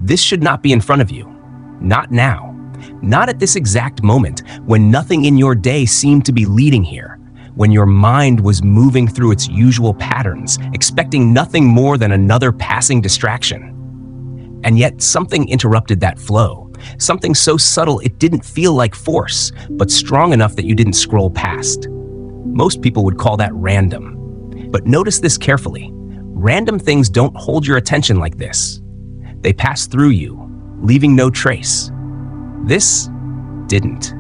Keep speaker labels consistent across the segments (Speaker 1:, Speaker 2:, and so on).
Speaker 1: This should not be in front of you. Not now. Not at this exact moment, when nothing in your day seemed to be leading here, when your mind was moving through its usual patterns, expecting nothing more than another passing distraction. And yet something interrupted that flow, something so subtle it didn't feel like force, but strong enough that you didn't scroll past. Most people would call that random. But notice this carefully. Random things don't hold your attention like this. They pass through you, leaving no trace. This didn't.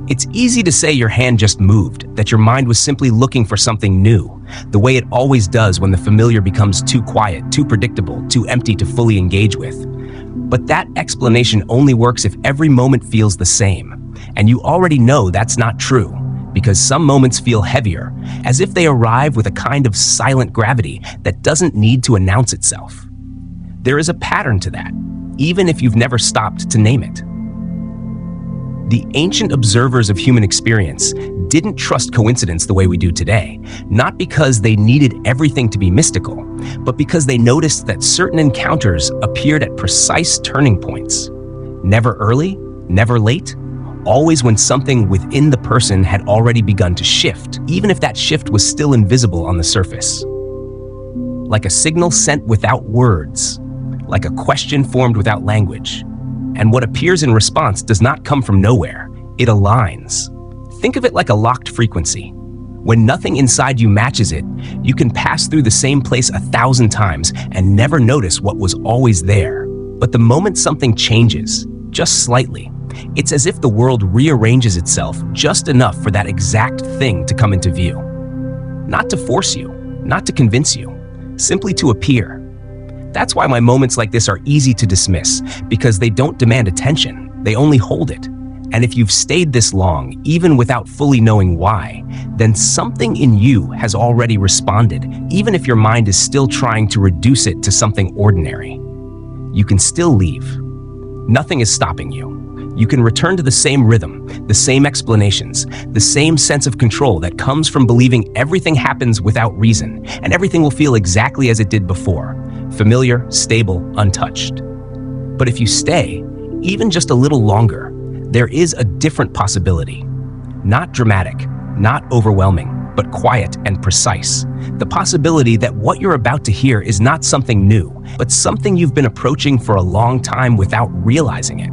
Speaker 1: It's easy to say your hand just moved, that your mind was simply looking for something new, the way it always does when the familiar becomes too quiet, too predictable, too empty to fully engage with. But that explanation only works if every moment feels the same, and you already know that's not true, because some moments feel heavier, as if they arrive with a kind of silent gravity that doesn't need to announce itself. There is a pattern to that, even if you've never stopped to name it. The ancient observers of human experience didn't trust coincidence the way we do today, not because they needed everything to be mystical, but because they noticed that certain encounters appeared at precise turning points. Never early, never late, always when something within the person had already begun to shift, even if that shift was still invisible on the surface. Like a signal sent without words, like a question formed without language. And what appears in response does not come from nowhere. It aligns. Think of it like a locked frequency. When nothing inside you matches it, you can pass through the same place 1,000 times and never notice what was always there. But the moment something changes, just slightly, it's as if the world rearranges itself just enough for that exact thing to come into view. Not to force you, not to convince you, simply to appear. That's why my moments like this are easy to dismiss, because they don't demand attention, they only hold it. And if you've stayed this long, even without fully knowing why, then something in you has already responded, even if your mind is still trying to reduce it to something ordinary. You can still leave. Nothing is stopping you. You can return to the same rhythm, the same explanations, the same sense of control that comes from believing everything happens without reason, and everything will feel exactly as it did before. Familiar, stable, untouched. But if you stay, even just a little longer, there is a different possibility. Not dramatic, not overwhelming, but quiet and precise. The possibility that what you're about to hear is not something new, but something you've been approaching for a long time without realizing it.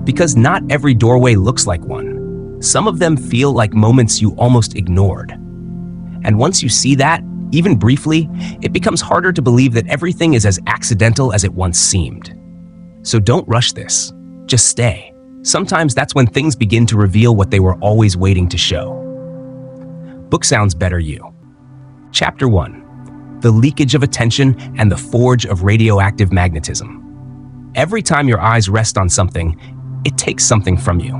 Speaker 1: Because not every doorway looks like one. Some of them feel like moments you almost ignored. And once you see that, even briefly, it becomes harder to believe that everything is as accidental as it once seemed. So don't rush this. Just stay. Sometimes that's when things begin to reveal what they were always waiting to show. Book sounds better you. Chapter 1. The Leakage of Attention and the Forge of Radioactive Magnetism. Every time your eyes rest on something, it takes something from you.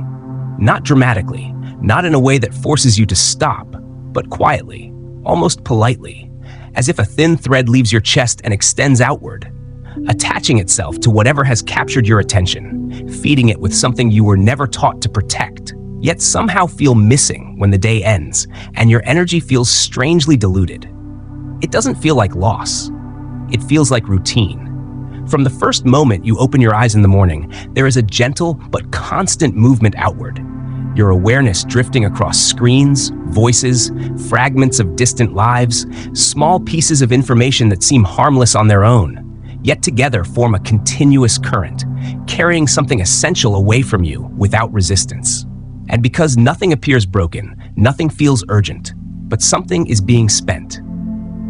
Speaker 1: Not dramatically, not in a way that forces you to stop, but quietly, almost politely, as if a thin thread leaves your chest and extends outward, attaching itself to whatever has captured your attention, feeding it with something you were never taught to protect, yet somehow feel missing when the day ends, and your energy feels strangely diluted. It doesn't feel like loss. It feels like routine. From the first moment you open your eyes in the morning, there is a gentle but constant movement outward. Your awareness drifting across screens, voices, fragments of distant lives, small pieces of information that seem harmless on their own, yet together form a continuous current, carrying something essential away from you without resistance. And because nothing appears broken, nothing feels urgent, but something is being spent.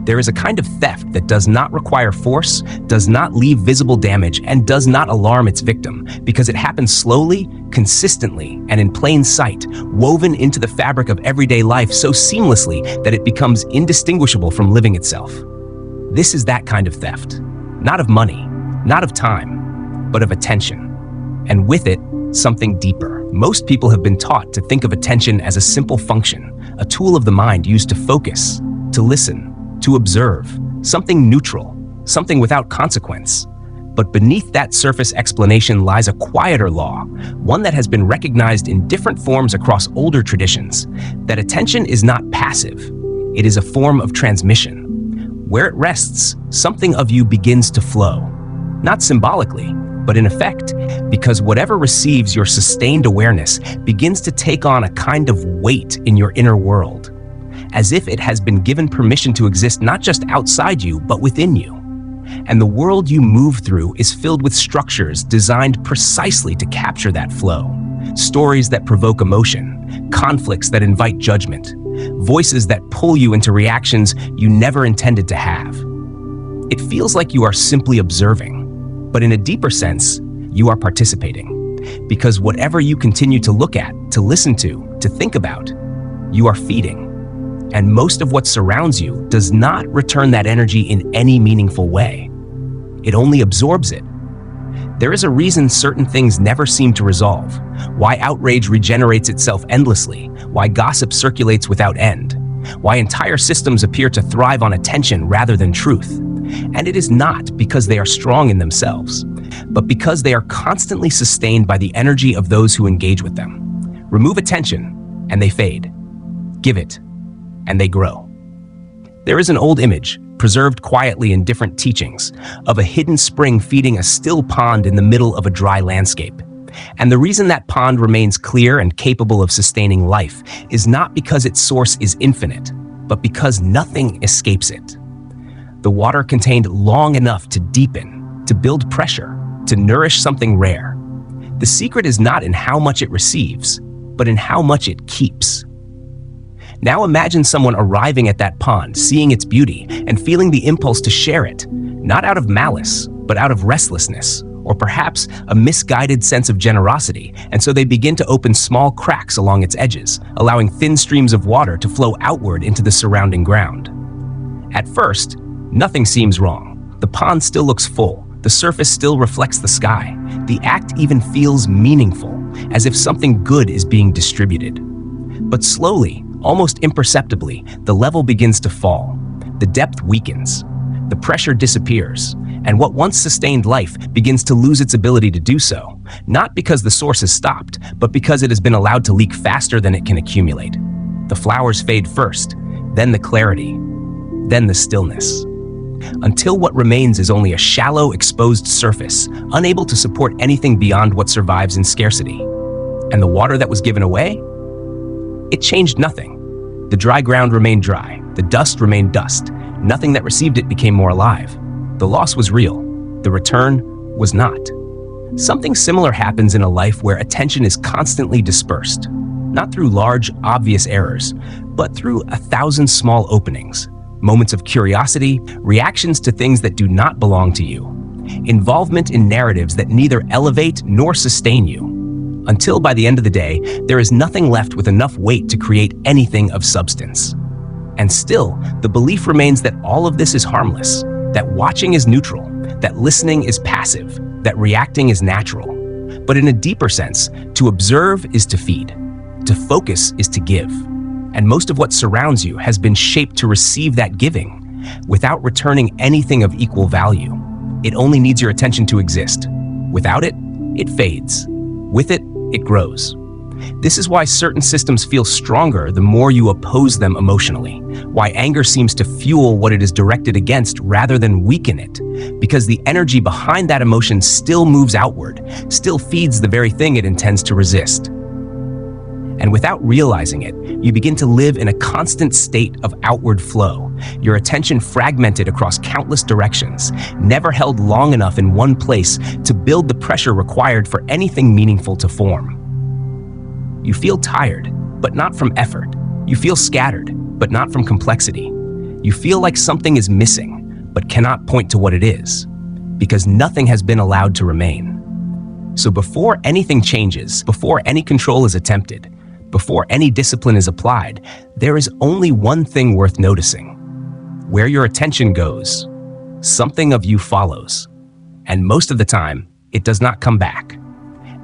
Speaker 1: There is a kind of theft that does not require force, does not leave visible damage, and does not alarm its victim, because it happens slowly, consistently, and in plain sight, woven into the fabric of everyday life so seamlessly that it becomes indistinguishable from living itself. This is that kind of theft. Not of money, not of time, but of attention. And with it, something deeper. Most people have been taught to think of attention as a simple function, a tool of the mind used to focus, to listen, to observe, something neutral, something without consequence. But beneath that surface explanation lies a quieter law, one that has been recognized in different forms across older traditions, that attention is not passive, it is a form of transmission. Where it rests, something of you begins to flow, not symbolically, but in effect, because whatever receives your sustained awareness begins to take on a kind of weight in your inner world, as if it has been given permission to exist not just outside you, but within you. And the world you move through is filled with structures designed precisely to capture that flow. Stories that provoke emotion, conflicts that invite judgment, voices that pull you into reactions you never intended to have. It feels like you are simply observing, but in a deeper sense, you are participating. Because whatever you continue to look at, to listen to think about, you are feeding. And most of what surrounds you does not return that energy in any meaningful way. It only absorbs it. There is a reason certain things never seem to resolve, why outrage regenerates itself endlessly, why gossip circulates without end, why entire systems appear to thrive on attention rather than truth. And it is not because they are strong in themselves, but because they are constantly sustained by the energy of those who engage with them. Remove attention, and they fade. Give it, and they grow. There is an old image, preserved quietly in different teachings, of a hidden spring feeding a still pond in the middle of a dry landscape. And the reason that pond remains clear and capable of sustaining life is not because its source is infinite, but because nothing escapes it. The water contained long enough to deepen, to build pressure, to nourish something rare. The secret is not in how much it receives, but in how much it keeps. Now imagine someone arriving at that pond, seeing its beauty, and feeling the impulse to share it, not out of malice, but out of restlessness, or perhaps a misguided sense of generosity, and so they begin to open small cracks along its edges, allowing thin streams of water to flow outward into the surrounding ground. At first, nothing seems wrong. The pond still looks full, the surface still reflects the sky. The act even feels meaningful, as if something good is being distributed. But slowly, almost imperceptibly, the level begins to fall. The depth weakens. The pressure disappears. And what once sustained life begins to lose its ability to do so, not because the source has stopped, but because it has been allowed to leak faster than it can accumulate. The flowers fade first, then the clarity, then the stillness. Until what remains is only a shallow, exposed surface, unable to support anything beyond what survives in scarcity. And the water that was given away? It changed nothing. The dry ground remained dry. The dust remained dust. Nothing that received it became more alive. The loss was real. The return was not. Something similar happens in a life where attention is constantly dispersed, not through large, obvious errors, but through 1,000 small openings, moments of curiosity, reactions to things that do not belong to you, involvement in narratives that neither elevate nor sustain you, until by the end of the day, there is nothing left with enough weight to create anything of substance. And still, the belief remains that all of this is harmless, that watching is neutral, that listening is passive, that reacting is natural. But in a deeper sense, to observe is to feed, to focus is to give. And most of what surrounds you has been shaped to receive that giving, without returning anything of equal value. It only needs your attention to exist. Without it, it fades. With it, it grows. This is why certain systems feel stronger the more you oppose them emotionally, why anger seems to fuel what it is directed against rather than weaken it, because the energy behind that emotion still moves outward, still feeds the very thing it intends to resist. And without realizing it, you begin to live in a constant state of outward flow, your attention fragmented across countless directions, never held long enough in one place to build the pressure required for anything meaningful to form. You feel tired, but not from effort. You feel scattered, but not from complexity. You feel like something is missing, but cannot point to what it is, because nothing has been allowed to remain. So before anything changes, before any control is attempted, before any discipline is applied, there is only one thing worth noticing. Where your attention goes, something of you follows. And most of the time, it does not come back.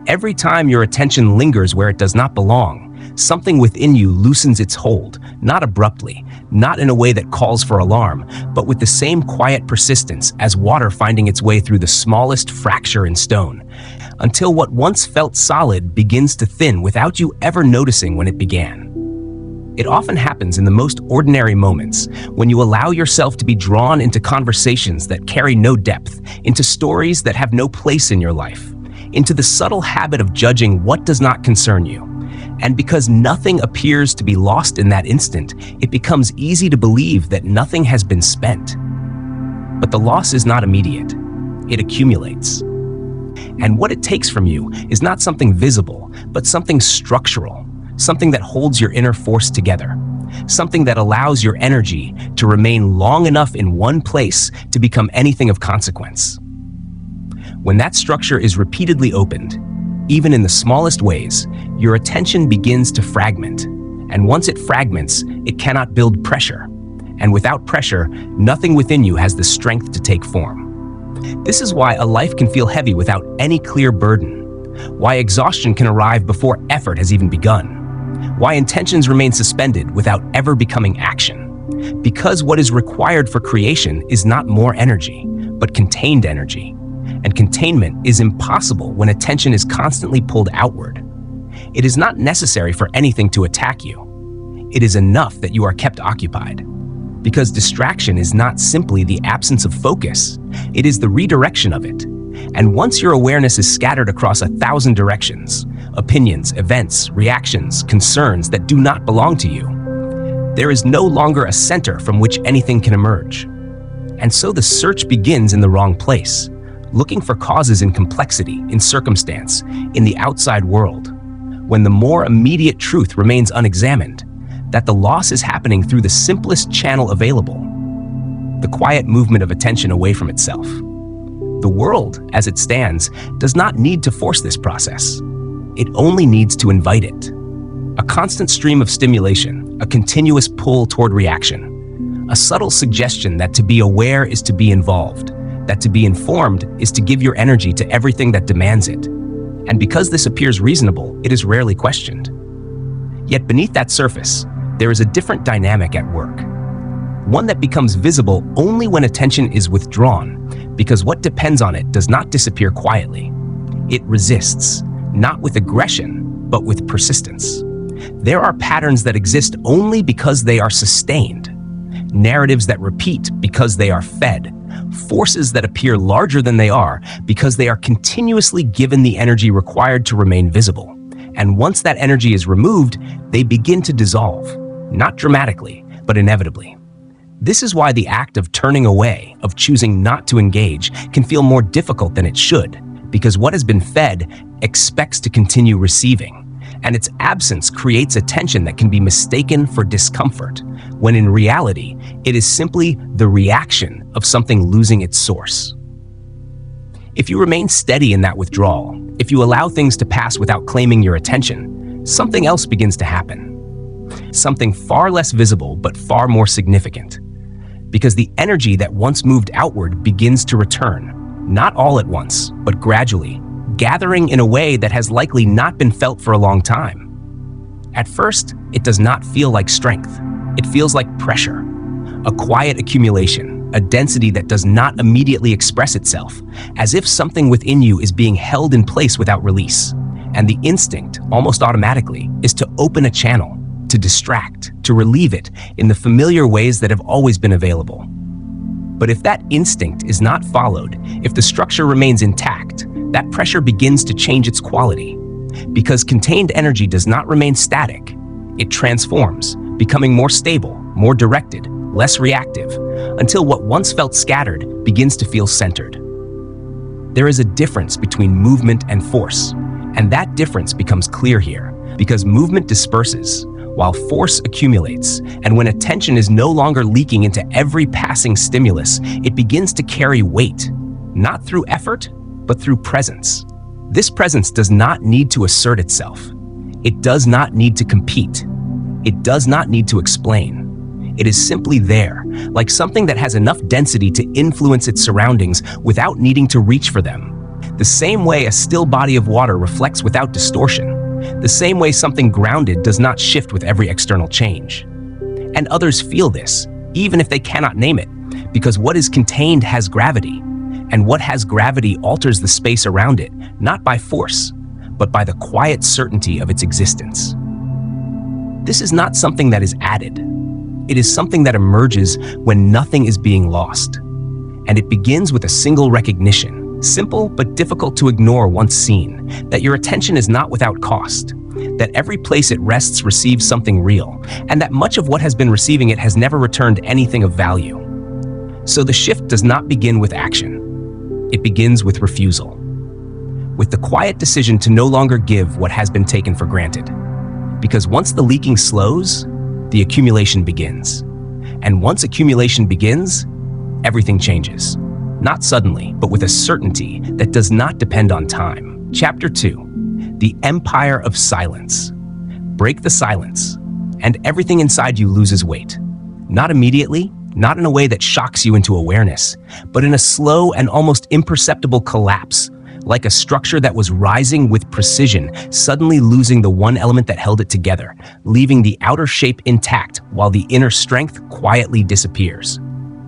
Speaker 1: Every time your attention lingers where it does not belong, something within you loosens its hold, not abruptly, not in a way that calls for alarm, but with the same quiet persistence as water finding its way through the smallest fracture in stone, until what once felt solid begins to thin without you ever noticing when it began. It often happens in the most ordinary moments, when you allow yourself to be drawn into conversations that carry no depth, into stories that have no place in your life, into the subtle habit of judging what does not concern you. And because nothing appears to be lost in that instant, it becomes easy to believe that nothing has been spent. But the loss is not immediate. It accumulates. And what it takes from you is not something visible, but something structural, something that holds your inner force together, something that allows your energy to remain long enough in one place to become anything of consequence. When that structure is repeatedly opened, even in the smallest ways, your attention begins to fragment. And once it fragments, it cannot build pressure. And without pressure, nothing within you has the strength to take form. This is why a life can feel heavy without any clear burden, why exhaustion can arrive before effort has even begun, why intentions remain suspended without ever becoming action. Because what is required for creation is not more energy, but contained energy. And containment is impossible when attention is constantly pulled outward. It is not necessary for anything to attack you. It is enough that you are kept occupied. Because distraction is not simply the absence of focus, it is the redirection of it. And once your awareness is scattered across 1,000 directions, opinions, events, reactions, concerns that do not belong to you, there is no longer a center from which anything can emerge. And so the search begins in the wrong place, looking for causes in complexity, in circumstance, in the outside world, when the more immediate truth remains unexamined, that the loss is happening through the simplest channel available, the quiet movement of attention away from itself. The world, as it stands, does not need to force this process. It only needs to invite it. A constant stream of stimulation, a continuous pull toward reaction, a subtle suggestion that to be aware is to be involved, that to be informed is to give your energy to everything that demands it. And because this appears reasonable, it is rarely questioned. Yet beneath that surface, there is a different dynamic at work. One that becomes visible only when attention is withdrawn, because what depends on it does not disappear quietly. It resists, not with aggression, but with persistence. There are patterns that exist only because they are sustained, narratives that repeat because they are fed, forces that appear larger than they are because they are continuously given the energy required to remain visible. And once that energy is removed, they begin to dissolve, not dramatically, but inevitably. This is why the act of turning away, of choosing not to engage, can feel more difficult than it should, because what has been fed expects to continue receiving, and its absence creates a tension that can be mistaken for discomfort, when in reality, it is simply the reaction of something losing its source. If you remain steady in that withdrawal, if you allow things to pass without claiming your attention, something else begins to happen. Something far less visible, but far more significant. Because the energy that once moved outward begins to return, not all at once, but gradually, gathering in a way that has likely not been felt for a long time. At first, it does not feel like strength. It feels like pressure, a quiet accumulation, a density that does not immediately express itself, as if something within you is being held in place without release. And the instinct, almost automatically, is to open a channel, to distract, to relieve it in the familiar ways that have always been available. But if that instinct is not followed, if the structure remains intact, that pressure begins to change its quality. Because contained energy does not remain static, it transforms, becoming more stable, more directed, less reactive, until what once felt scattered begins to feel centered. There is a difference between movement and force, and that difference becomes clear here, because movement disperses, while force accumulates, and when attention is no longer leaking into every passing stimulus, it begins to carry weight, not through effort, but through presence. This presence does not need to assert itself. It does not need to compete. It does not need to explain. It is simply there, like something that has enough density to influence its surroundings without needing to reach for them. The same way a still body of water reflects without distortion. The same way something grounded does not shift with every external change. And others feel this, even if they cannot name it, because what is contained has gravity, and what has gravity alters the space around it, not by force, but by the quiet certainty of its existence. This is not something that is added. It is something that emerges when nothing is being lost. And it begins with a single recognition, simple but difficult to ignore once seen, that your attention is not without cost, that every place it rests receives something real, and that much of what has been receiving it has never returned anything of value. So the shift does not begin with action. It begins with refusal, with the quiet decision to no longer give what has been taken for granted. Because once the leaking slows, the accumulation begins. And once accumulation begins, everything changes. Not suddenly, but with a certainty that does not depend on time. Chapter 2, The Empire of Silence. Break the silence, and everything inside you loses weight. Not immediately, not in a way that shocks you into awareness, but in a slow and almost imperceptible collapse, like a structure that was rising with precision, suddenly losing the one element that held it together, leaving the outer shape intact while the inner strength quietly disappears.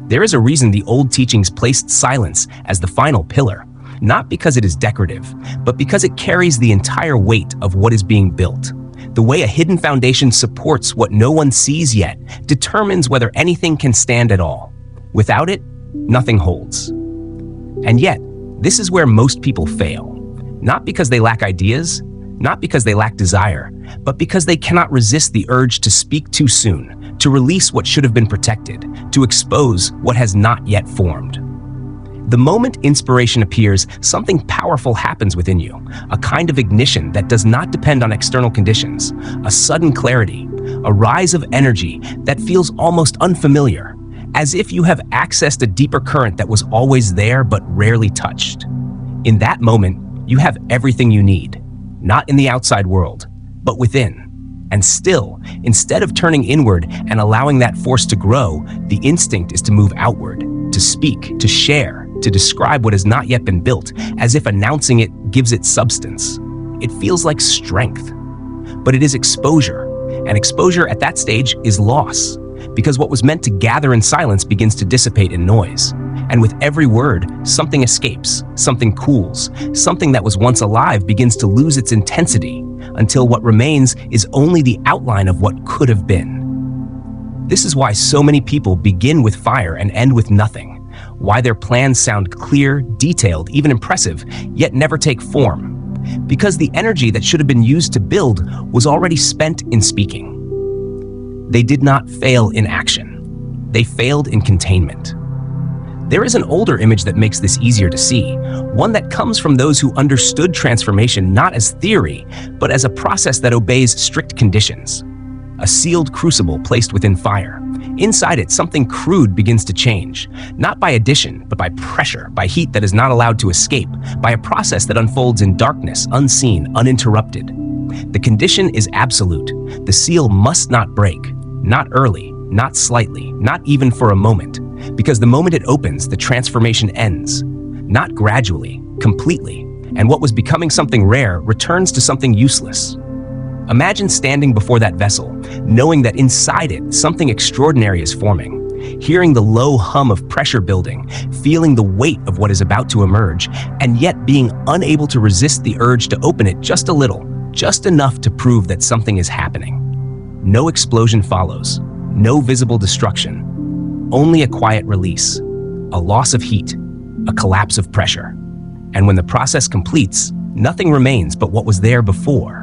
Speaker 1: There is a reason the old teachings placed silence as the final pillar, not because it is decorative, but because it carries the entire weight of what is being built. The way a hidden foundation supports what no one sees yet determines whether anything can stand at all. Without it, nothing holds. And yet, this is where most people fail. Not because they lack ideas, not because they lack desire, but because they cannot resist the urge to speak too soon, to release what should have been protected, to expose what has not yet formed. The moment inspiration appears, something powerful happens within you, a kind of ignition that does not depend on external conditions, a sudden clarity, a rise of energy that feels almost unfamiliar, as if you have accessed a deeper current that was always there but rarely touched. In that moment, you have everything you need, not in the outside world, but within. And still, instead of turning inward and allowing that force to grow, the instinct is to move outward, to speak, to share, to describe what has not yet been built, as if announcing it gives it substance. It feels like strength, but it is exposure, and exposure at that stage is loss, because what was meant to gather in silence begins to dissipate in noise. And with every word, something escapes, something cools, something that was once alive begins to lose its intensity, until what remains is only the outline of what could have been. This is why so many people begin with fire and end with nothing, why their plans sound clear, detailed, even impressive, yet never take form. Because the energy that should have been used to build was already spent in speaking. They did not fail in action. They failed in containment. There is an older image that makes this easier to see, one that comes from those who understood transformation not as theory, but as a process that obeys strict conditions. A sealed crucible placed within fire. Inside it, something crude begins to change, not by addition, but by pressure, by heat that is not allowed to escape, by a process that unfolds in darkness, unseen, uninterrupted. The condition is absolute. The seal must not break, not early, not slightly, not even for a moment, because the moment it opens, the transformation ends, not gradually, completely, and what was becoming something rare returns to something useless. Imagine standing before that vessel, knowing that inside it, something extraordinary is forming, hearing the low hum of pressure building, feeling the weight of what is about to emerge, and yet being unable to resist the urge to open it just a little, just enough to prove that something is happening. No explosion follows, no visible destruction, only a quiet release, a loss of heat, a collapse of pressure. And when the process completes, nothing remains but what was there before.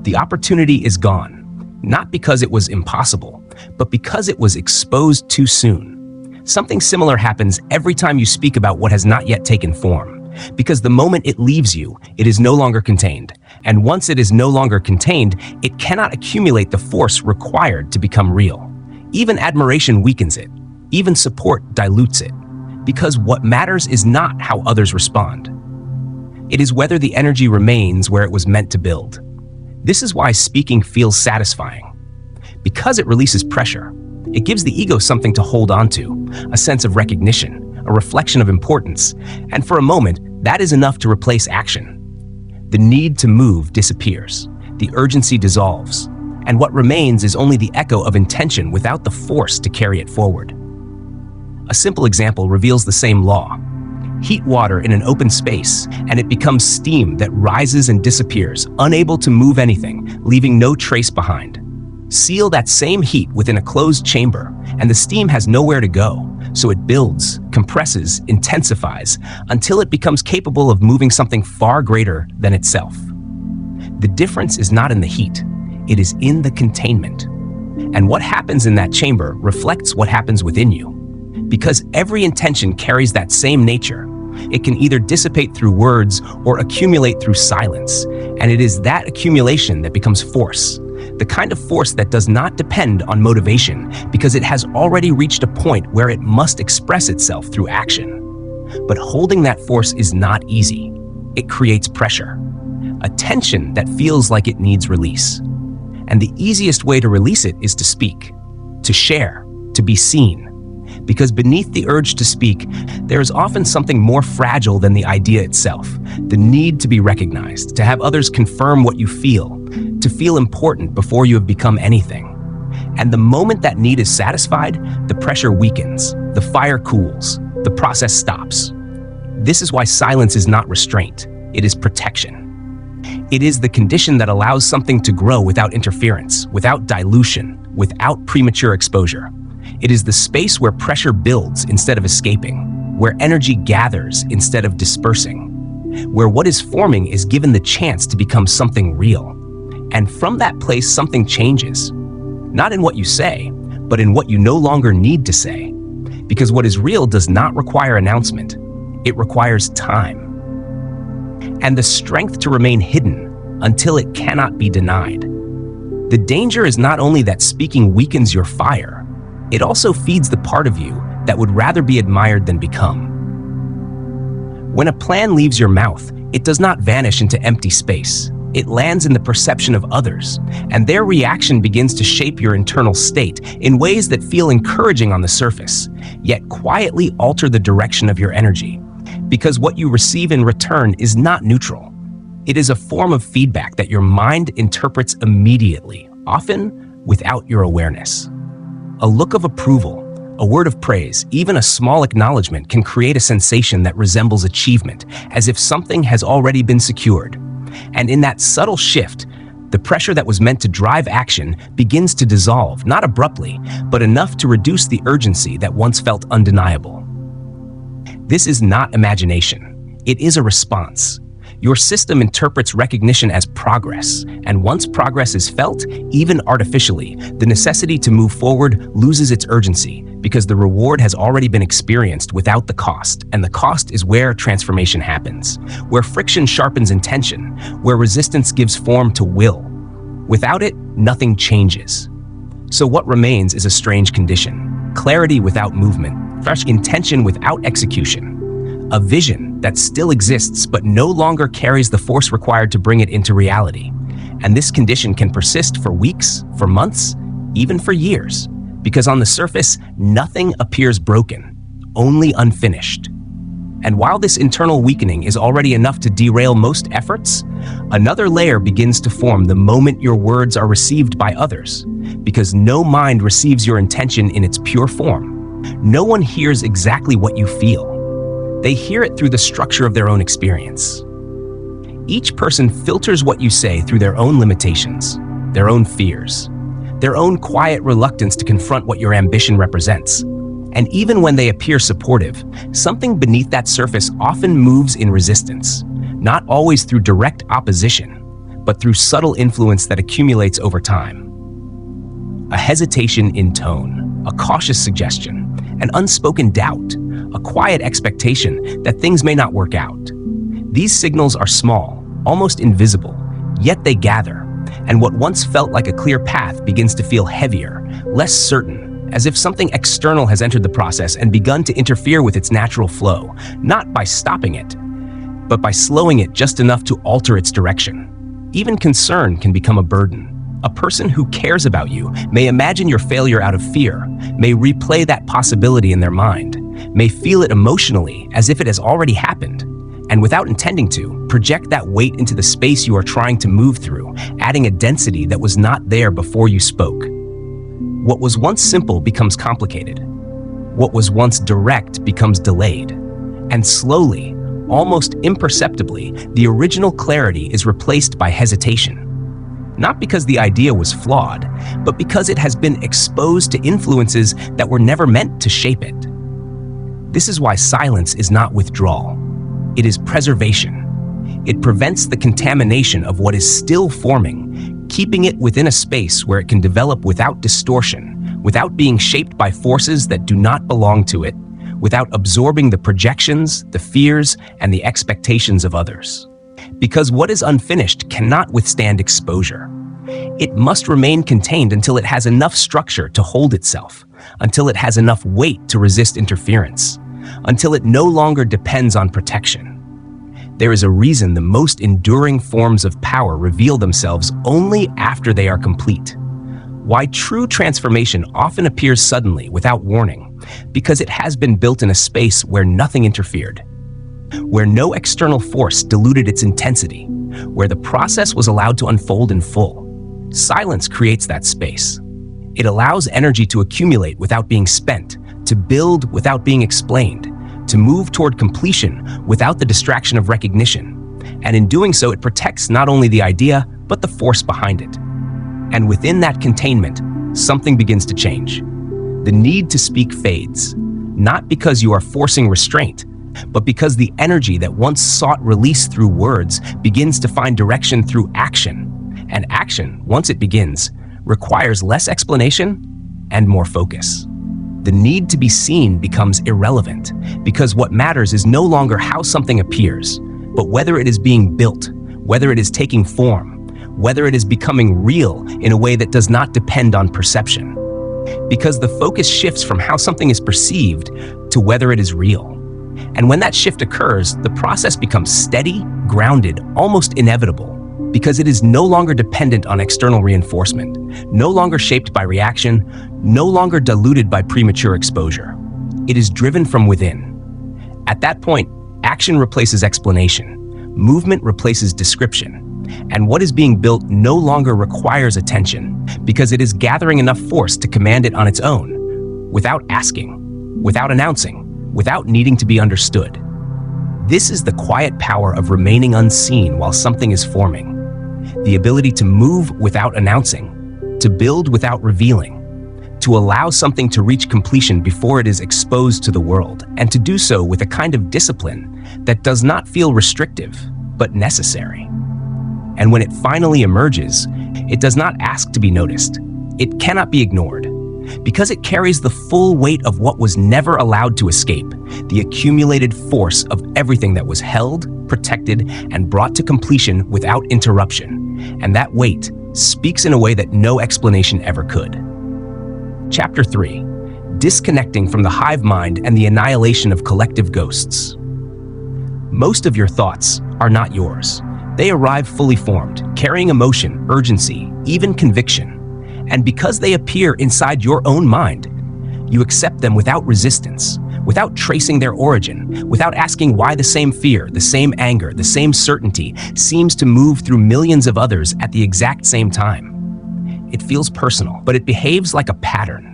Speaker 1: The opportunity is gone, not because it was impossible, but because it was exposed too soon. Something similar happens every time you speak about what has not yet taken form, because the moment it leaves you, it is no longer contained. And once it is no longer contained, it cannot accumulate the force required to become real. Even admiration weakens it, even support dilutes it, because what matters is not how others respond. It is whether the energy remains where it was meant to build. This is why speaking feels satisfying. Because it releases pressure, it gives the ego something to hold on to, a sense of recognition, a reflection of importance, and for a moment, that is enough to replace action. The need to move disappears, the urgency dissolves, and what remains is only the echo of intention without the force to carry it forward. A simple example reveals the same law. Heat water in an open space, and it becomes steam that rises and disappears, unable to move anything, leaving no trace behind. Seal that same heat within a closed chamber, and the steam has nowhere to go, so it builds, compresses, intensifies, until it becomes capable of moving something far greater than itself. The difference is not in the heat, it is in the containment. And what happens in that chamber reflects what happens within you. Because every intention carries that same nature, it can either dissipate through words or accumulate through silence, and it is that accumulation that becomes force. The kind of force that does not depend on motivation because it has already reached a point where it must express itself through action. But holding that force is not easy. It creates pressure, a tension that feels like it needs release. And the easiest way to release it is to speak, to share, to be seen. Because beneath the urge to speak, there is often something more fragile than the idea itself, the need to be recognized, to have others confirm what you feel, to feel important before you have become anything. And the moment that need is satisfied, the pressure weakens, the fire cools, the process stops. This is why silence is not restraint, it is protection. It is the condition that allows something to grow without interference, without dilution, without premature exposure. It is the space where pressure builds instead of escaping, where energy gathers instead of dispersing, where what is forming is given the chance to become something real. And from that place, something changes. Not in what you say, but in what you no longer need to say. Because what is real does not require announcement. It requires time. And the strength to remain hidden until it cannot be denied. The danger is not only that speaking weakens your fire, it also feeds the part of you that would rather be admired than become. When a plan leaves your mouth, it does not vanish into empty space. It lands in the perception of others, and their reaction begins to shape your internal state in ways that feel encouraging on the surface, yet quietly alter the direction of your energy. Because what you receive in return is not neutral. It is a form of feedback that your mind interprets immediately, often without your awareness. A look of approval, a word of praise, even a small acknowledgement can create a sensation that resembles achievement, as if something has already been secured. And in that subtle shift, the pressure that was meant to drive action begins to dissolve, not abruptly, but enough to reduce the urgency that once felt undeniable. This is not imagination. It is a response. Your system interprets recognition as progress, and once progress is felt, even artificially, the necessity to move forward loses its urgency because the reward has already been experienced without the cost, and the cost is where transformation happens, where friction sharpens intention, where resistance gives form to will. Without it, nothing changes. So what remains is a strange condition: clarity without movement, fresh intention without execution. A vision that still exists but no longer carries the force required to bring it into reality. And this condition can persist for weeks, for months, even for years, because on the surface, nothing appears broken, only unfinished. And while this internal weakening is already enough to derail most efforts, another layer begins to form the moment your words are received by others, because no mind receives your intention in its pure form. No one hears exactly what you feel. They hear it through the structure of their own experience. Each person filters what you say through their own limitations, their own fears, their own quiet reluctance to confront what your ambition represents. And even when they appear supportive, something beneath that surface often moves in resistance, not always through direct opposition, but through subtle influence that accumulates over time. A hesitation in tone, a cautious suggestion, an unspoken doubt, a quiet expectation that things may not work out. These signals are small, almost invisible, yet they gather, and what once felt like a clear path begins to feel heavier, less certain, as if something external has entered the process and begun to interfere with its natural flow, not by stopping it, but by slowing it just enough to alter its direction. Even concern can become a burden. A person who cares about you may imagine your failure out of fear, may replay that possibility in their mind, may feel it emotionally as if it has already happened, and without intending to, project that weight into the space you are trying to move through, adding a density that was not there before you spoke. What was once simple becomes complicated. What was once direct becomes delayed. And slowly, almost imperceptibly, the original clarity is replaced by hesitation. not because the idea was flawed, but because it has been exposed to influences that were never meant to shape it. This is why silence is not withdrawal. It is preservation. It prevents the contamination of what is still forming, keeping it within a space where it can develop without distortion, without being shaped by forces that do not belong to it, without absorbing the projections, the fears, and the expectations of others. Because what is unfinished cannot withstand exposure. It must remain contained until it has enough structure to hold itself, until it has enough weight to resist interference, until it no longer depends on protection. There is a reason the most enduring forms of power reveal themselves only after they are complete. Why true transformation often appears suddenly, without warning, because it has been built in a space where nothing interfered, where no external force diluted its intensity, where the process was allowed to unfold in full. Silence creates that space. It allows energy to accumulate without being spent, to build without being explained, to move toward completion without the distraction of recognition. And in doing so, it protects not only the idea, but the force behind it. And within that containment, something begins to change. The need to speak fades, not because you are forcing restraint, but because the energy that once sought release through words begins to find direction through action. And action, once it begins, requires less explanation and more focus. The need to be seen becomes irrelevant, because what matters is no longer how something appears, but whether it is being built, whether it is taking form, whether it is becoming real in a way that does not depend on perception. Because the focus shifts from how something is perceived to whether it is real. And when that shift occurs, the process becomes steady, grounded, almost inevitable, because it is no longer dependent on external reinforcement, no longer shaped by reaction, no longer diluted by premature exposure. It is driven from within. At that point, action replaces explanation, movement replaces description, and what is being built no longer requires attention, because it is gathering enough force to command it on its own, without asking, without announcing, without needing to be understood. This is the quiet power of remaining unseen while something is forming. The ability to move without announcing, to build without revealing, to allow something to reach completion before it is exposed to the world, and to do so with a kind of discipline that does not feel restrictive, but necessary. And when it finally emerges, it does not ask to be noticed. It cannot be ignored, because it carries the full weight of what was never allowed to escape, the accumulated force of everything that was held, protected, and brought to completion without interruption. And that weight speaks in a way that no explanation ever could. Chapter 3. Disconnecting from the hive mind and the annihilation of collective ghosts. Most of your thoughts are not yours. They arrive fully formed, carrying emotion, urgency, even conviction. And because they appear inside your own mind, you accept them without resistance, without tracing their origin, without asking why the same fear, the same anger, the same certainty seems to move through millions of others at the exact same time. It feels personal, but it behaves like a pattern.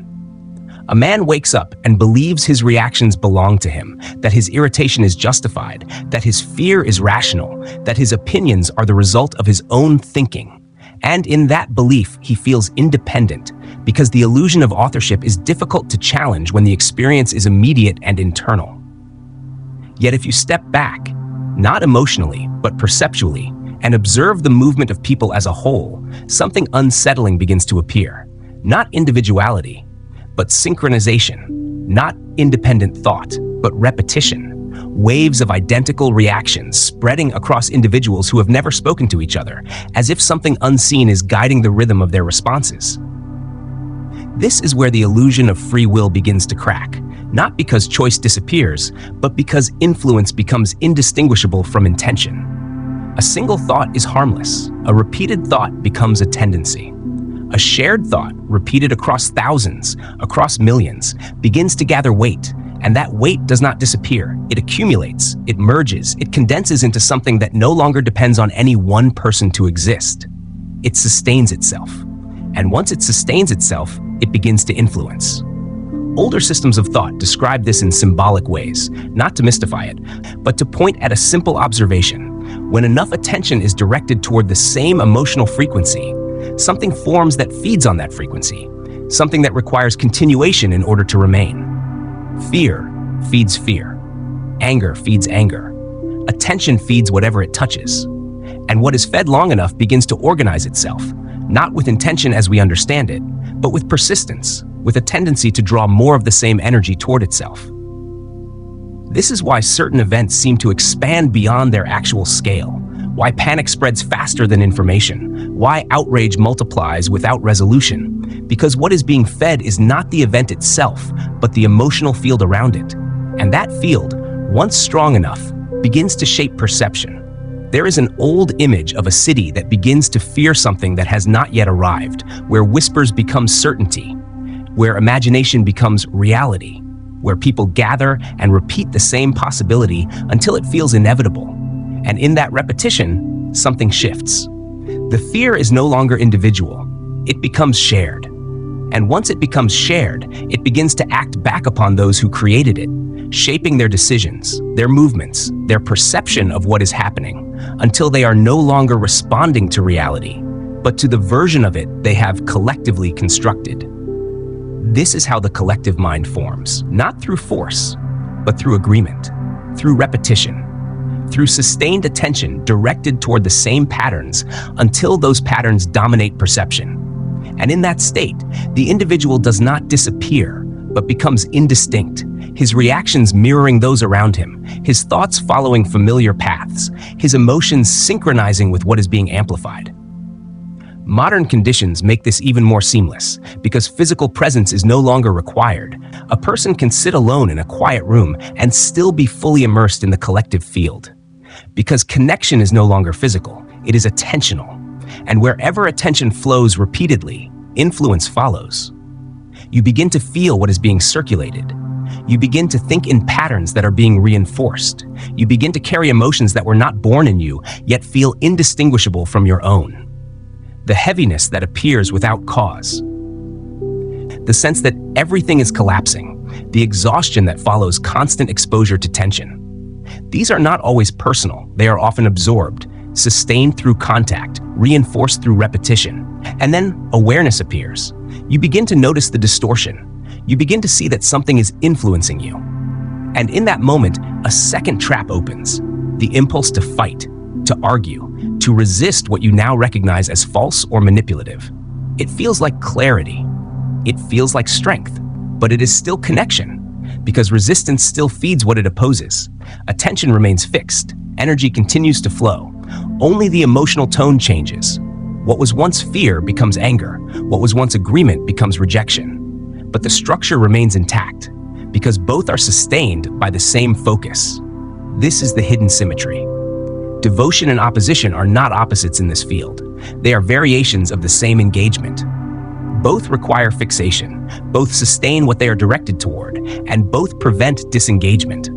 Speaker 1: A man wakes up and believes his reactions belong to him, that his irritation is justified, that his fear is rational, that his opinions are the result of his own thinking. And in that belief, he feels independent, because the illusion of authorship is difficult to challenge when the experience is immediate and internal. Yet if you step back, not emotionally, but perceptually, and observe the movement of people as a whole, something unsettling begins to appear. Not individuality, but synchronization. Not independent thought, but repetition. Waves of identical reactions spreading across individuals who have never spoken to each other, as if something unseen is guiding the rhythm of their responses. This is where the illusion of free will begins to crack, not because choice disappears, but because influence becomes indistinguishable from intention. A single thought is harmless. A repeated thought becomes a tendency. A shared thought, repeated across thousands, across millions, begins to gather weight, and that weight does not disappear. It accumulates, it merges, it condenses into something that no longer depends on any one person to exist. It sustains itself. And once it sustains itself, it begins to influence. Older systems of thought describe this in symbolic ways, not to mystify it, but to point at a simple observation. When enough attention is directed toward the same emotional frequency, Something forms that feeds on that frequency, something that requires continuation in order to remain. Fear feeds fear. Anger feeds anger. Attention feeds whatever it touches. And what is fed long enough begins to organize itself, not with intention as we understand it, but with persistence, with a tendency to draw more of the same energy toward itself. This is why certain events seem to expand beyond their actual scale, why panic spreads faster than information, why outrage multiplies without resolution, because what is being fed is not the event itself, but the emotional field around it. And that field, once strong enough, begins to shape perception. There is an old image of a city that begins to fear something that has not yet arrived, where whispers become certainty, where imagination becomes reality, where people gather and repeat the same possibility until it feels inevitable. And in that repetition, something shifts. The fear is no longer individual. It becomes shared. And once it becomes shared, it begins to act back upon those who created it, shaping their decisions, their movements, their perception of what is happening, until they are no longer responding to reality, but to the version of it they have collectively constructed. This is how the collective mind forms, not through force, but through agreement, through repetition, through sustained attention directed toward the same patterns until those patterns dominate perception. And in that state, the individual does not disappear, but becomes indistinct, his reactions mirroring those around him, his thoughts following familiar paths, his emotions synchronizing with what is being amplified. Modern conditions make this even more seamless, because physical presence is no longer required. A person can sit alone in a quiet room and still be fully immersed in the collective field. Because connection is no longer physical, it is attentional. And wherever attention flows repeatedly, influence follows. You begin to feel what is being circulated. You begin to think in patterns that are being reinforced. You begin to carry emotions that were not born in you, yet feel indistinguishable from your own. The heaviness that appears without cause. The sense that everything is collapsing. The exhaustion that follows constant exposure to tension. These are not always personal. They are often absorbed, sustained through contact, reinforced through repetition. And then awareness appears. You begin to notice the distortion. You begin to see that something is influencing you. And in that moment, a second trap opens. The impulse to fight, to argue, to resist what you now recognize as false or manipulative. It feels like clarity. It feels like strength, but it is still connection, because resistance still feeds what it opposes. Attention remains fixed. Energy continues to flow. Only the emotional tone changes. What was once fear becomes anger. What was once agreement becomes rejection. But the structure remains intact, because both are sustained by the same focus. This is the hidden symmetry. Devotion and opposition are not opposites in this field. They are variations of the same engagement. Both require fixation, both sustain what they are directed toward, and both prevent disengagement.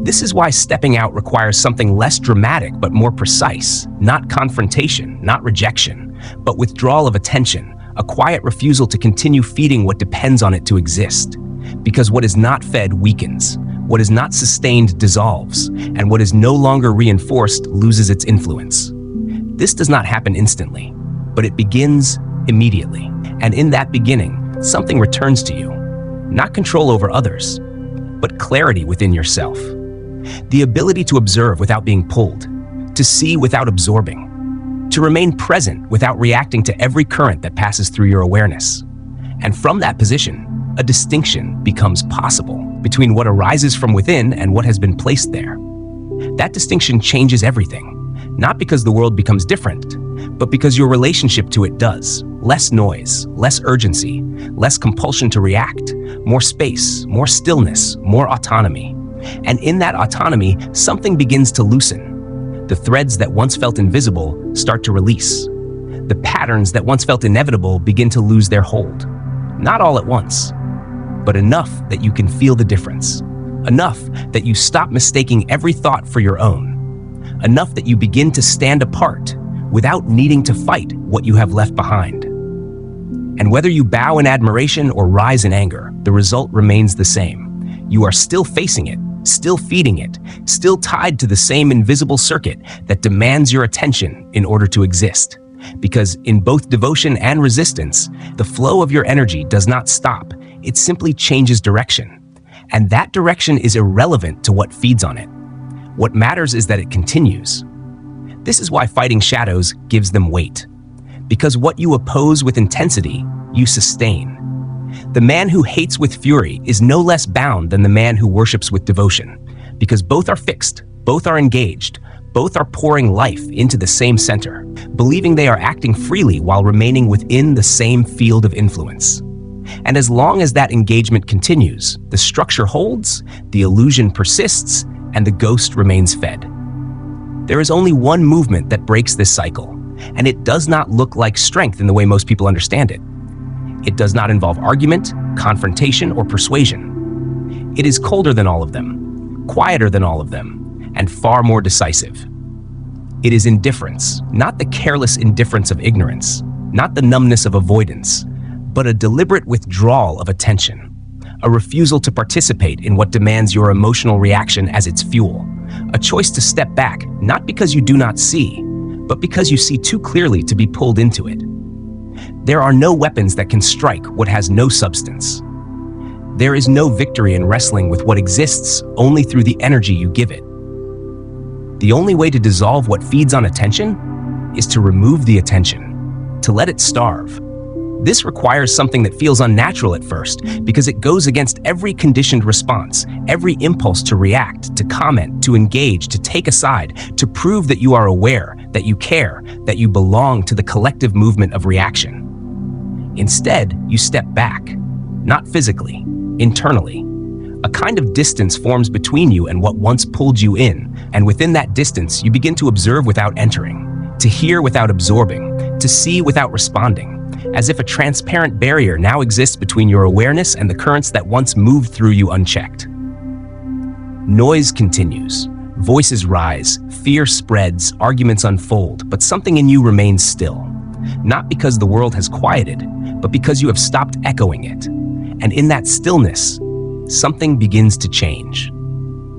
Speaker 1: This is why stepping out requires something less dramatic but more precise, not confrontation, not rejection, but withdrawal of attention, a quiet refusal to continue feeding what depends on it to exist. Because what is not fed weakens, what is not sustained dissolves, and what is no longer reinforced loses its influence. This does not happen instantly, but it begins immediately. And in that beginning, something returns to you. Not control over others, but clarity within yourself. The ability to observe without being pulled, to see without absorbing, to remain present without reacting to every current that passes through your awareness. And from that position, a distinction becomes possible between what arises from within and what has been placed there. That distinction changes everything, not because the world becomes different, but because your relationship to it does. Less noise, less urgency, less compulsion to react, more space, more stillness, more autonomy. And in that autonomy, something begins to loosen. The threads that once felt invisible start to release. The patterns that once felt inevitable begin to lose their hold. Not all at once, but enough that you can feel the difference. Enough that you stop mistaking every thought for your own. Enough that you begin to stand apart without needing to fight what you have left behind. And whether you bow in admiration or rise in anger, the result remains the same. You are still facing it, still feeding it, still tied to the same invisible circuit that demands your attention in order to exist. because in both devotion and resistance, the flow of your energy does not stop. It simply changes direction. And that direction is irrelevant to what feeds on it. What matters is that it continues. This is why fighting shadows gives them weight. Because what you oppose with intensity, you sustain. The man who hates with fury is no less bound than the man who worships with devotion, because both are fixed, both are engaged, both are pouring life into the same center, believing they are acting freely while remaining within the same field of influence. And as long as that engagement continues, the structure holds, the illusion persists, and the ghost remains fed. There is only one movement that breaks this cycle, and it does not look like strength in the way most people understand it. It does not involve argument, confrontation, or persuasion. It is colder than all of them, quieter than all of them, and far more decisive. It is indifference, not the careless indifference of ignorance, not the numbness of avoidance, but a deliberate withdrawal of attention, a refusal to participate in what demands your emotional reaction as its fuel, a choice to step back, not because you do not see, but because you see too clearly to be pulled into it. There are no weapons that can strike what has no substance. There is no victory in wrestling with what exists only through the energy you give it. The only way to dissolve what feeds on attention is to remove the attention, to let it starve. This requires something that feels unnatural at first because it goes against every conditioned response, every impulse to react, to comment, to engage, to take a side, to prove that you are aware, that you care, that you belong to the collective movement of reaction. Instead, you step back, not physically, internally. A kind of distance forms between you and what once pulled you in, and within that distance, you begin to observe without entering, to hear without absorbing, to see without responding, as if a transparent barrier now exists between your awareness and the currents that once moved through you unchecked. Noise continues. Voices rise, fear spreads, arguments unfold, but something in you remains still. Not because the world has quieted, but because you have stopped echoing it. And in that stillness, something begins to change.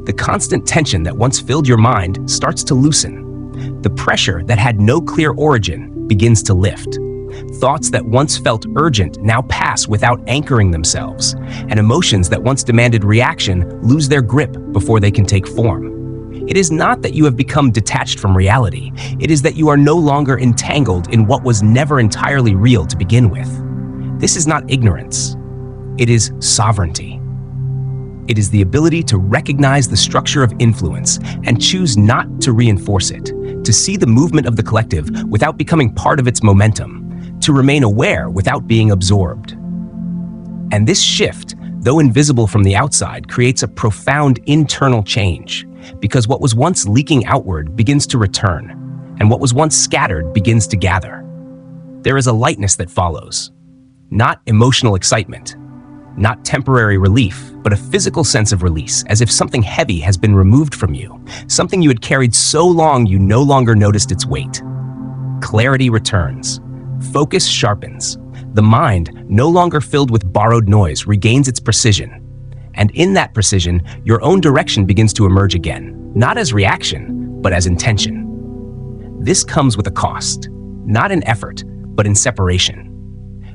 Speaker 1: The constant tension that once filled your mind starts to loosen. The pressure that had no clear origin begins to lift. Thoughts that once felt urgent now pass without anchoring themselves, and emotions that once demanded reaction lose their grip before they can take form. It is not that you have become detached from reality. It is that you are no longer entangled in what was never entirely real to begin with. This is not ignorance. It is sovereignty. It is the ability to recognize the structure of influence and choose not to reinforce it, to see the movement of the collective without becoming part of its momentum, to remain aware without being absorbed. And this shift, though invisible from the outside, creates a profound internal change, because what was once leaking outward begins to return, and what was once scattered begins to gather. There is a lightness that follows, not emotional excitement, not temporary relief, but a physical sense of release, as if something heavy has been removed from you, something you had carried so long you no longer noticed its weight. Clarity returns. Focus sharpens. The mind, no longer filled with borrowed noise, regains its precision. And in that precision, your own direction begins to emerge again, not as reaction, but as intention. This comes with a cost, not in effort, but in separation.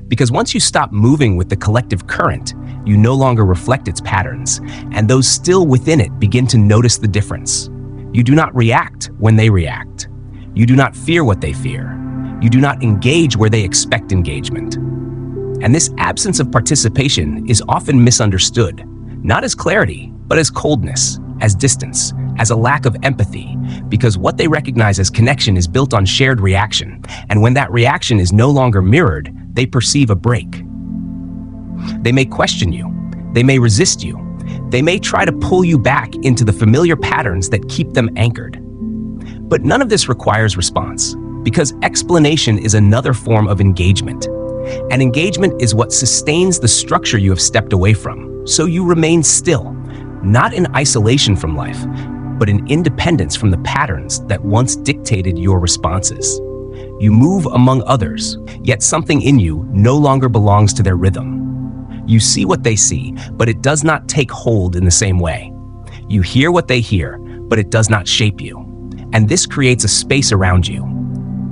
Speaker 1: Because once you stop moving with the collective current, you no longer reflect its patterns, and those still within it begin to notice the difference. You do not react when they react. You do not fear what they fear. You do not engage where they expect engagement. And this absence of participation is often misunderstood, not as clarity, but as coldness, as distance, as a lack of empathy, because what they recognize as connection is built on shared reaction, and when that reaction is no longer mirrored, they perceive a break. They may question you, they may resist you, they may try to pull you back into the familiar patterns that keep them anchored. But none of this requires response, because explanation is another form of engagement. And engagement is what sustains the structure you have stepped away from, so you remain still, not in isolation from life, but in independence from the patterns that once dictated your responses. You move among others, yet something in you no longer belongs to their rhythm. You see what they see, but it does not take hold in the same way. You hear what they hear, but it does not shape you. And this creates a space around you.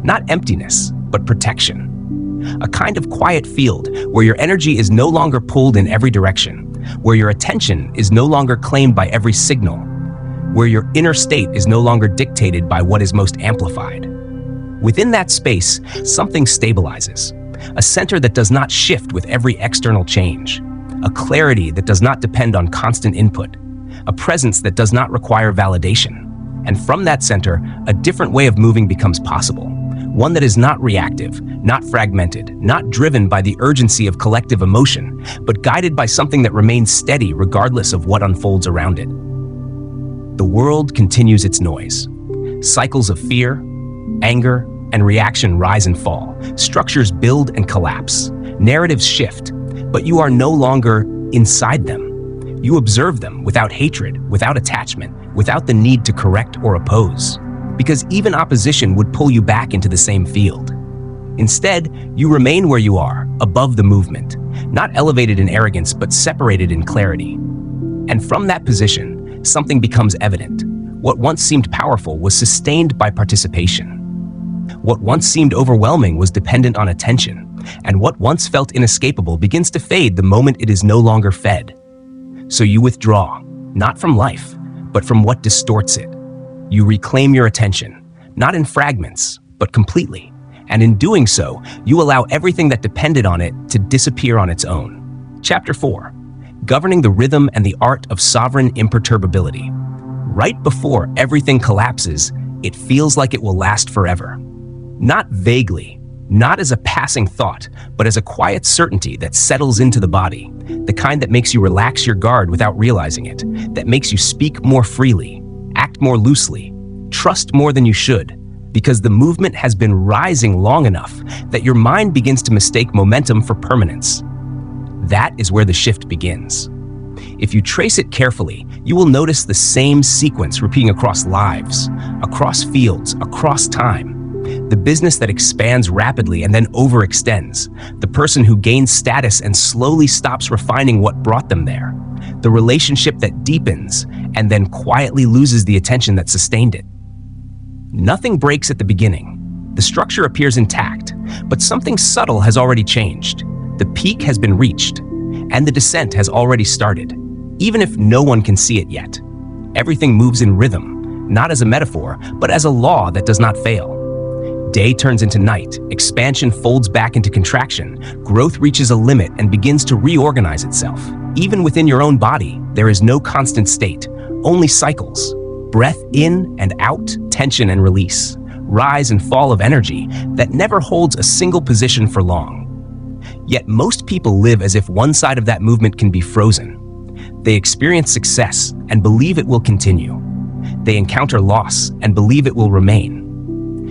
Speaker 1: Not emptiness, but protection. A kind of quiet field where your energy is no longer pulled in every direction, where your attention is no longer claimed by every signal, where your inner state is no longer dictated by what is most amplified. Within that space, something stabilizes, a center that does not shift with every external change, a clarity that does not depend on constant input, a presence that does not require validation. And from that center, a different way of moving becomes possible, one that is not reactive, not fragmented, not driven by the urgency of collective emotion, but guided by something that remains steady regardless of what unfolds around it. The world continues its noise. Cycles of fear, anger, and reaction rise and fall. Structures build and collapse. Narratives shift, but you are no longer inside them. You observe them without hatred, without attachment, without the need to correct or oppose, because even opposition would pull you back into the same field. Instead, you remain where you are, above the movement, not elevated in arrogance, but separated in clarity. And from that position, something becomes evident. What once seemed powerful was sustained by participation. What once seemed overwhelming was dependent on attention, and what once felt inescapable begins to fade the moment it is no longer fed. So you withdraw, not from life, but from what distorts it. You reclaim your attention, not in fragments, but completely. And in doing so, you allow everything that depended on it to disappear on its own. Chapter 4. Governing the Rhythm and the Art of Sovereign Imperturbability. Right before everything collapses, it feels like it will last forever. Not vaguely, not as a passing thought, but as a quiet certainty that settles into the body, the kind that makes you relax your guard without realizing it, that makes you speak more freely, act more loosely, trust more than you should, because the movement has been rising long enough that your mind begins to mistake momentum for permanence. That is where the shift begins. If you trace it carefully, you will notice the same sequence repeating across lives, across fields, across time. The business that expands rapidly and then overextends. The person who gains status and slowly stops refining what brought them there. The relationship that deepens and then quietly loses the attention that sustained it. Nothing breaks at the beginning. The structure appears intact, but something subtle has already changed. The peak has been reached, and the descent has already started, even if no one can see it yet. Everything moves in rhythm, not as a metaphor, but as a law that does not fail. Day turns into night, expansion folds back into contraction, growth reaches a limit and begins to reorganize itself. Even within your own body, there is no constant state, only cycles. Breath in and out, tension and release, rise and fall of energy that never holds a single position for long. Yet most people live as if one side of that movement can be frozen. They experience success and believe it will continue. They encounter loss and believe it will remain.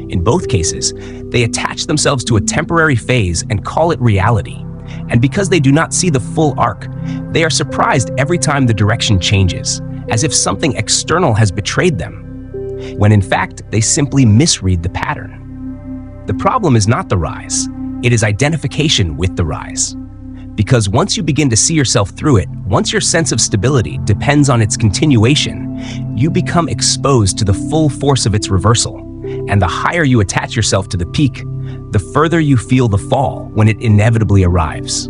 Speaker 1: In both cases, they attach themselves to a temporary phase and call it reality. And because they do not see the full arc, they are surprised every time the direction changes, as if something external has betrayed them, when in fact, they simply misread the pattern. The problem is not the rise, it is identification with the rise. Because once you begin to see yourself through it, once your sense of stability depends on its continuation, you become exposed to the full force of its reversal. And the higher you attach yourself to the peak, the further you feel the fall when it inevitably arrives.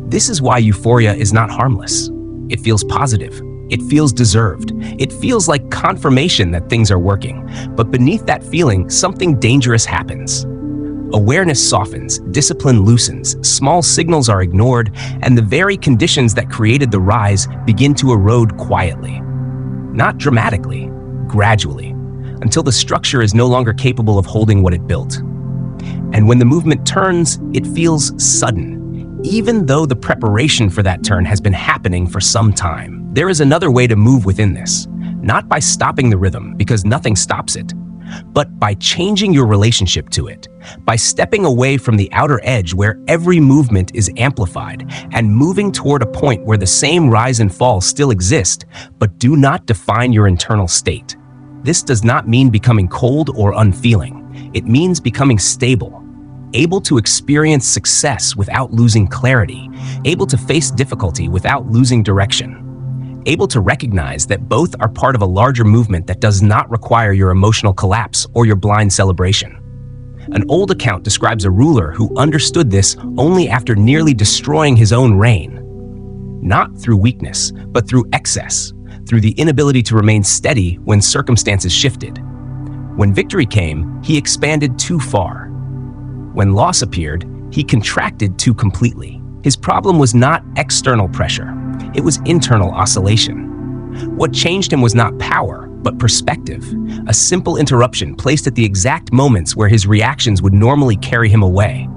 Speaker 1: This is why euphoria is not harmless. It feels positive. It feels deserved. It feels like confirmation that things are working. But beneath that feeling, something dangerous happens. Awareness softens, discipline loosens, small signals are ignored, and the very conditions that created the rise begin to erode quietly. Not dramatically, gradually, until the structure is no longer capable of holding what it built. And when the movement turns, it feels sudden, even though the preparation for that turn has been happening for some time. There is another way to move within this, not by stopping the rhythm, because nothing stops it, but by changing your relationship to it, by stepping away from the outer edge where every movement is amplified and moving toward a point where the same rise and fall still exist, but do not define your internal state. This does not mean becoming cold or unfeeling. It means becoming stable, able to experience success without losing clarity, able to face difficulty without losing direction, able to recognize that both are part of a larger movement that does not require your emotional collapse or your blind celebration. An old account describes a ruler who understood this only after nearly destroying his own reign. Not through weakness, but through excess, through the inability to remain steady when circumstances shifted. When victory came, he expanded too far. When loss appeared, he contracted too completely. His problem was not external pressure, it was internal oscillation. What changed him was not power, but perspective, a simple interruption placed at the exact moments where his reactions would normally carry him away.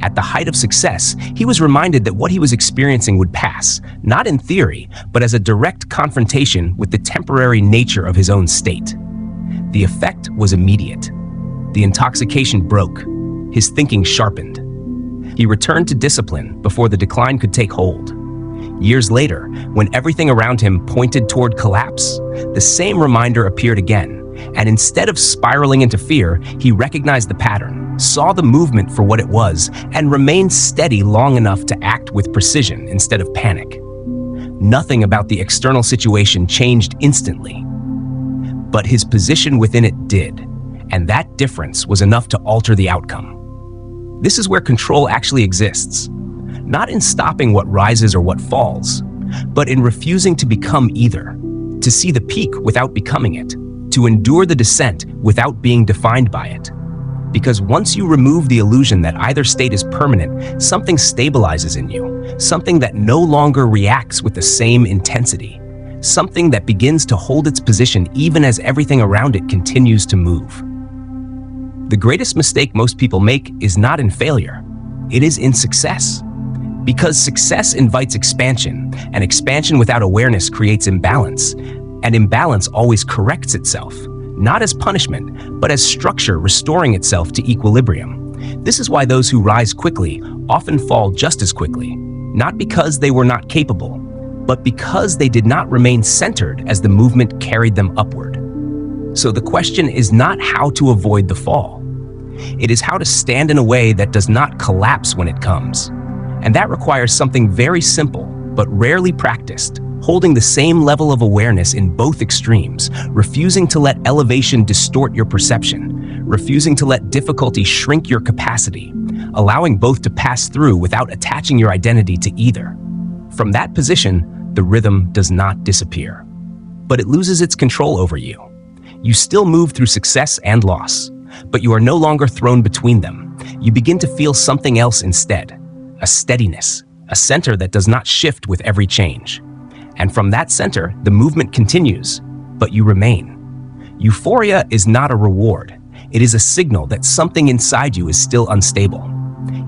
Speaker 1: At the height of success, he was reminded that what he was experiencing would pass, not in theory, but as a direct confrontation with the temporary nature of his own state. The effect was immediate. The intoxication broke. His thinking sharpened. He returned to discipline before the decline could take hold. Years later, when everything around him pointed toward collapse, the same reminder appeared again, and instead of spiraling into fear, he recognized the pattern, saw the movement for what it was, and remained steady long enough to act with precision instead of panic. Nothing about the external situation changed instantly, but his position within it did, and that difference was enough to alter the outcome. This is where control actually exists. Not in stopping what rises or what falls, but in refusing to become either, to see the peak without becoming it, to endure the descent without being defined by it. Because once you remove the illusion that either state is permanent, something stabilizes in you, something that no longer reacts with the same intensity, something that begins to hold its position even as everything around it continues to move. The greatest mistake most people make is not in failure, it is in success. Because success invites expansion, and expansion without awareness creates imbalance, and imbalance always corrects itself, not as punishment, but as structure restoring itself to equilibrium. This is why those who rise quickly often fall just as quickly, not because they were not capable, but because they did not remain centered as the movement carried them upward. So the question is not how to avoid the fall. It is how to stand in a way that does not collapse when it comes. And that requires something very simple, but rarely practiced, holding the same level of awareness in both extremes, refusing to let elevation distort your perception, refusing to let difficulty shrink your capacity, allowing both to pass through without attaching your identity to either. From that position, the rhythm does not disappear, but it loses its control over you. You still move through success and loss, but you are no longer thrown between them. You begin to feel something else instead. A steadiness, a center that does not shift with every change. And from that center, the movement continues, but you remain. Euphoria is not a reward. It is a signal that something inside you is still unstable.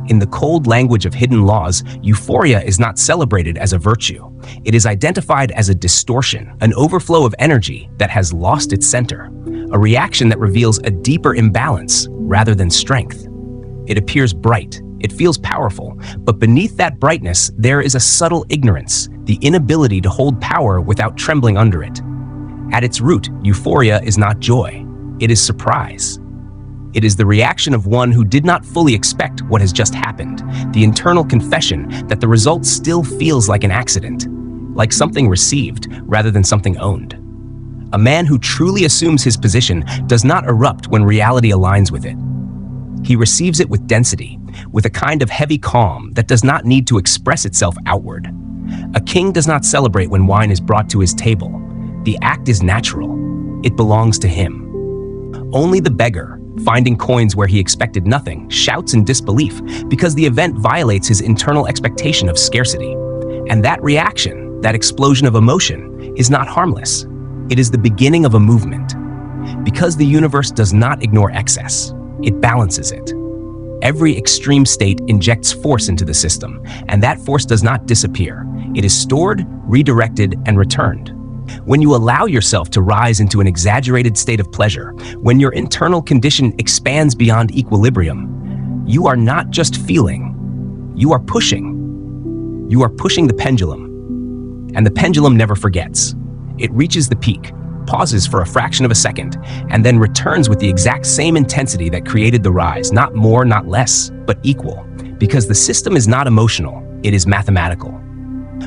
Speaker 1: In the cold language of hidden laws, euphoria is not celebrated as a virtue. It is identified as a distortion, an overflow of energy that has lost its center, a reaction that reveals a deeper imbalance rather than strength. It appears bright. It feels powerful, but beneath that brightness, there is a subtle ignorance, the inability to hold power without trembling under it. At its root, euphoria is not joy, it is surprise. It is the reaction of one who did not fully expect what has just happened, the internal confession that the result still feels like an accident, like something received rather than something owned. A man who truly assumes his position does not erupt when reality aligns with it. He receives it with density, with a kind of heavy calm that does not need to express itself outward. A king does not celebrate when wine is brought to his table. The act is natural. It belongs to him. Only the beggar, finding coins where he expected nothing, shouts in disbelief because the event violates his internal expectation of scarcity. And that reaction, that explosion of emotion, is not harmless. It is the beginning of a movement. Because the universe does not ignore excess, it balances it. Every extreme state injects force into the system, and that force does not disappear. It is stored, redirected, and returned. When you allow yourself to rise into an exaggerated state of pleasure, when your internal condition expands beyond equilibrium, you are not just feeling, you are pushing. You are pushing the pendulum, and the pendulum never forgets. It reaches the peak, pauses for a fraction of a second, and then returns with the exact same intensity that created the rise, not more, not less, but equal. Because the system is not emotional, it is mathematical.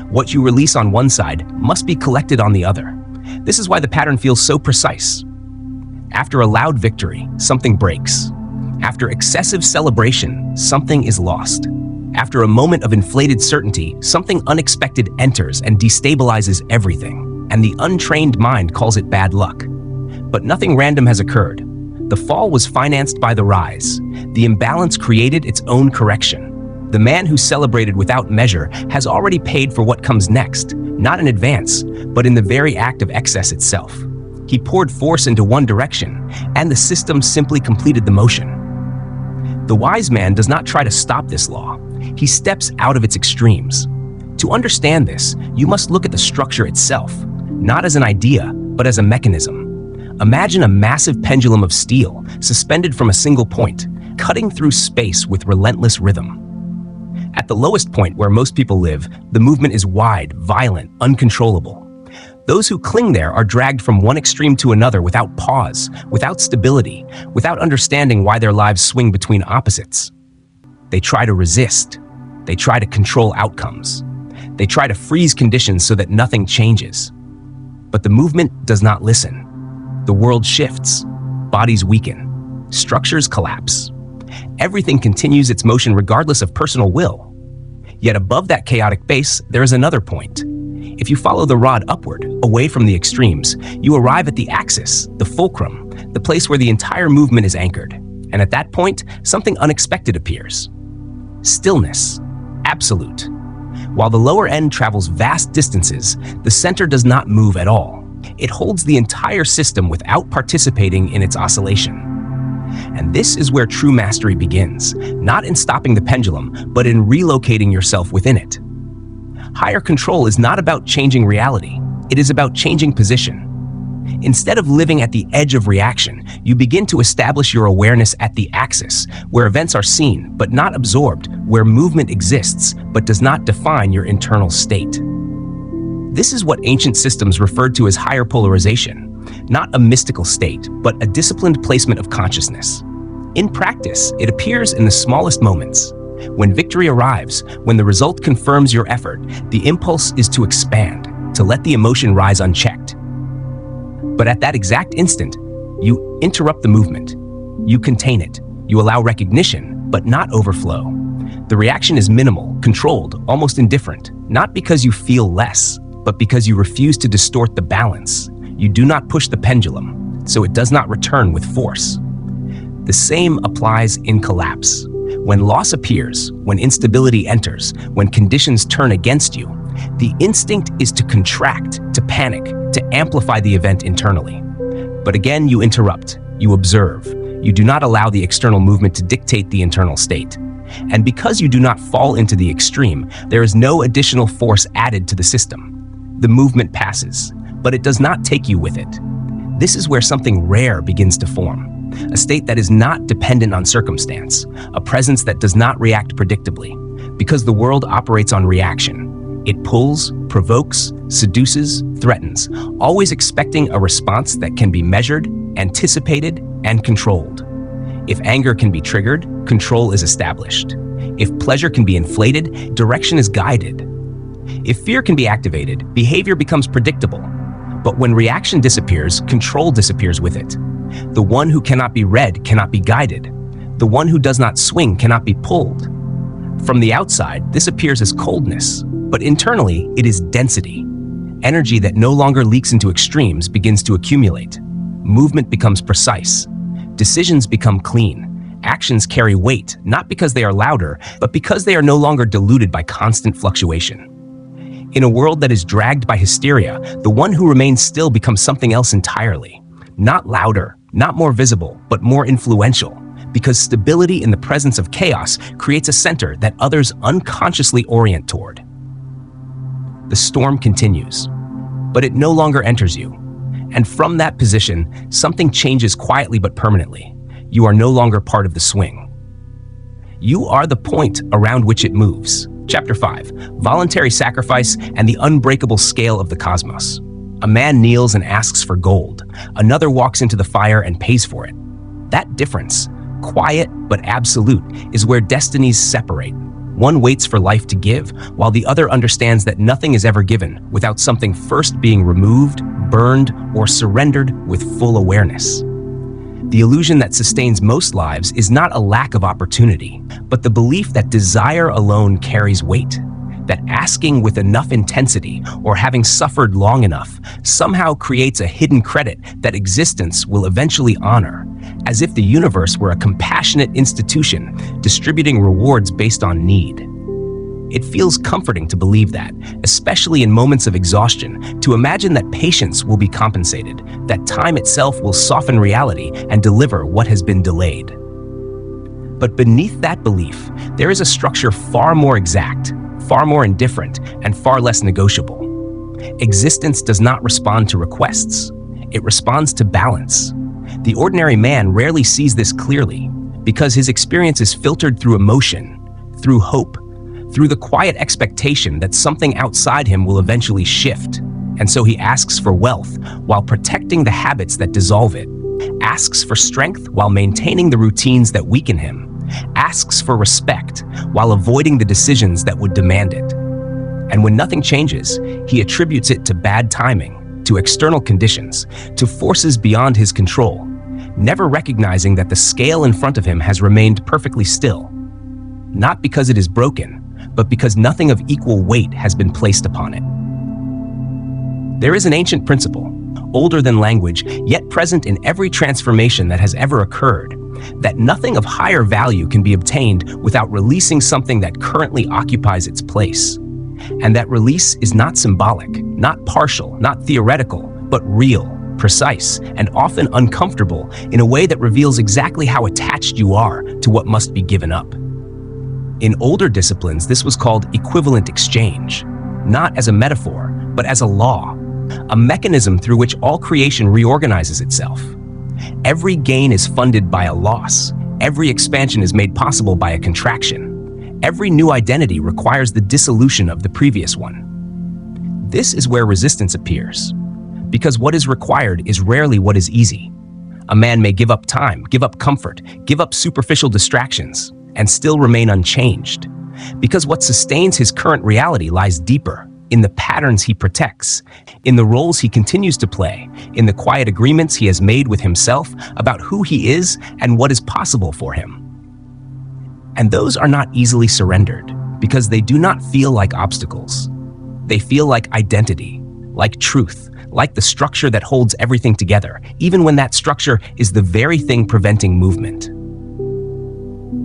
Speaker 1: What you release on one side must be collected on the other. This is why the pattern feels so precise. After a loud victory, something breaks. After excessive celebration, something is lost. After a moment of inflated certainty, something unexpected enters and destabilizes everything, and the untrained mind calls it bad luck. But nothing random has occurred. The fall was financed by the rise. The imbalance created its own correction. The man who celebrated without measure has already paid for what comes next, not in advance, but in the very act of excess itself. He poured force into one direction, and the system simply completed the motion. The wise man does not try to stop this law. He steps out of its extremes. To understand this, you must look at the structure itself, not as an idea, but as a mechanism. Imagine a massive pendulum of steel suspended from a single point, cutting through space with relentless rhythm. At the lowest point where most people live, the movement is wide, violent, uncontrollable. Those who cling there are dragged from one extreme to another without pause, without stability, without understanding why their lives swing between opposites. They try to resist. They try to control outcomes. They try to freeze conditions so that nothing changes. But the movement does not listen. The world shifts. Bodies weaken. Structures collapse. Everything continues its motion regardless of personal will. Yet above that chaotic base, there is another point. If you follow the rod upward, away from the extremes, you arrive at the axis, the fulcrum, the place where the entire movement is anchored. And at that point, something unexpected appears. Stillness. Absolute. While the lower end travels vast distances, the center does not move at all. It holds the entire system without participating in its oscillation. And this is where true mastery begins, not in stopping the pendulum, but in relocating yourself within it. Higher control is not about changing reality. It is about changing position. Instead of living at the edge of reaction, you begin to establish your awareness at the axis, where events are seen but not absorbed, where movement exists but does not define your internal state. This is what ancient systems referred to as higher polarization, not a mystical state, but a disciplined placement of consciousness. In practice, it appears in the smallest moments. When victory arrives, when the result confirms your effort, the impulse is to expand, to let the emotion rise unchecked. But at that exact instant, you interrupt the movement. You contain it. You allow recognition, but not overflow. The reaction is minimal, controlled, almost indifferent, not because you feel less, but because you refuse to distort the balance. You do not push the pendulum, so it does not return with force. The same applies in collapse. When loss appears, when instability enters, when conditions turn against you, the instinct is to contract, to panic, to amplify the event internally. But again, you interrupt, you observe, you do not allow the external movement to dictate the internal state. And because you do not fall into the extreme, there is no additional force added to the system. The movement passes, but it does not take you with it. This is where something rare begins to form. A state that is not dependent on circumstance, a presence that does not react predictably, because the world operates on reaction. It pulls, provokes, seduces, threatens, always expecting a response that can be measured, anticipated, and controlled. If anger can be triggered, control is established. If pleasure can be inflated, direction is guided. If fear can be activated, behavior becomes predictable. But when reaction disappears, control disappears with it. The one who cannot be read cannot be guided. The one who does not swing cannot be pulled. From the outside, this appears as coldness, but internally, it is density. Energy that no longer leaks into extremes begins to accumulate. Movement becomes precise. Decisions become clean. Actions carry weight, not because they are louder, but because they are no longer diluted by constant fluctuation. In a world that is dragged by hysteria, the one who remains still becomes something else entirely. Not louder, not more visible, but more influential, because stability in the presence of chaos creates a center that others unconsciously orient toward. The storm continues, but it no longer enters you. And from that position, something changes quietly but permanently. You are no longer part of the swing. You are the point around which it moves. Chapter 5, Voluntary Sacrifice and the Unbreakable Scale of the Cosmos. A man kneels and asks for gold. Another walks into the fire and pays for it. That difference, quiet but absolute, is where destinies separate. One waits for life to give, while the other understands that nothing is ever given without something first being removed, burned, or surrendered with full awareness. The illusion that sustains most lives is not a lack of opportunity, but the belief that desire alone carries weight, that asking with enough intensity or having suffered long enough somehow creates a hidden credit that existence will eventually honor, as if the universe were a compassionate institution distributing rewards based on need. It feels comforting to believe that, especially in moments of exhaustion, to imagine that patience will be compensated, that time itself will soften reality and deliver what has been delayed. But beneath that belief, there is a structure far more exact, far more indifferent, and far less negotiable. Existence does not respond to requests. It responds to balance. The ordinary man rarely sees this clearly because his experience is filtered through emotion, through hope, through the quiet expectation that something outside him will eventually shift. And so he asks for wealth while protecting the habits that dissolve it, asks for strength while maintaining the routines that weaken him, asks for respect while avoiding the decisions that would demand it. And when nothing changes, he attributes it to bad timing, to external conditions, to forces beyond his control, never recognizing that the scale in front of him has remained perfectly still, not because it is broken, but because nothing of equal weight has been placed upon it. There is an ancient principle, older than language, yet present in every transformation that has ever occurred, that nothing of higher value can be obtained without releasing something that currently occupies its place. And that release is not symbolic, not partial, not theoretical, but real, precise, and often uncomfortable in a way that reveals exactly how attached you are to what must be given up. In older disciplines, this was called equivalent exchange, not as a metaphor, but as a law, a mechanism through which all creation reorganizes itself. Every gain is funded by a loss. Every expansion is made possible by a contraction. Every new identity requires the dissolution of the previous one. This is where resistance appears, because what is required is rarely what is easy. A man may give up time, give up comfort, give up superficial distractions, and still remain unchanged, because what sustains his current reality lies deeper, in the patterns he protects, in the roles he continues to play, in the quiet agreements he has made with himself about who he is and what is possible for him. And those are not easily surrendered, because they do not feel like obstacles. They feel like identity, like truth, like the structure that holds everything together, even when that structure is the very thing preventing movement.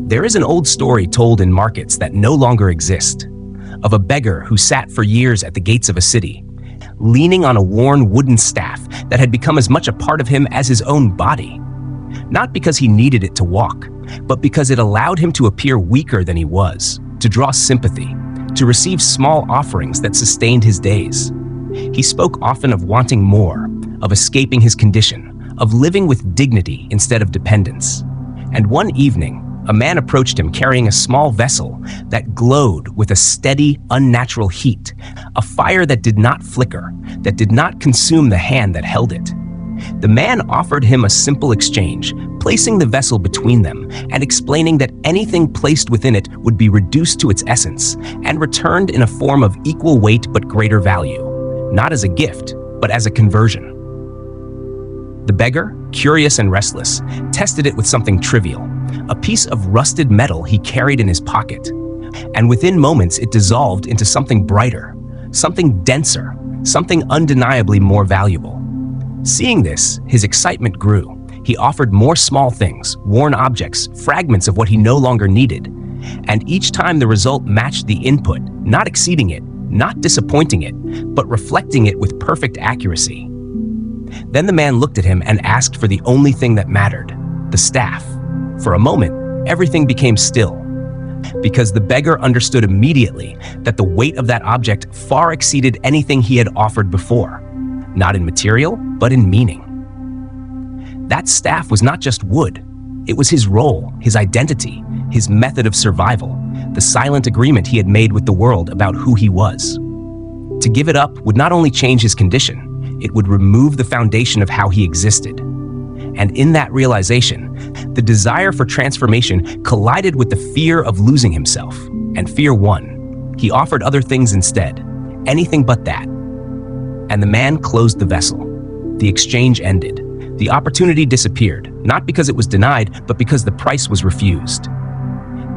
Speaker 1: There is an old story told in markets that no longer exist, of a beggar who sat for years at the gates of a city, leaning on a worn wooden staff that had become as much a part of him as his own body. Not because he needed it to walk, but because it allowed him to appear weaker than he was, to draw sympathy, to receive small offerings that sustained his days. He spoke often of wanting more, of escaping his condition, of living with dignity instead of dependence. And one evening, a man approached him carrying a small vessel that glowed with a steady, unnatural heat, a fire that did not flicker, that did not consume the hand that held it. The man offered him a simple exchange, placing the vessel between them and explaining that anything placed within it would be reduced to its essence and returned in a form of equal weight but greater value, not as a gift, but as a conversion. The beggar, curious and restless, tested it with something trivial, a piece of rusted metal he carried in his pocket, and within moments it dissolved into something brighter, something denser, something undeniably more valuable. Seeing this, his excitement grew. He offered more small things, worn objects, fragments of what he no longer needed, and each time the result matched the input, not exceeding it, not disappointing it, but reflecting it with perfect accuracy. Then the man looked at him and asked for the only thing that mattered, the staff. For a moment, everything became still, because the beggar understood immediately that the weight of that object far exceeded anything he had offered before, not in material, but in meaning. That staff was not just wood. It was his role, his identity, his method of survival, the silent agreement he had made with the world about who he was. To give it up would not only change his condition, it would remove the foundation of how he existed. And in that realization, the desire for transformation collided with the fear of losing himself, and fear won. He offered other things instead, anything but that. And the man closed the vessel. The exchange ended. The opportunity disappeared, not because it was denied, but because the price was refused.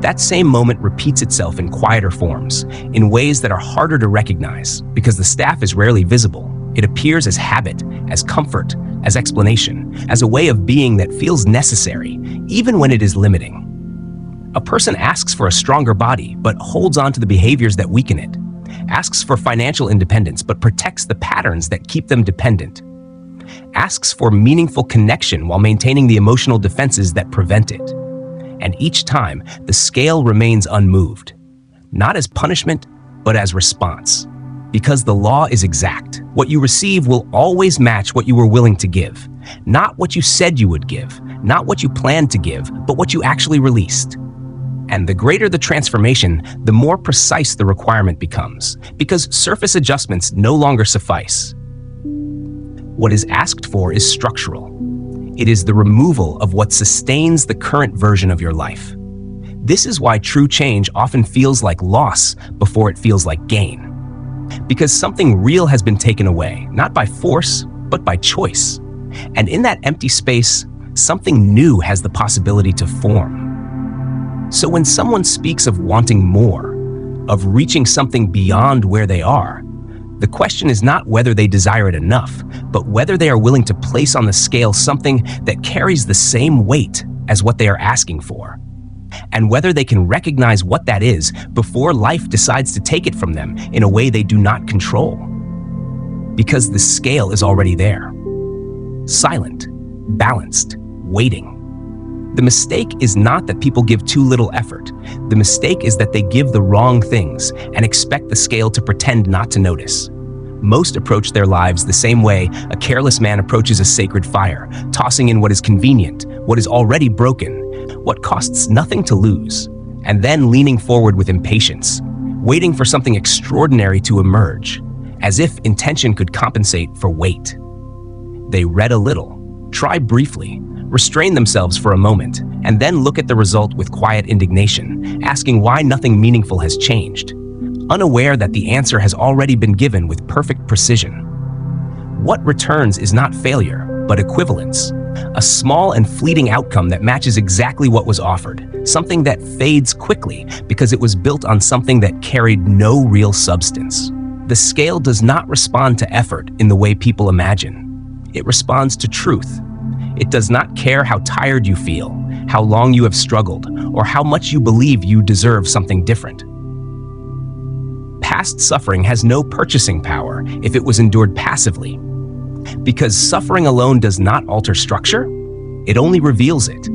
Speaker 1: That same moment repeats itself in quieter forms, in ways that are harder to recognize, because the staff is rarely visible. It appears as habit, as comfort, as explanation, as a way of being that feels necessary, even when it is limiting. A person asks for a stronger body, but holds on to the behaviors that weaken it. Asks for financial independence, but protects the patterns that keep them dependent. Asks for meaningful connection while maintaining the emotional defenses that prevent it. And each time, the scale remains unmoved, not as punishment, but as response. Because the law is exact. What you receive will always match what you were willing to give. Not what you said you would give, not what you planned to give, but what you actually released. And the greater the transformation, the more precise the requirement becomes, because surface adjustments no longer suffice. What is asked for is structural. It is the removal of what sustains the current version of your life. This is why true change often feels like loss before it feels like gain. Because something real has been taken away, not by force, but by choice. And in that empty space, something new has the possibility to form. So when someone speaks of wanting more, of reaching something beyond where they are, the question is not whether they desire it enough, but whether they are willing to place on the scale something that carries the same weight as what they are asking for, and whether they can recognize what that is before life decides to take it from them in a way they do not control. Because the scale is already there. Silent, balanced, waiting. The mistake is not that people give too little effort. The mistake is that they give the wrong things and expect the scale to pretend not to notice. Most approach their lives the same way a careless man approaches a sacred fire, tossing in what is convenient, what is already broken, what costs nothing to lose, and then leaning forward with impatience, waiting for something extraordinary to emerge, as if intention could compensate for wait. They read a little, try briefly, restrain themselves for a moment, and then look at the result with quiet indignation, asking why nothing meaningful has changed, unaware that the answer has already been given with perfect precision. What returns is not failure, but equivalence, a small and fleeting outcome that matches exactly what was offered, something that fades quickly because it was built on something that carried no real substance. The scale does not respond to effort in the way people imagine. It responds to truth. It does not care how tired you feel, how long you have struggled, or how much you believe you deserve something different. Past suffering has no purchasing power if it was endured passively. Because suffering alone does not alter structure, it only reveals it.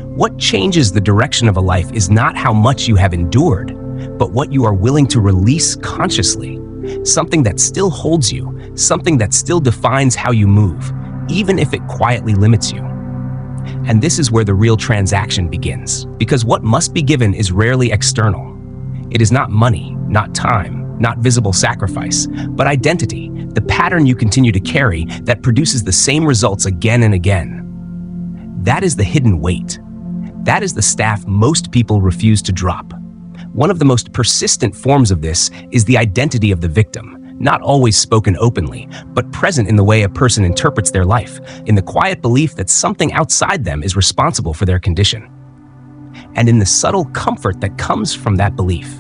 Speaker 1: What changes the direction of a life is not how much you have endured, but what you are willing to release consciously, something that still holds you, something that still defines how you move, even if it quietly limits you. And this is where the real transaction begins, because what must be given is rarely external. It is not money, not time, not visible sacrifice, but identity, the pattern you continue to carry that produces the same results again and again. That is the hidden weight. That is the staff most people refuse to drop. One of the most persistent forms of this is the identity of the victim, not always spoken openly, but present in the way a person interprets their life, in the quiet belief that something outside them is responsible for their condition, and in the subtle comfort that comes from that belief.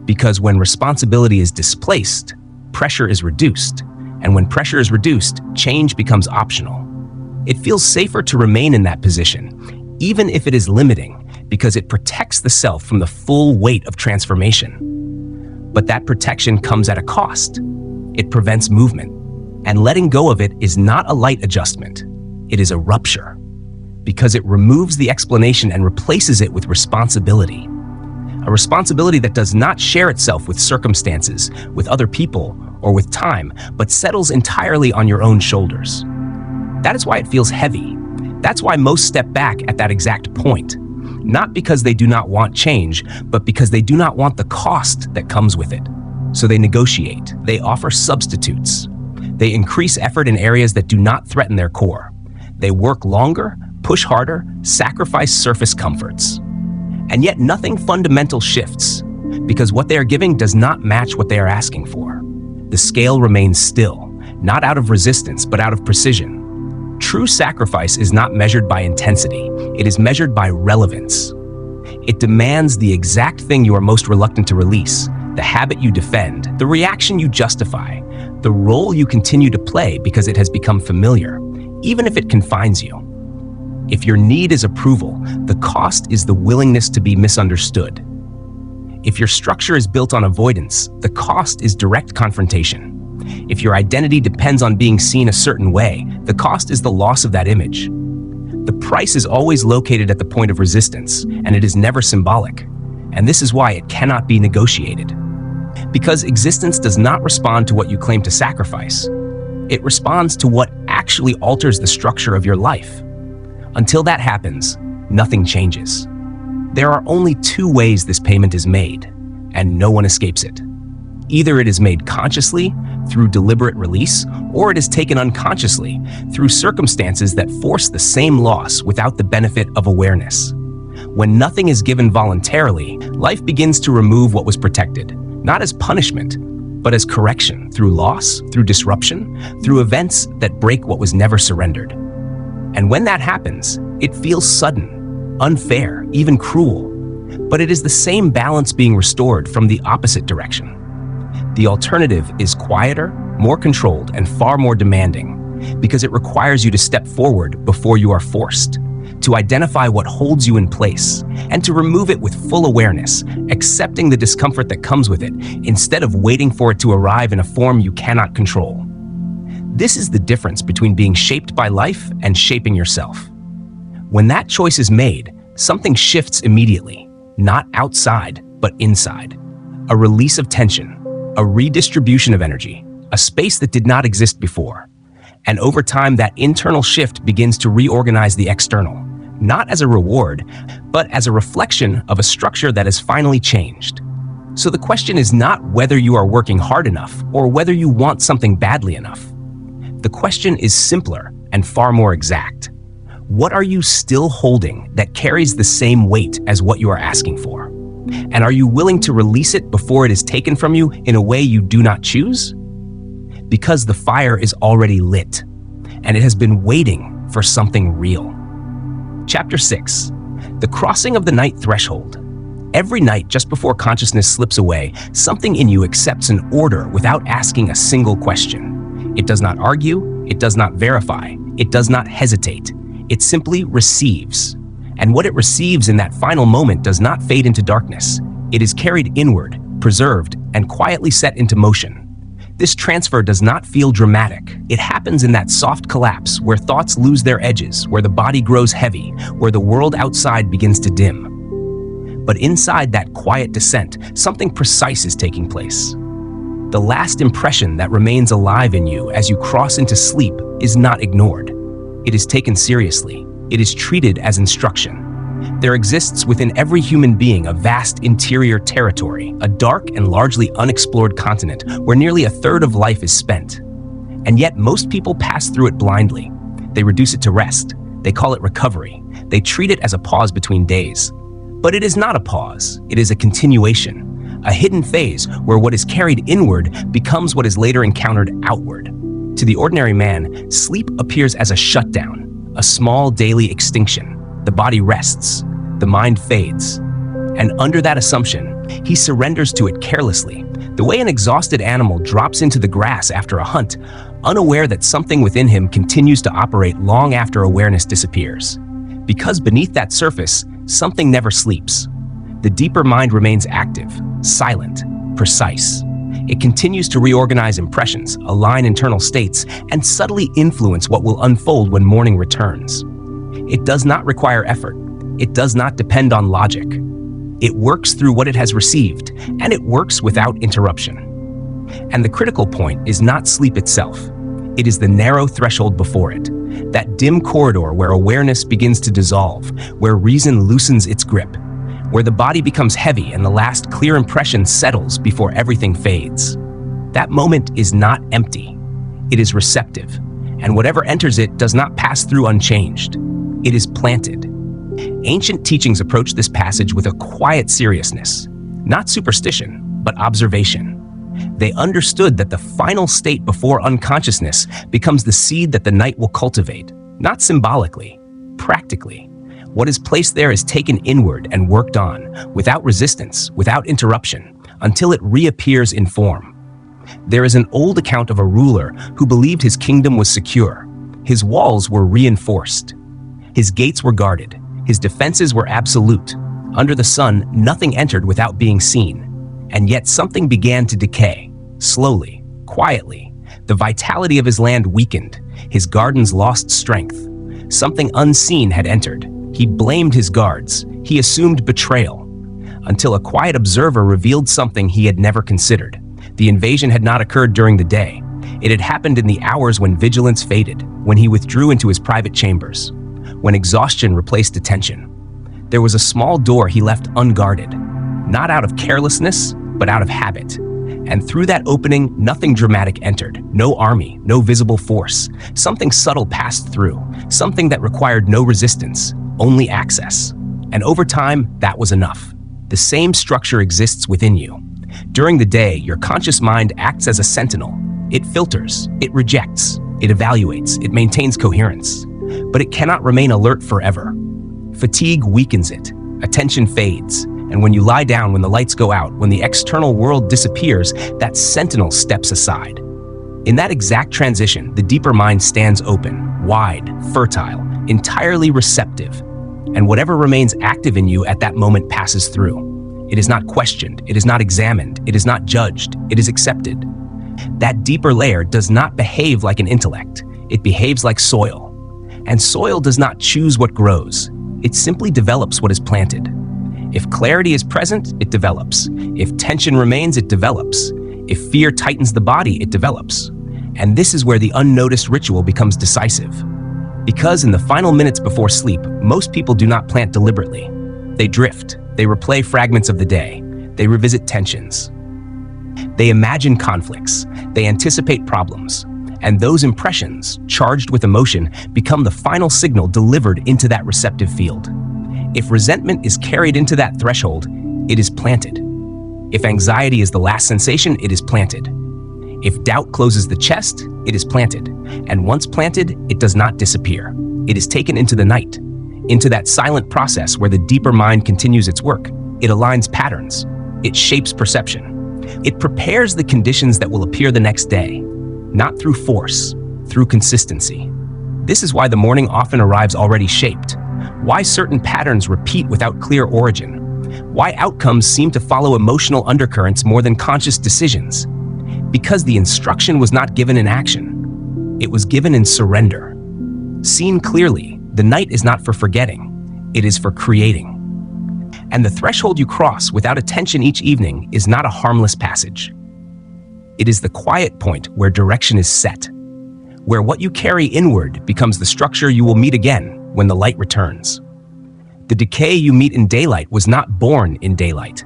Speaker 1: Because when responsibility is displaced, pressure is reduced, and when pressure is reduced, change becomes optional. It feels safer to remain in that position, even if it is limiting, because it protects the self from the full weight of transformation. But that protection comes at a cost. It prevents movement, and letting go of it is not a light adjustment. It is a rupture, because it removes the explanation and replaces it with responsibility. A responsibility that does not share itself with circumstances, with other people, or with time, but settles entirely on your own shoulders. That is why it feels heavy. That's why most step back at that exact point. Not because they do not want change, but because they do not want the cost that comes with it. So they negotiate, they offer substitutes. They increase effort in areas that do not threaten their core. They work longer, push harder, sacrifice surface comforts. And yet nothing fundamental shifts, because what they are giving does not match what they are asking for. The scale remains still, not out of resistance, but out of precision. True sacrifice is not measured by intensity, it is measured by relevance. It demands the exact thing you are most reluctant to release, the habit you defend, the reaction you justify, the role you continue to play because it has become familiar, even if it confines you. If your need is approval, the cost is the willingness to be misunderstood. If your structure is built on avoidance, the cost is direct confrontation. If your identity depends on being seen a certain way, the cost is the loss of that image. The price is always located at the point of resistance, and it is never symbolic. And this is why it cannot be negotiated. Because existence does not respond to what you claim to sacrifice. It responds to what actually alters the structure of your life. Until that happens, nothing changes. There are only two ways this payment is made, and no one escapes it. Either it is made consciously, through deliberate release, or it is taken unconsciously, through circumstances that force the same loss without the benefit of awareness. When nothing is given voluntarily, life begins to remove what was protected, not as punishment, but as correction, through loss, through disruption, through events that break what was never surrendered. And when that happens, it feels sudden, unfair, even cruel. But it is the same balance being restored from the opposite direction. The alternative is quieter, more controlled, and far more demanding, because it requires you to step forward before you are forced, to identify what holds you in place, and to remove it with full awareness, accepting the discomfort that comes with it, instead of waiting for it to arrive in a form you cannot control. This is the difference between being shaped by life and shaping yourself. When that choice is made, something shifts immediately, not outside, but inside. A release of tension, a redistribution of energy, a space that did not exist before. And over time, that internal shift begins to reorganize the external, not as a reward, but as a reflection of a structure that has finally changed. So the question is not whether you are working hard enough or whether you want something badly enough. The question is simpler and far more exact. What are you still holding that carries the same weight as what you are asking for? And are you willing to release it before it is taken from you in a way you do not choose? Because the fire is already lit, and it has been waiting for something real. Chapter 6. The Crossing of the Night Threshold. Every night, just before consciousness slips away, something in you accepts an order without asking a single question. It does not argue, it does not verify, it does not hesitate. It simply receives. And what it receives in that final moment does not fade into darkness. It is carried inward, preserved, and quietly set into motion. This transfer does not feel dramatic. It happens in that soft collapse where thoughts lose their edges, where the body grows heavy, where the world outside begins to dim. But inside that quiet descent, something precise is taking place. The last impression that remains alive in you as you cross into sleep is not ignored. It is taken seriously. It is treated as instruction. There exists within every human being a vast interior territory, a dark and largely unexplored continent where nearly a third of life is spent. And yet most people pass through it blindly. They reduce it to rest. They call it recovery. They treat it as a pause between days. But it is not a pause. It is a continuation, a hidden phase where what is carried inward becomes what is later encountered outward. To the ordinary man, sleep appears as a shutdown, a small daily extinction. The body rests, the mind fades. And under that assumption, he surrenders to it carelessly, the way an exhausted animal drops into the grass after a hunt, unaware that something within him continues to operate long after awareness disappears. Because beneath that surface, something never sleeps. The deeper mind remains active, silent, precise. It continues to reorganize impressions, align internal states, and subtly influence what will unfold when morning returns. It does not require effort. It does not depend on logic. It works through what it has received, and it works without interruption. And the critical point is not sleep itself. It is the narrow threshold before it, that dim corridor where awareness begins to dissolve, where reason loosens its grip, where the body becomes heavy and the last clear impression settles before everything fades. That moment is not empty. It is receptive, and whatever enters it does not pass through unchanged. It is planted. Ancient teachings approach this passage with a quiet seriousness, not superstition, but observation. They understood that the final state before unconsciousness becomes the seed that the night will cultivate, Not symbolically, practically. What is placed there is taken inward and worked on, without resistance, without interruption, until it reappears in form. There is an old account of a ruler who believed his kingdom was secure. His walls were reinforced. His gates were guarded. His defenses were absolute. Under the sun, nothing entered without being seen. And yet something began to decay, slowly, quietly. The vitality of his land weakened. His gardens lost strength. Something unseen had entered. He blamed his guards. He assumed betrayal. Until a quiet observer revealed something he had never considered. The invasion had not occurred during the day. It had happened in the hours when vigilance faded, when he withdrew into his private chambers, when exhaustion replaced attention. There was a small door he left unguarded, not out of carelessness, but out of habit. And through that opening, nothing dramatic entered. No army, no visible force. Something subtle passed through, something that required no resistance, only access. And over time, that was enough. The same structure exists within you. During the day, your conscious mind acts as a sentinel. It filters, it rejects, it evaluates, it maintains coherence. But it cannot remain alert forever. Fatigue weakens it, attention fades, and when you lie down, when the lights go out, when the external world disappears, that sentinel steps aside. In that exact transition, the deeper mind stands open, wide, fertile, entirely receptive. And whatever remains active in you at that moment passes through. It is not questioned, it is not examined, it is not judged, it is accepted. That deeper layer does not behave like an intellect, it behaves like soil. And soil does not choose what grows, it simply develops what is planted. If clarity is present, it develops. If tension remains, it develops. If fear tightens the body, it develops. And this is where the unnoticed ritual becomes decisive. Because in the final minutes before sleep, most people do not plant deliberately. They drift. They replay fragments of the day. They revisit tensions. They imagine conflicts. They anticipate problems. And those impressions, charged with emotion, become the final signal delivered into that receptive field. If resentment is carried into that threshold, it is planted. If anxiety is the last sensation, it is planted. If doubt closes the chest, it is planted. And once planted, it does not disappear. It is taken into the night, into that silent process where the deeper mind continues its work. It aligns patterns. It shapes perception. It prepares the conditions that will appear the next day, not through force, through consistency. This is why the morning often arrives already shaped, why certain patterns repeat without clear origin, why outcomes seem to follow emotional undercurrents more than conscious decisions. Because the instruction was not given in action, it was given in surrender. Seen clearly, the night is not for forgetting, it is for creating. And the threshold you cross without attention each evening is not a harmless passage. It is the quiet point where direction is set, where what you carry inward becomes the structure you will meet again when the light returns. The decay you meet in daylight was not born in daylight.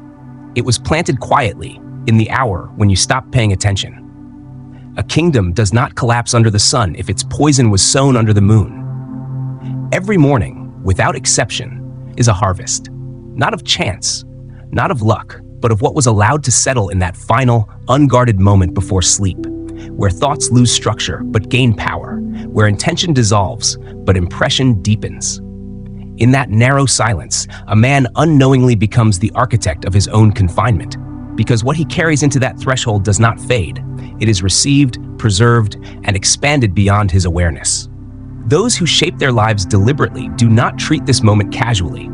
Speaker 1: It was planted quietly, in the hour when you stop paying attention. A kingdom does not collapse under the sun if its poison was sown under the moon. Every morning, without exception, is a harvest, not of chance, not of luck, but of what was allowed to settle in that final, unguarded moment before sleep, where thoughts lose structure but gain power, where intention dissolves but impression deepens. In that narrow silence, a man unknowingly becomes the architect of his own confinement, because what he carries into that threshold does not fade. It is received, preserved, and expanded beyond his awareness. Those who shape their lives deliberately do not treat this moment casually.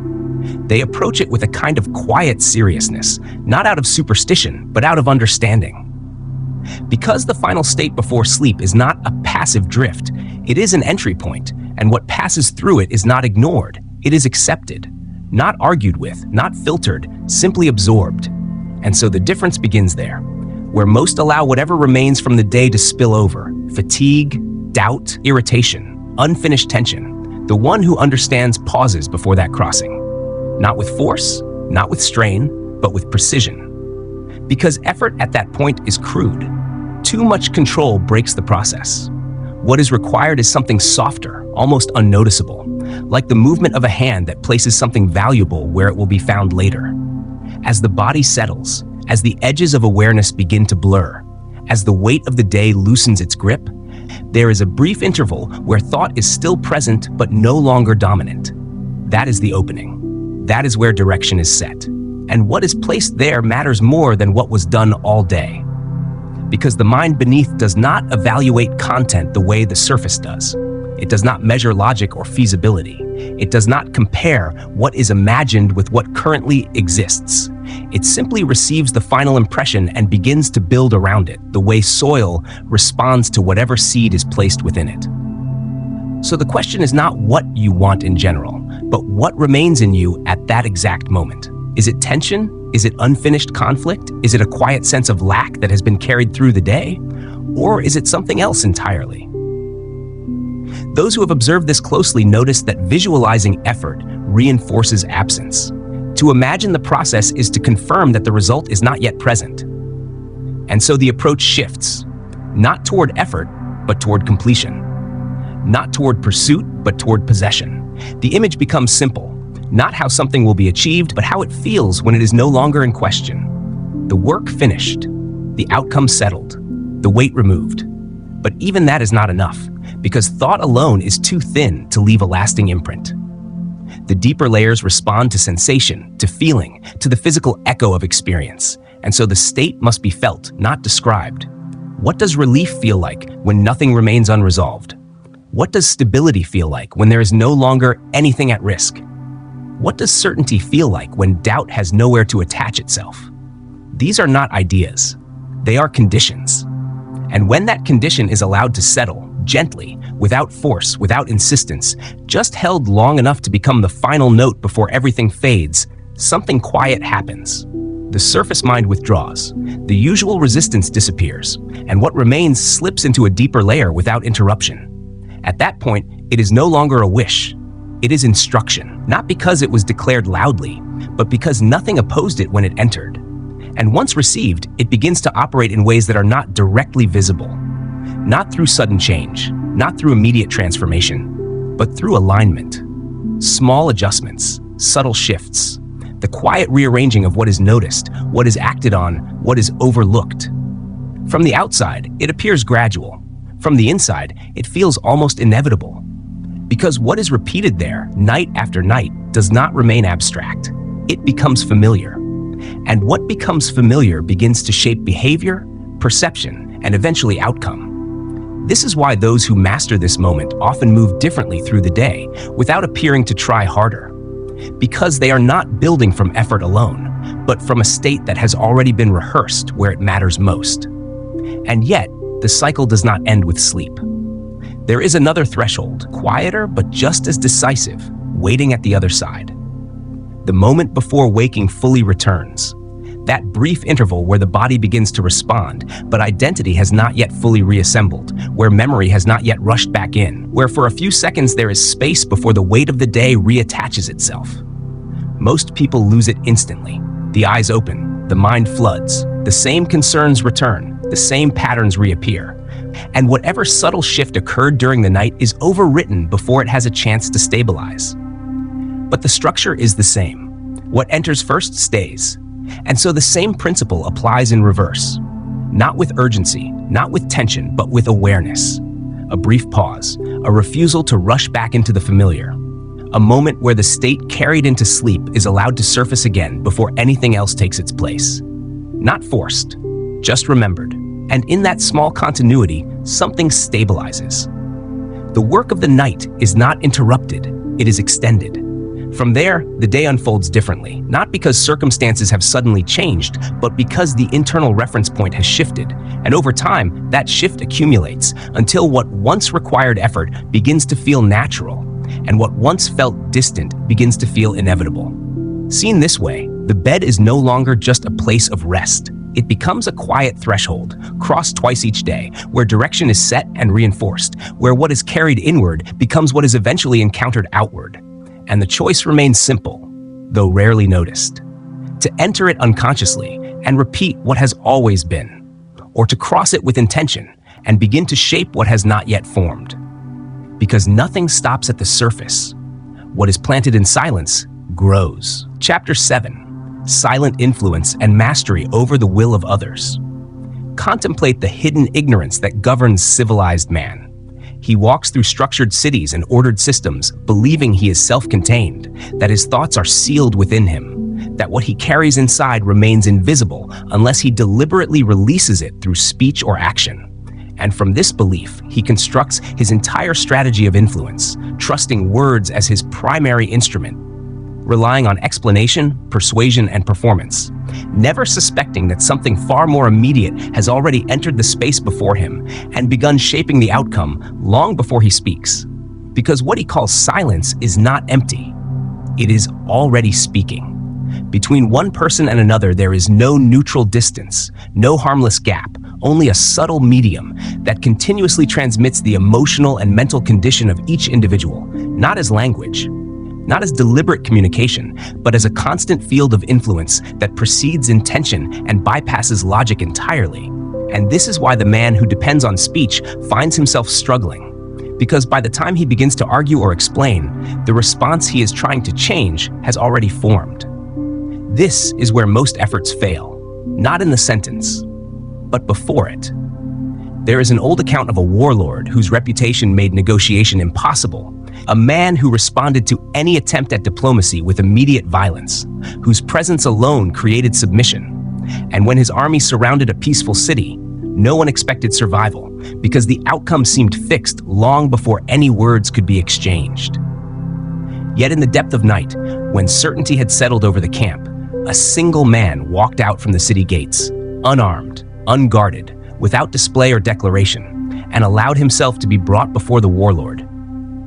Speaker 1: They approach it with a kind of quiet seriousness, not out of superstition, but out of understanding. Because the final state before sleep is not a passive drift, it is an entry point, and what passes through it is not ignored, it is accepted, not argued with, not filtered, simply absorbed. And so the difference begins there, where most allow whatever remains from the day to spill over: fatigue, doubt, irritation, unfinished tension. The one who understands pauses before that crossing. Not with force, not with strain, but with precision. Because effort at that point is crude. Too much control breaks the process. What is required is something softer, almost unnoticeable, like the movement of a hand that places something valuable where it will be found later. As the body settles, as the edges of awareness begin to blur, as the weight of the day loosens its grip, There is a brief interval where thought is still present but no longer dominant. That is the opening. That is where direction is set. And what is placed there matters more than what was done all day. Because the mind beneath does not evaluate content the way the surface does. It does not measure logic or feasibility. It does not compare what is imagined with what currently exists. It simply receives the final impression and begins to build around it, the way soil responds to whatever seed is placed within it. So the question is not what you want in general, but what remains in you at that exact moment. Is it tension? Is it unfinished conflict? Is it a quiet sense of lack that has been carried through the day? Or is it something else entirely? Those who have observed this closely notice that visualizing effort reinforces absence. To imagine the process is to confirm that the result is not yet present. And so the approach shifts, not toward effort, but toward completion. Not toward pursuit, but toward possession. The image becomes simple, not how something will be achieved, but how it feels when it is no longer in question. The work finished, the outcome settled, the weight removed. But even that is not enough, because thought alone is too thin to leave a lasting imprint. The deeper layers respond to sensation, to feeling, to the physical echo of experience, and so the state must be felt, not described. What does relief feel like when nothing remains unresolved? What does stability feel like when there is no longer anything at risk? What does certainty feel like when doubt has nowhere to attach itself? These are not ideas. They are conditions. And when that condition is allowed to settle, gently, without force, without insistence, just held long enough to become the final note before everything fades, something quiet happens. The surface mind withdraws, the usual resistance disappears, and what remains slips into a deeper layer without interruption. At that point, it is no longer a wish. It is instruction, not because it was declared loudly, but because nothing opposed it when it entered. And once received, it begins to operate in ways that are not directly visible. Not through sudden change, not through immediate transformation, but through alignment. Small adjustments, subtle shifts, the quiet rearranging of what is noticed, what is acted on, what is overlooked. From the outside, it appears gradual. From the inside, it feels almost inevitable. Because what is repeated there, night after night, does not remain abstract. It becomes familiar. And what becomes familiar begins to shape behavior, perception, and eventually outcome. This is why those who master this moment often move differently through the day without appearing to try harder. Because they are not building from effort alone, but from a state that has already been rehearsed where it matters most. And yet, the cycle does not end with sleep. There is another threshold, quieter but just as decisive, waiting at the other side. The moment before waking fully returns. That brief interval where the body begins to respond, but identity has not yet fully reassembled, where memory has not yet rushed back in, where for a few seconds there is space before the weight of the day reattaches itself. Most people lose it instantly. The eyes open, the mind floods, the same concerns return, the same patterns reappear. And whatever subtle shift occurred during the night is overwritten before it has a chance to stabilize. But the structure is the same. What enters first stays. And so the same principle applies in reverse. Not with urgency, not with tension, but with awareness. A brief pause, a refusal to rush back into the familiar. A moment where the state carried into sleep is allowed to surface again before anything else takes its place. Not forced, just remembered. And in that small continuity, something stabilizes. The work of the night is not interrupted, it is extended. From there, the day unfolds differently, not because circumstances have suddenly changed, but because the internal reference point has shifted. And over time, that shift accumulates until what once required effort begins to feel natural, and what once felt distant begins to feel inevitable. Seen this way, the bed is no longer just a place of rest. It becomes a quiet threshold, crossed twice each day, where direction is set and reinforced, where what is carried inward becomes what is eventually encountered outward. And the choice remains simple, though rarely noticed. To enter it unconsciously and repeat what has always been, or to cross it with intention and begin to shape what has not yet formed. Because nothing stops at the surface. What is planted in silence grows. Chapter 7. Silent influence and mastery over the will of others. Contemplate the hidden ignorance that governs civilized man. He walks through structured cities and ordered systems, believing he is self-contained, that his thoughts are sealed within him, that what he carries inside remains invisible unless he deliberately releases it through speech or action. And from this belief, he constructs his entire strategy of influence, trusting words as his primary instrument, relying on explanation, persuasion, and performance, never suspecting that something far more immediate has already entered the space before him and begun shaping the outcome long before he speaks. Because what he calls silence is not empty. It is already speaking. Between one person and another, there is no neutral distance, no harmless gap, only a subtle medium that continuously transmits the emotional and mental condition of each individual, not as language, not as deliberate communication, but as a constant field of influence that precedes intention and bypasses logic entirely. And this is why the man who depends on speech finds himself struggling, because by the time he begins to argue or explain, the response he is trying to change has already formed. This is where most efforts fail, not in the sentence, but before it. There is an old account of a warlord whose reputation made negotiation impossible, a man who responded to any attempt at diplomacy with immediate violence, whose presence alone created submission. And when his army surrounded a peaceful city, no one expected survival, because the outcome seemed fixed long before any words could be exchanged. Yet in the depth of night, when certainty had settled over the camp, a single man walked out from the city gates, unarmed, unguarded, without display or declaration, and allowed himself to be brought before the warlord,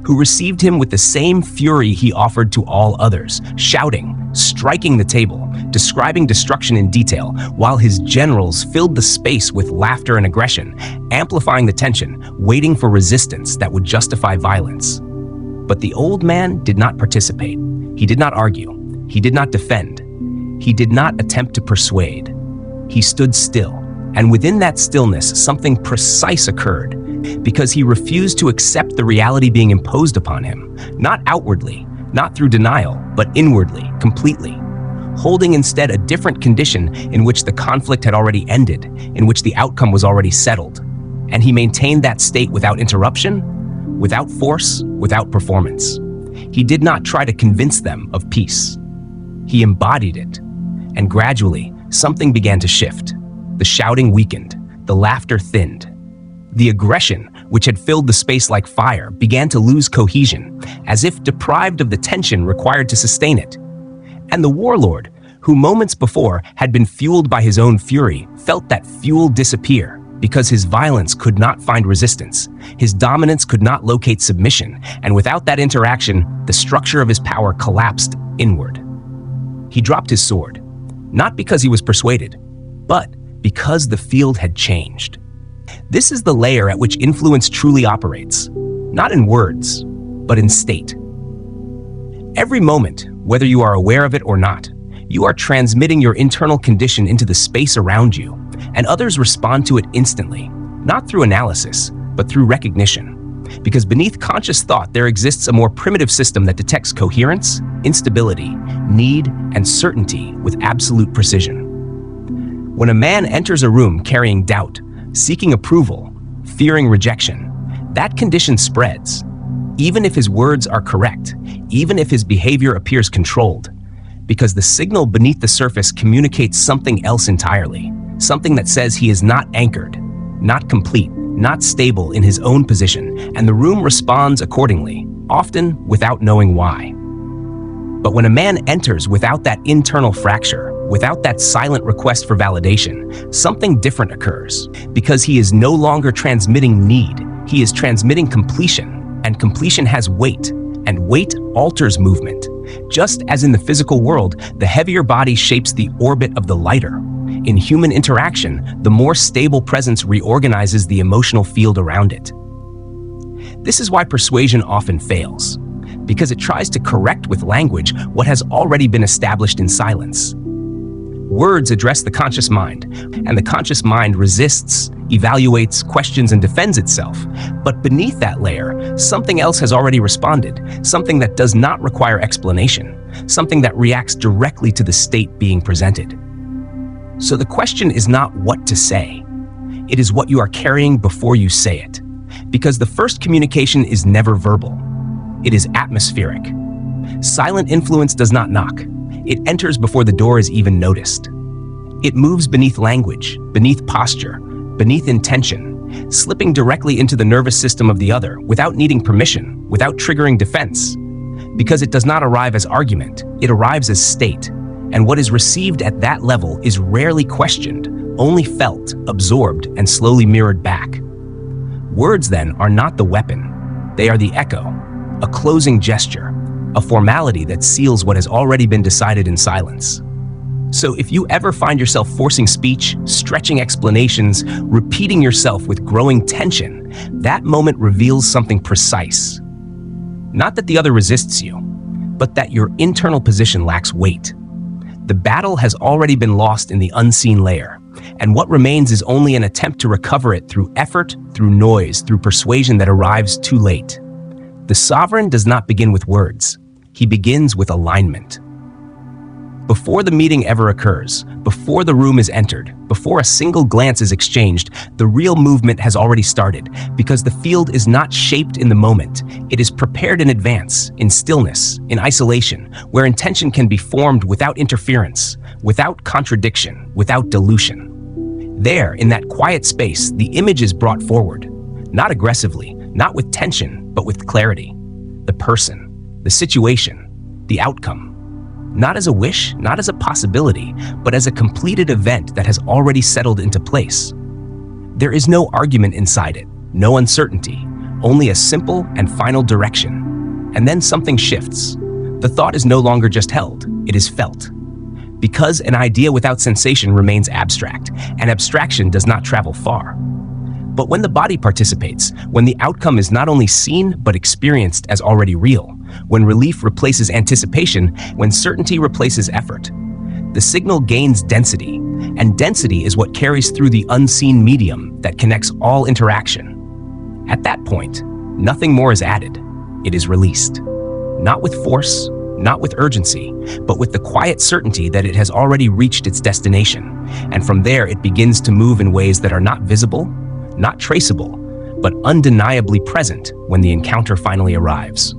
Speaker 1: who received him with the same fury he offered to all others, shouting, striking the table, describing destruction in detail, while his generals filled the space with laughter and aggression, amplifying the tension, waiting for resistance that would justify violence. But the old man did not participate. He did not argue. He did not defend. He did not attempt to persuade. He stood still, and within that stillness, something precise occurred, because he refused to accept the reality being imposed upon him, not outwardly, not through denial, but inwardly, completely, holding instead a different condition in which the conflict had already ended, in which the outcome was already settled. And he maintained that state without interruption, without force, without performance. He did not try to convince them of peace. He embodied it, and gradually, something began to shift. The shouting weakened, the laughter thinned. The aggression, which had filled the space like fire, began to lose cohesion, as if deprived of the tension required to sustain it. And the warlord, who moments before had been fueled by his own fury, felt that fuel disappear, because his violence could not find resistance, his dominance could not locate submission, and without that interaction, the structure of his power collapsed inward. He dropped his sword, not because he was persuaded, but because the field had changed. This is the layer at which influence truly operates, not in words, but in state. Every moment, whether you are aware of it or not, you are transmitting your internal condition into the space around you, and others respond to it instantly, not through analysis, but through recognition. Because beneath conscious thought, there exists a more primitive system that detects coherence, instability, need, and certainty with absolute precision. When a man enters a room carrying doubt, seeking approval, fearing rejection, that condition spreads. Even if his words are correct, even if his behavior appears controlled, because the signal beneath the surface communicates something else entirely, something that says he is not anchored, not complete, not stable in his own position, and the room responds accordingly, often without knowing why. But when a man enters without that internal fracture, without that silent request for validation, something different occurs, because he is no longer transmitting need, he is transmitting completion, and completion has weight, and weight alters movement. Just as in the physical world, the heavier body shapes the orbit of the lighter. In human interaction, the more stable presence reorganizes the emotional field around it. This is why persuasion often fails, because it tries to correct with language what has already been established in silence. Words address the conscious mind, and the conscious mind resists, evaluates, questions, and defends itself. But beneath that layer, something else has already responded, something that does not require explanation, something that reacts directly to the state being presented. So the question is not what to say. It is what you are carrying before you say it. Because the first communication is never verbal. It is atmospheric. Silent influence does not knock. It enters before the door is even noticed. It moves beneath language, beneath posture, beneath intention, slipping directly into the nervous system of the other without needing permission, without triggering defense. Because it does not arrive as argument, it arrives as state. And what is received at that level is rarely questioned, only felt, absorbed, and slowly mirrored back. Words, then, are not the weapon. They are the echo, a closing gesture, a formality that seals what has already been decided in silence. So if you ever find yourself forcing speech, stretching explanations, repeating yourself with growing tension, that moment reveals something precise. Not that the other resists you, but that your internal position lacks weight. The battle has already been lost in the unseen layer, and what remains is only an attempt to recover it through effort, through noise, through persuasion that arrives too late. The sovereign does not begin with words. He begins with alignment. Before the meeting ever occurs, before the room is entered, before a single glance is exchanged, the real movement has already started, because the field is not shaped in the moment. It is prepared in advance, in stillness, in isolation, where intention can be formed without interference, without contradiction, without dilution. There, in that quiet space, the image is brought forward, not aggressively, not with tension, but with clarity. The person, the situation, the outcome. Not as a wish, not as a possibility, but as a completed event that has already settled into place. There is no argument inside it, no uncertainty, only a simple and final direction. And then something shifts. The thought is no longer just held, it is felt. Because an idea without sensation remains abstract, and abstraction does not travel far. But when the body participates, when the outcome is not only seen but experienced as already real, when relief replaces anticipation, when certainty replaces effort, the signal gains density, and density is what carries through the unseen medium that connects all interaction. At that point, nothing more is added. It is released. Not with force, not with urgency, but with the quiet certainty that it has already reached its destination, and from there it begins to move in ways that are not visible, not traceable, but undeniably present when the encounter finally arrives.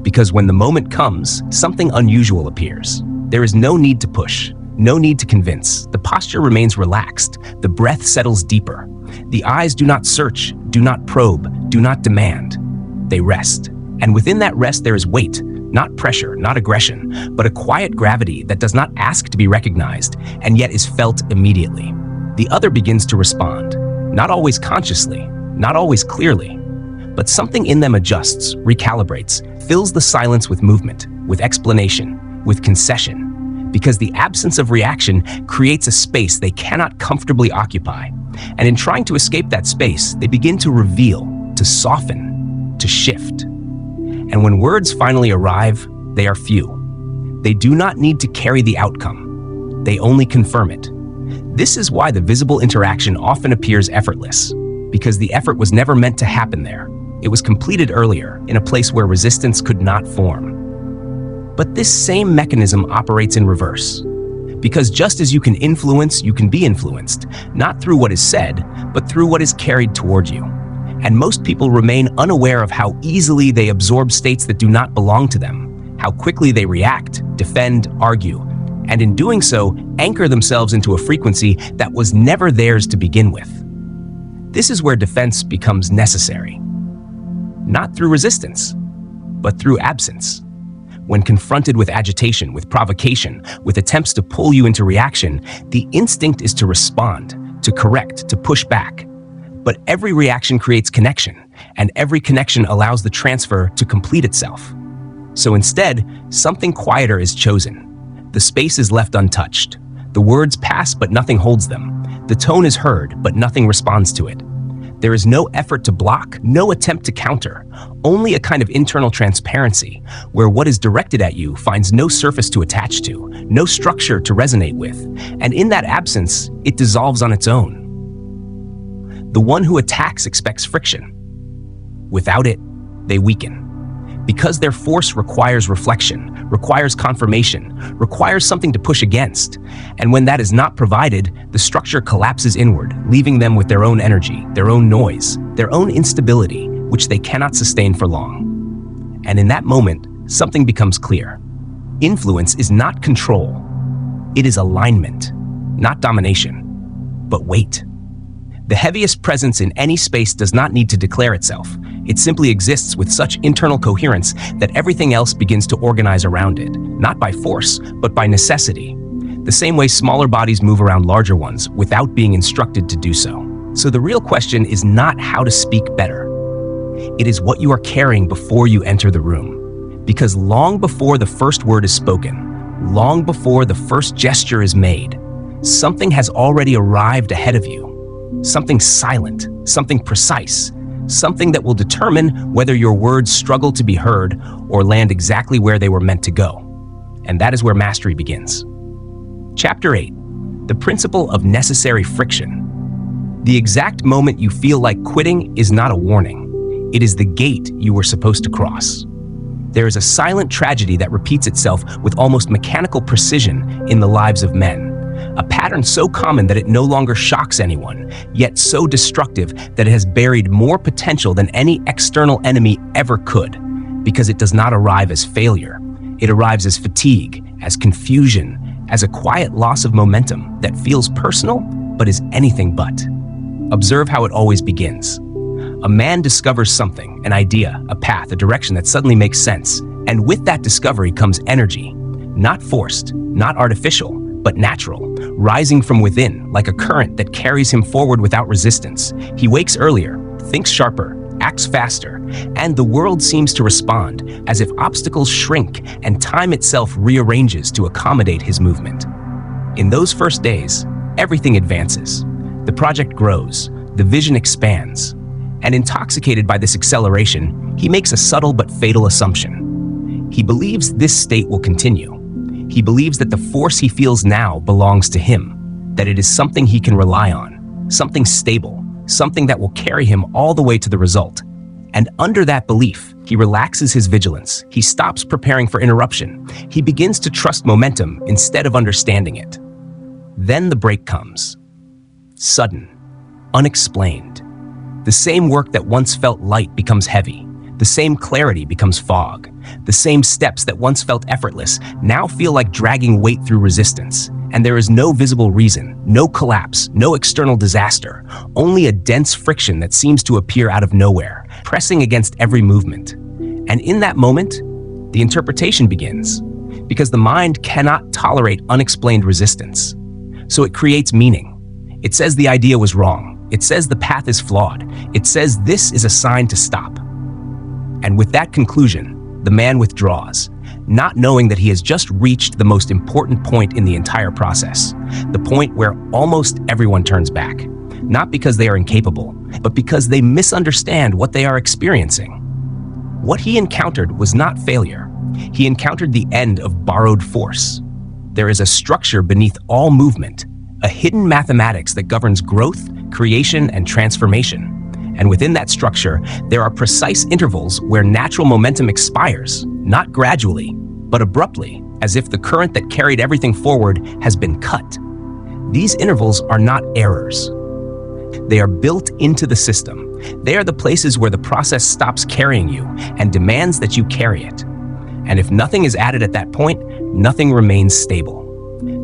Speaker 1: Because when the moment comes, something unusual appears. There is no need to push, no need to convince. The posture remains relaxed, the breath settles deeper. The eyes do not search, do not probe, do not demand. They rest. And within that rest there is weight, not pressure, not aggression, but a quiet gravity that does not ask to be recognized, and yet is felt immediately. The other begins to respond. Not always consciously, not always clearly, but something in them adjusts, recalibrates, fills the silence with movement, with explanation, with concession, because the absence of reaction creates a space they cannot comfortably occupy. And in trying to escape that space, they begin to reveal, to soften, to shift. And when words finally arrive, they are few. They do not need to carry the outcome. They only confirm it. This is why the visible interaction often appears effortless, because the effort was never meant to happen there. It was completed earlier, in a place where resistance could not form. But this same mechanism operates in reverse. Because just as you can influence, you can be influenced, not through what is said, but through what is carried toward you. And most people remain unaware of how easily they absorb states that do not belong to them, how quickly they react, defend, argue, and in doing so, anchor themselves into a frequency that was never theirs to begin with. This is where defense becomes necessary. Not through resistance, but through absence. When confronted with agitation, with provocation, with attempts to pull you into reaction, the instinct is to respond, to correct, to push back. But every reaction creates connection, and every connection allows the transfer to complete itself. So instead, something quieter is chosen. The space is left untouched. The words pass, but nothing holds them. The tone is heard, but nothing responds to it. There is no effort to block, no attempt to counter, only a kind of internal transparency, where what is directed at you finds no surface to attach to, no structure to resonate with, and in that absence, it dissolves on its own. The one who attacks expects friction. Without it, they weaken. because their force requires reflection, requires confirmation, requires something to push against. And when that is not provided, the structure collapses inward, leaving them with their own energy, their own noise, their own instability, which they cannot sustain for long. And in that moment, something becomes clear. Influence is not control. It is alignment, not domination, but weight. The heaviest presence in any space does not need to declare itself. It simply exists with such internal coherence that everything else begins to organize around it, not by force, but by necessity. The same way smaller bodies move around larger ones without being instructed to do so. So the real question is not how to speak better. It is what you are carrying before you enter the room. Because long before the first word is spoken, long before the first gesture is made, something has already arrived ahead of you. Something silent, something precise, something that will determine whether your words struggle to be heard or land exactly where they were meant to go. And that is where mastery begins. Chapter 8, the principle of necessary friction. The exact moment you feel like quitting is not a warning. It is the gate you were supposed to cross. There is a silent tragedy that repeats itself with almost mechanical precision in the lives of men. A pattern so common that it no longer shocks anyone, yet so destructive that it has buried more potential than any external enemy ever could, because it does not arrive as failure. It arrives as fatigue, as confusion, as a quiet loss of momentum that feels personal, but is anything but. Observe how it always begins. A man discovers something, an idea, a path, a direction that suddenly makes sense, and with that discovery comes energy, not forced, not artificial, but natural, rising from within like a current that carries him forward without resistance. He wakes earlier, thinks sharper, acts faster, and the world seems to respond as if obstacles shrink and time itself rearranges to accommodate his movement. In those first days, everything advances. The project grows, the vision expands, and intoxicated by this acceleration, he makes a subtle but fatal assumption. He believes this state will continue. He believes that the force he feels now belongs to him, that it is something he can rely on, something stable, something that will carry him all the way to the result. And under that belief, he relaxes his vigilance. He stops preparing for interruption. He begins to trust momentum instead of understanding it. Then the break comes. Sudden, unexplained. The same work that once felt light becomes heavy. The same clarity becomes fog. The same steps that once felt effortless now feel like dragging weight through resistance. And there is no visible reason, no collapse, no external disaster, only a dense friction that seems to appear out of nowhere, pressing against every movement. And in that moment, the interpretation begins, because the mind cannot tolerate unexplained resistance. So it creates meaning. It says the idea was wrong. It says the path is flawed. It says this is a sign to stop. And with that conclusion, the man withdraws, not knowing that he has just reached the most important point in the entire process, the point where almost everyone turns back, not because they are incapable, but because they misunderstand what they are experiencing. What he encountered was not failure. He encountered the end of borrowed force. There is a structure beneath all movement, a hidden mathematics that governs growth, creation, and transformation. And within that structure, there are precise intervals where natural momentum expires, not gradually, but abruptly, as if the current that carried everything forward has been cut. These intervals are not errors. They are built into the system. They are the places where the process stops carrying you and demands that you carry it. And if nothing is added at that point, nothing remains stable.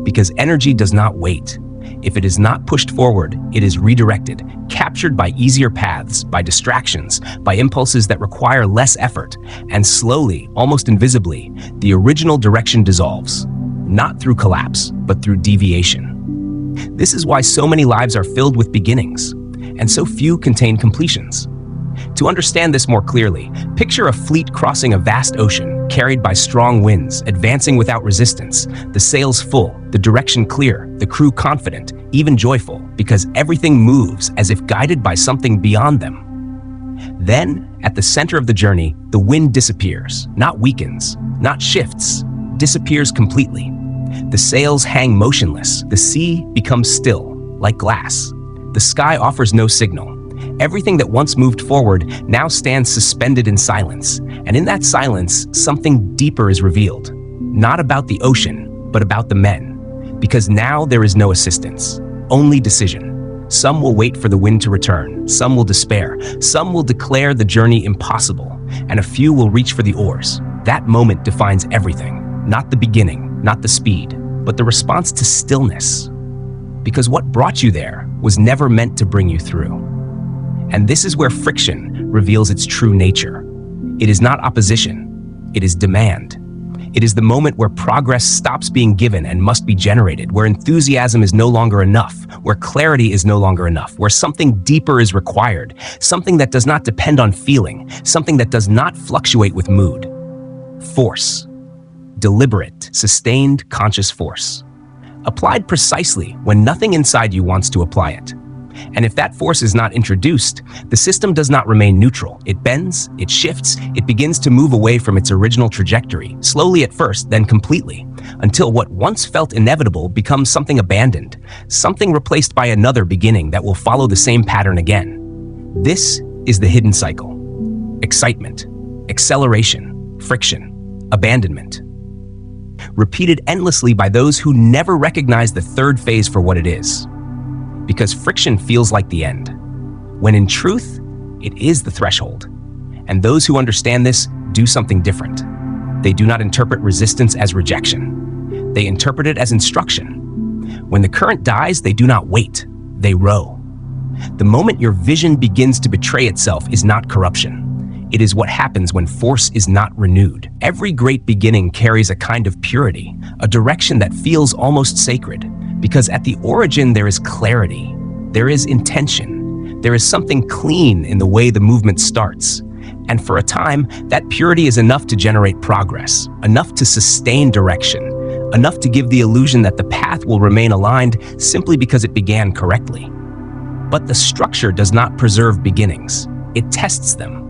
Speaker 1: Because energy does not wait. If it is not pushed forward, it is redirected, captured by easier paths, by distractions, by impulses that require less effort, and slowly, almost invisibly, the original direction dissolves, not through collapse, but through deviation. This is why so many lives are filled with beginnings, and so few contain completions. To understand this more clearly, picture a fleet crossing a vast ocean, carried by strong winds, advancing without resistance, the sails full, the direction clear, the crew confident, even joyful, because everything moves as if guided by something beyond them. Then, at the center of the journey, the wind disappears, not weakens, not shifts, disappears completely. The sails hang motionless, the sea becomes still, like glass. The sky offers no signal, Everything that once moved forward now stands suspended in silence. And in that silence, something deeper is revealed. Not about the ocean, but about the men. Because now there is no assistance, only decision. Some will wait for the wind to return, some will despair, some will declare the journey impossible, and a few will reach for the oars. That moment defines everything, not the beginning, not the speed, but the response to stillness. Because what brought you there was never meant to bring you through. And this is where friction reveals its true nature. It is not opposition, it is demand. It is the moment where progress stops being given and must be generated, where enthusiasm is no longer enough, where clarity is no longer enough, where something deeper is required, something that does not depend on feeling, something that does not fluctuate with mood. Force. Deliberate, sustained, conscious force. Applied precisely when nothing inside you wants to apply it. And if that force is not introduced, the system does not remain neutral. It bends, it shifts, it begins to move away from its original trajectory, slowly at first, then completely, until what once felt inevitable becomes something abandoned, something replaced by another beginning that will follow the same pattern again. This is the hidden cycle. Excitement, acceleration, friction, abandonment. Repeated endlessly by those who never recognize the third phase for what it is. Because friction feels like the end, when in truth, it is the threshold. And those who understand this do something different. They do not interpret resistance as rejection. They interpret it as instruction. When the current dies, they do not wait, they row. The moment your vision begins to betray itself is not corruption. It is what happens when force is not renewed. Every great beginning carries a kind of purity, a direction that feels almost sacred. Because at the origin there is clarity, there is intention, there is something clean in the way the movement starts. And for a time, that purity is enough to generate progress, enough to sustain direction, enough to give the illusion that the path will remain aligned simply because it began correctly. But the structure does not preserve beginnings, it tests them.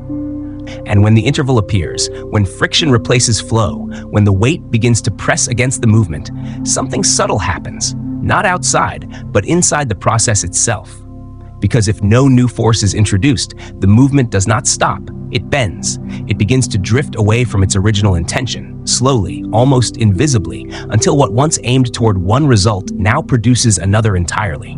Speaker 1: And when the interval appears, when friction replaces flow, when the weight begins to press against the movement, something subtle happens. Not outside, but inside the process itself. Because if no new force is introduced, the movement does not stop, it bends. It begins to drift away from its original intention, slowly, almost invisibly, until what once aimed toward one result now produces another entirely.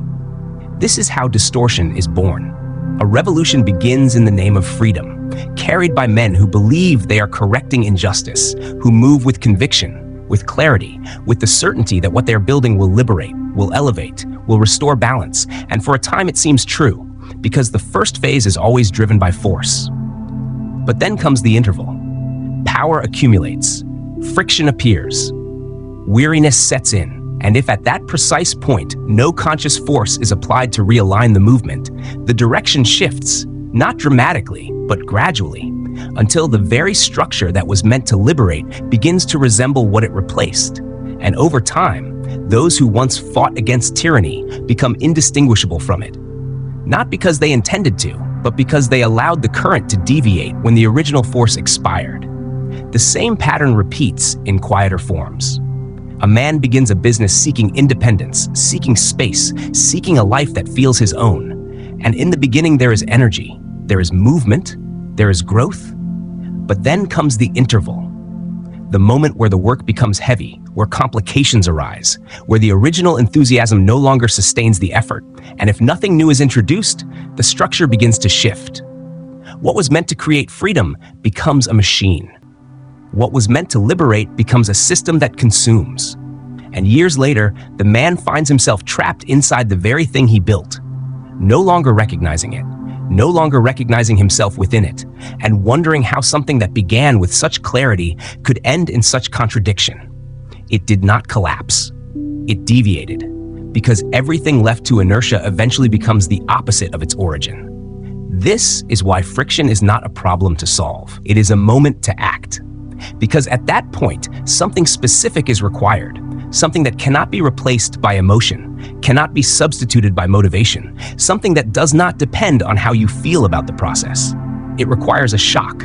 Speaker 1: This is how distortion is born. A revolution begins in the name of freedom, carried by men who believe they are correcting injustice, who move with conviction, with clarity, with the certainty that what they're building will liberate, will elevate, will restore balance. And for a time it seems true, because the first phase is always driven by force. But then comes the interval. Power accumulates, friction appears, weariness sets in, and if at that precise point no conscious force is applied to realign the movement, the direction shifts, not dramatically, but gradually, until the very structure that was meant to liberate begins to resemble what it replaced. And over time, those who once fought against tyranny become indistinguishable from it. Not because they intended to, but because they allowed the current to deviate when the original force expired. The same pattern repeats in quieter forms. A man begins a business seeking independence, seeking space, seeking a life that feels his own. And in the beginning there is energy, there is movement, there is growth, but then comes the interval. The moment where the work becomes heavy, where complications arise, where the original enthusiasm no longer sustains the effort, and if nothing new is introduced, the structure begins to shift. What was meant to create freedom becomes a machine. What was meant to liberate becomes a system that consumes. And years later, the man finds himself trapped inside the very thing he built, no longer recognizing it, no longer recognizing himself within it, and wondering how something that began with such clarity could end in such contradiction. It did not collapse. It deviated, because everything left to inertia eventually becomes the opposite of its origin. This is why friction is not a problem to solve. It is a moment to act. Because at that point, something specific is required, something that cannot be replaced by emotion, cannot be substituted by motivation, something that does not depend on how you feel about the process. It requires a shock,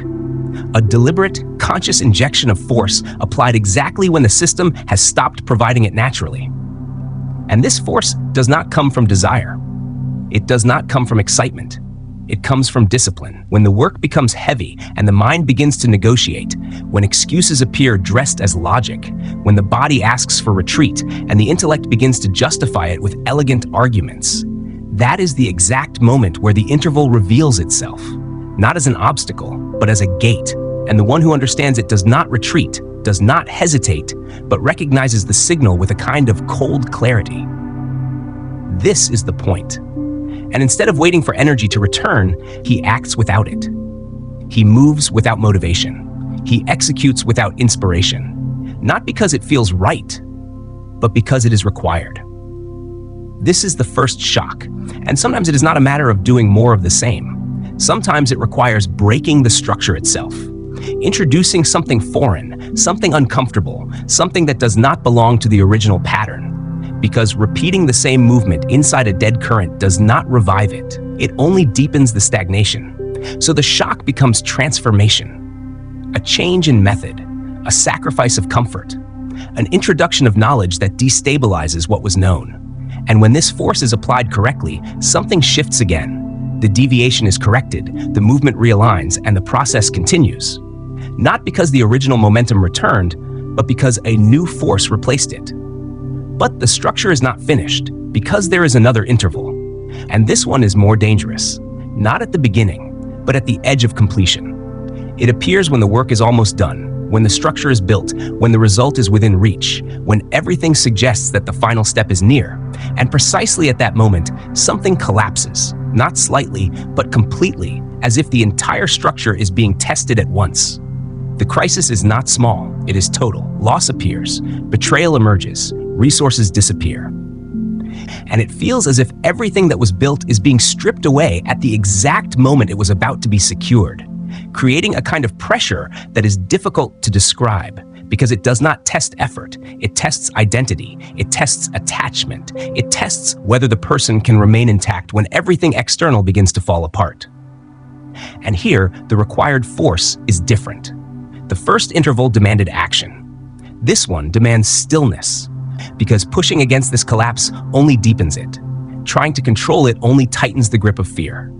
Speaker 1: a deliberate, conscious injection of force applied exactly when the system has stopped providing it naturally. And this force does not come from desire. It does not come from excitement. It comes from discipline, when the work becomes heavy and the mind begins to negotiate, when excuses appear dressed as logic, when the body asks for retreat and the intellect begins to justify it with elegant arguments. That is the exact moment where the interval reveals itself, not as an obstacle, but as a gate, and the one who understands it does not retreat, does not hesitate, but recognizes the signal with a kind of cold clarity. This is the point. And instead of waiting for energy to return, he acts without it. He moves without motivation. He executes without inspiration, not because it feels right, but because it is required. This is the first shock, and sometimes it is not a matter of doing more of the same. Sometimes it requires breaking the structure itself, introducing something foreign, something uncomfortable, something that does not belong to the original pattern. Because repeating the same movement inside a dead current does not revive it. It only deepens the stagnation. So the shock becomes transformation, a change in method, a sacrifice of comfort, an introduction of knowledge that destabilizes what was known. And when this force is applied correctly, something shifts again. The deviation is corrected, the movement realigns, and the process continues. Not because the original momentum returned, but because a new force replaced it. But the structure is not finished, because there is another interval. And this one is more dangerous, not at the beginning, but at the edge of completion. It appears when the work is almost done, when the structure is built, when the result is within reach, when everything suggests that the final step is near. And precisely at that moment, something collapses, not slightly, but completely, as if the entire structure is being tested at once. The crisis is not small, it is total. Loss appears, betrayal emerges, resources disappear. And it feels as if everything that was built is being stripped away at the exact moment it was about to be secured, creating a kind of pressure that is difficult to describe because it does not test effort, it tests identity, it tests attachment, it tests whether the person can remain intact when everything external begins to fall apart. And here, the required force is different. The first interval demanded action. This one demands stillness, because pushing against this collapse only deepens it. Trying to control it only tightens the grip of fear.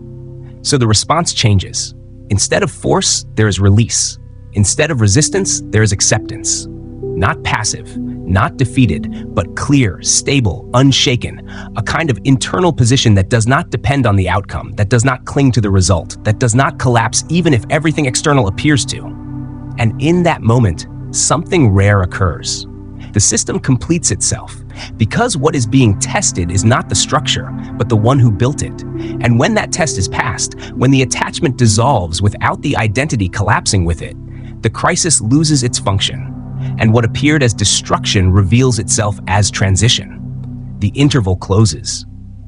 Speaker 1: So the response changes. Instead of force, there is release. Instead of resistance, there is acceptance. Not passive, not defeated, but clear, stable, unshaken, a kind of internal position that does not depend on the outcome, that does not cling to the result, that does not collapse even if everything external appears to. And in that moment, something rare occurs. The system completes itself, because what is being tested is not the structure, but the one who built it. And when that test is passed, when the attachment dissolves without the identity collapsing with it, the crisis loses its function, and what appeared as destruction reveals itself as transition. The interval closes,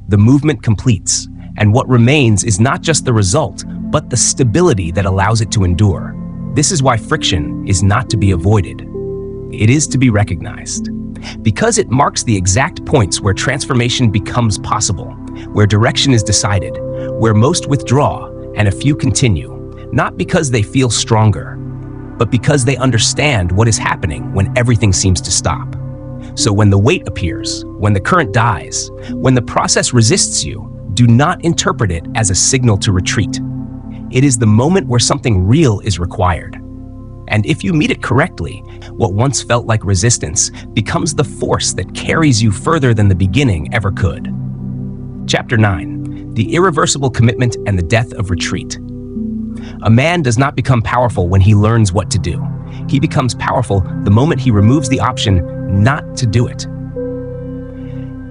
Speaker 1: the movement completes, and what remains is not just the result, but the stability that allows it to endure. This is why friction is not to be avoided. It is to be recognized, because it marks the exact points where transformation becomes possible, where direction is decided, where most withdraw and a few continue, not because they feel stronger, but because they understand what is happening when everything seems to stop. So when the weight appears, when the current dies, when the process resists you, do not interpret it as a signal to retreat. It is the moment where something real is required. And if you meet it correctly, what once felt like resistance becomes the force that carries you further than the beginning ever could. Chapter 9: The Irreversible Commitment and the Death of Retreat. A man does not become powerful when he learns what to do. He becomes powerful the moment he removes the option not to do it.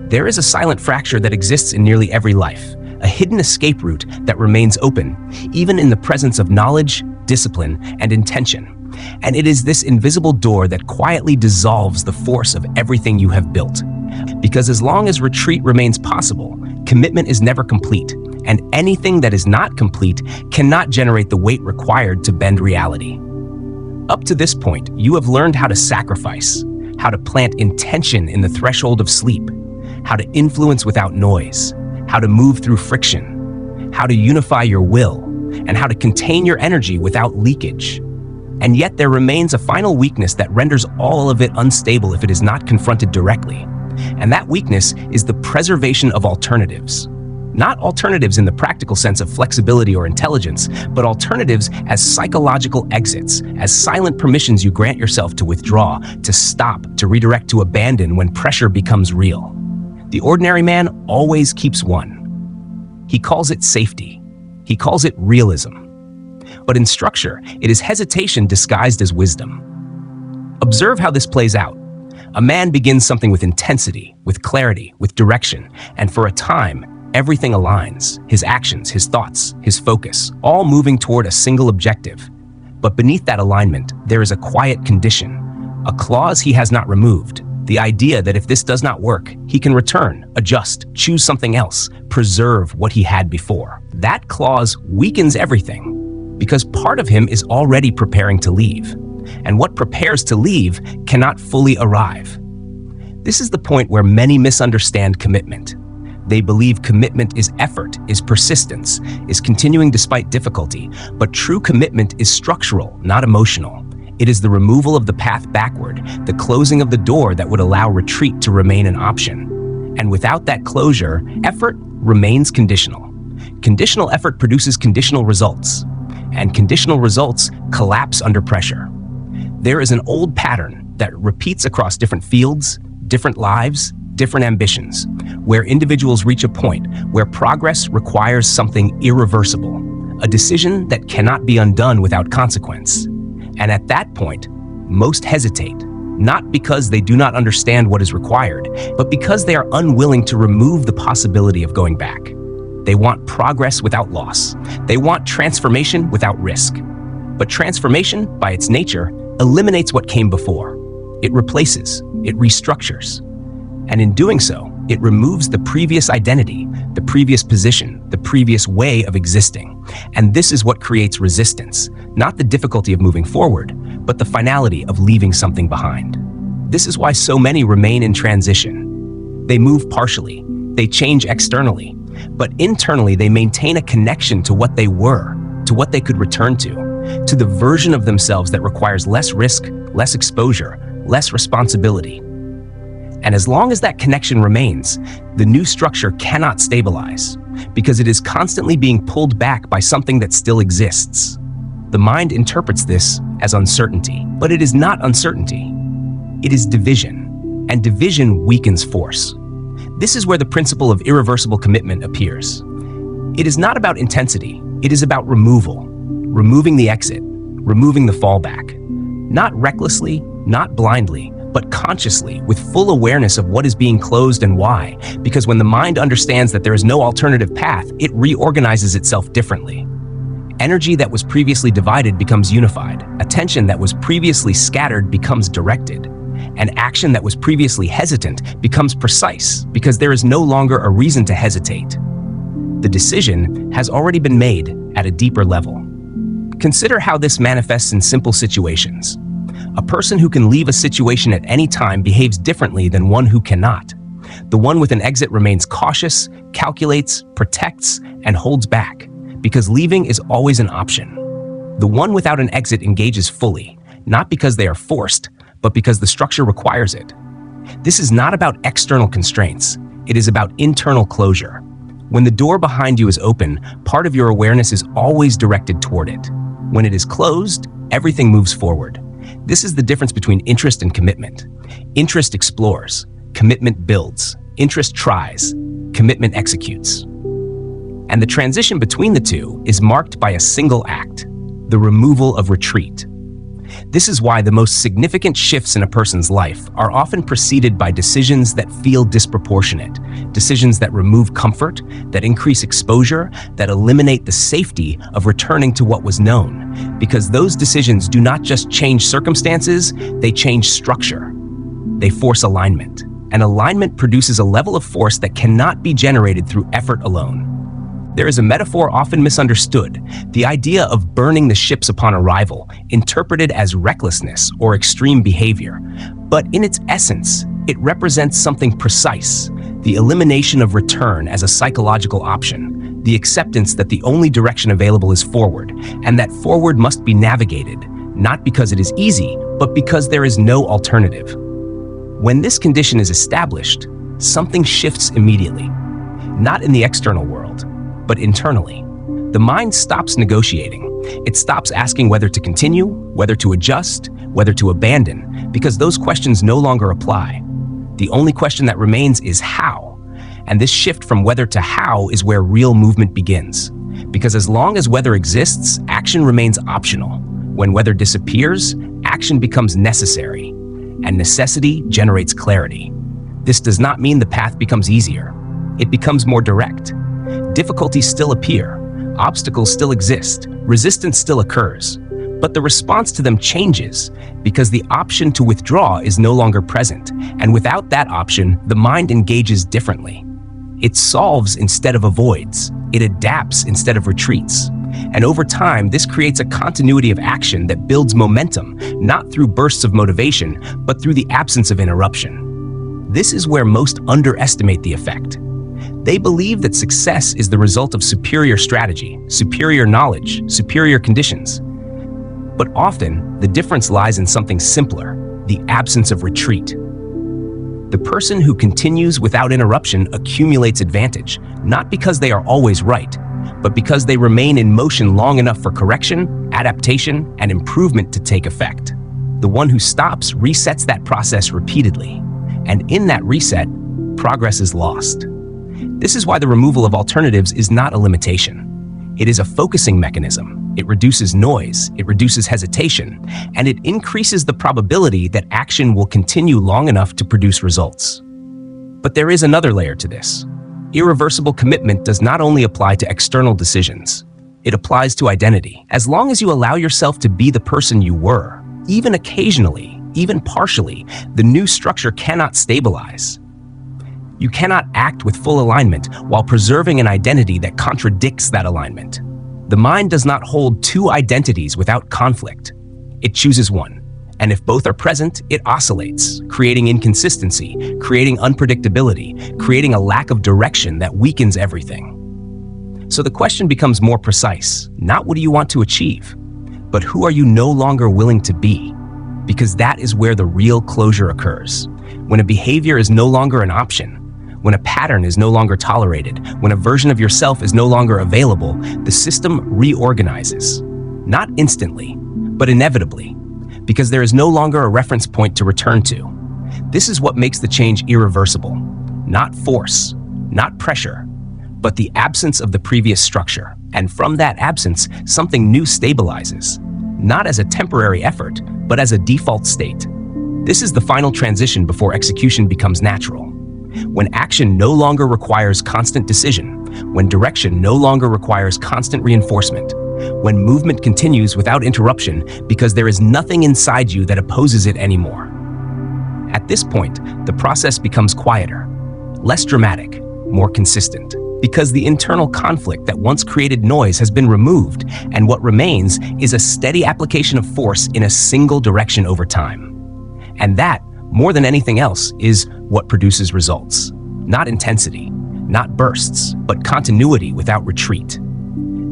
Speaker 1: There is a silent fracture that exists in nearly every life, a hidden escape route that remains open, even in the presence of knowledge, discipline, and intention. And it is this invisible door that quietly dissolves the force of everything you have built. Because as long as retreat remains possible, commitment is never complete, and anything that is not complete cannot generate the weight required to bend reality. Up to this point, you have learned how to sacrifice, how to plant intention in the threshold of sleep, how to influence without noise, how to move through friction, how to unify your will, and how to contain your energy without leakage. And yet there remains a final weakness that renders all of it unstable if it is not confronted directly. And that weakness is the preservation of alternatives. Not alternatives in the practical sense of flexibility or intelligence, but alternatives as psychological exits, as silent permissions you grant yourself to withdraw, to stop, to redirect, to abandon when pressure becomes real. The ordinary man always keeps one. He calls it safety. He calls it realism. But in structure, it is hesitation disguised as wisdom. Observe how this plays out. A man begins something with intensity, with clarity, with direction, and for a time, everything aligns. His actions, his thoughts, his focus, all moving toward a single objective. But beneath that alignment, there is a quiet condition, a clause he has not removed, the idea that if this does not work, he can return, adjust, choose something else, preserve what he had before. That clause weakens everything, because part of him is already preparing to leave. And what prepares to leave cannot fully arrive. This is the point where many misunderstand commitment. They believe commitment is effort, is persistence, is continuing despite difficulty, but true commitment is structural, not emotional. It is the removal of the path backward, the closing of the door that would allow retreat to remain an option. And without that closure, effort remains conditional. Conditional effort produces conditional results, and conditional results collapse under pressure. There is an old pattern that repeats across different fields, different lives, different ambitions, where individuals reach a point where progress requires something irreversible, a decision that cannot be undone without consequence. And at that point, most hesitate, not because they do not understand what is required, but because they are unwilling to remove the possibility of going back. They want progress without loss. They want transformation without risk. But transformation, by its nature, eliminates what came before. It replaces, it restructures. And in doing so, it removes the previous identity, the previous position, the previous way of existing. And this is what creates resistance, not the difficulty of moving forward, but the finality of leaving something behind. This is why so many remain in transition. They move partially, they change externally, but internally they maintain a connection to what they were, to what they could return to the version of themselves that requires less risk, less exposure, less responsibility. And as long as that connection remains, the new structure cannot stabilize, because it is constantly being pulled back by something that still exists. The mind interprets this as uncertainty, but it is not uncertainty. It is division, and division weakens force. This is where the principle of irreversible commitment appears. It is not about intensity, it is about removal, removing the exit, removing the fallback. Not recklessly, not blindly, but consciously, with full awareness of what is being closed and why, because when the mind understands that there is no alternative path, it reorganizes itself differently. Energy that was previously divided becomes unified, attention that was previously scattered becomes directed, and action that was previously hesitant becomes precise, because there is no longer a reason to hesitate. The decision has already been made at a deeper level. Consider how this manifests in simple situations. A person who can leave a situation at any time behaves differently than one who cannot. The one with an exit remains cautious, calculates, protects, and holds back, because leaving is always an option. The one without an exit engages fully, not because they are forced, but because the structure requires it. This is not about external constraints. It is about internal closure. When the door behind you is open, part of your awareness is always directed toward it. When it is closed, everything moves forward. This is the difference between interest and commitment. Interest explores, commitment builds. Interest tries, commitment executes. And the transition between the two is marked by a single act, the removal of retreat. This is why the most significant shifts in a person's life are often preceded by decisions that feel disproportionate, decisions that remove comfort, that increase exposure, that eliminate the safety of returning to what was known, because those decisions do not just change circumstances, they change structure. They force alignment, and alignment produces a level of force that cannot be generated through effort alone. There is a metaphor often misunderstood, the idea of burning the ships upon arrival, interpreted as recklessness or extreme behavior. But in its essence, it represents something precise, the elimination of return as a psychological option, the acceptance that the only direction available is forward, and that forward must be navigated, not because it is easy, but because there is no alternative. When this condition is established, something shifts immediately. not in the external world, but internally. The mind stops negotiating. It stops asking whether to continue, whether to adjust, whether to abandon, because those questions no longer apply. The only question that remains is how. And this shift from whether to how is where real movement begins. Because as long as whether exists, action remains optional. When whether disappears, action becomes necessary. And necessity generates clarity. This does not mean the path becomes easier. It becomes more direct. Difficulties still appear. Obstacles still exist. Resistance still occurs. But the response to them changes because the option to withdraw is no longer present. And without that option, the mind engages differently. It solves instead of avoids. It adapts instead of retreats. And over time, this creates a continuity of action that builds momentum, not through bursts of motivation, but through the absence of interruption. This is where most underestimate the effect. They believe that success is the result of superior strategy, superior knowledge, superior conditions. But often, the difference lies in something simpler, the absence of retreat. The person who continues without interruption accumulates advantage, not because they are always right, but because they remain in motion long enough for correction, adaptation, and improvement to take effect. The one who stops resets that process repeatedly, and in that reset, progress is lost. This is why the removal of alternatives is not a limitation. It is a focusing mechanism. It reduces noise, it reduces hesitation, and it increases the probability that action will continue long enough to produce results. But there is another layer to this. Irreversible commitment does not only apply to external decisions. It applies to identity. As long as you allow yourself to be the person you were, even occasionally, even partially, the new structure cannot stabilize. You cannot act with full alignment while preserving an identity that contradicts that alignment. The mind does not hold two identities without conflict. It chooses one, and if both are present, it oscillates, creating inconsistency, creating unpredictability, creating a lack of direction that weakens everything. So the question becomes more precise. Not what do you want to achieve, but who are you no longer willing to be? Because that is where the real closure occurs. When a behavior is no longer an option, when a pattern is no longer tolerated, when a version of yourself is no longer available, the system reorganizes. Not instantly, but inevitably, because there is no longer a reference point to return to. This is what makes the change irreversible. Not force, not pressure, but the absence of the previous structure. And from that absence, something new stabilizes. Not as a temporary effort, but as a default state. This is the final transition before execution becomes natural. When action no longer requires constant decision, when direction no longer requires constant reinforcement, when movement continues without interruption because there is nothing inside you that opposes it anymore. At this point, the process becomes quieter, less dramatic, more consistent, because the internal conflict that once created noise has been removed, and what remains is a steady application of force in a single direction over time. And that, more than anything else, is what produces results. Not intensity, not bursts, but continuity without retreat.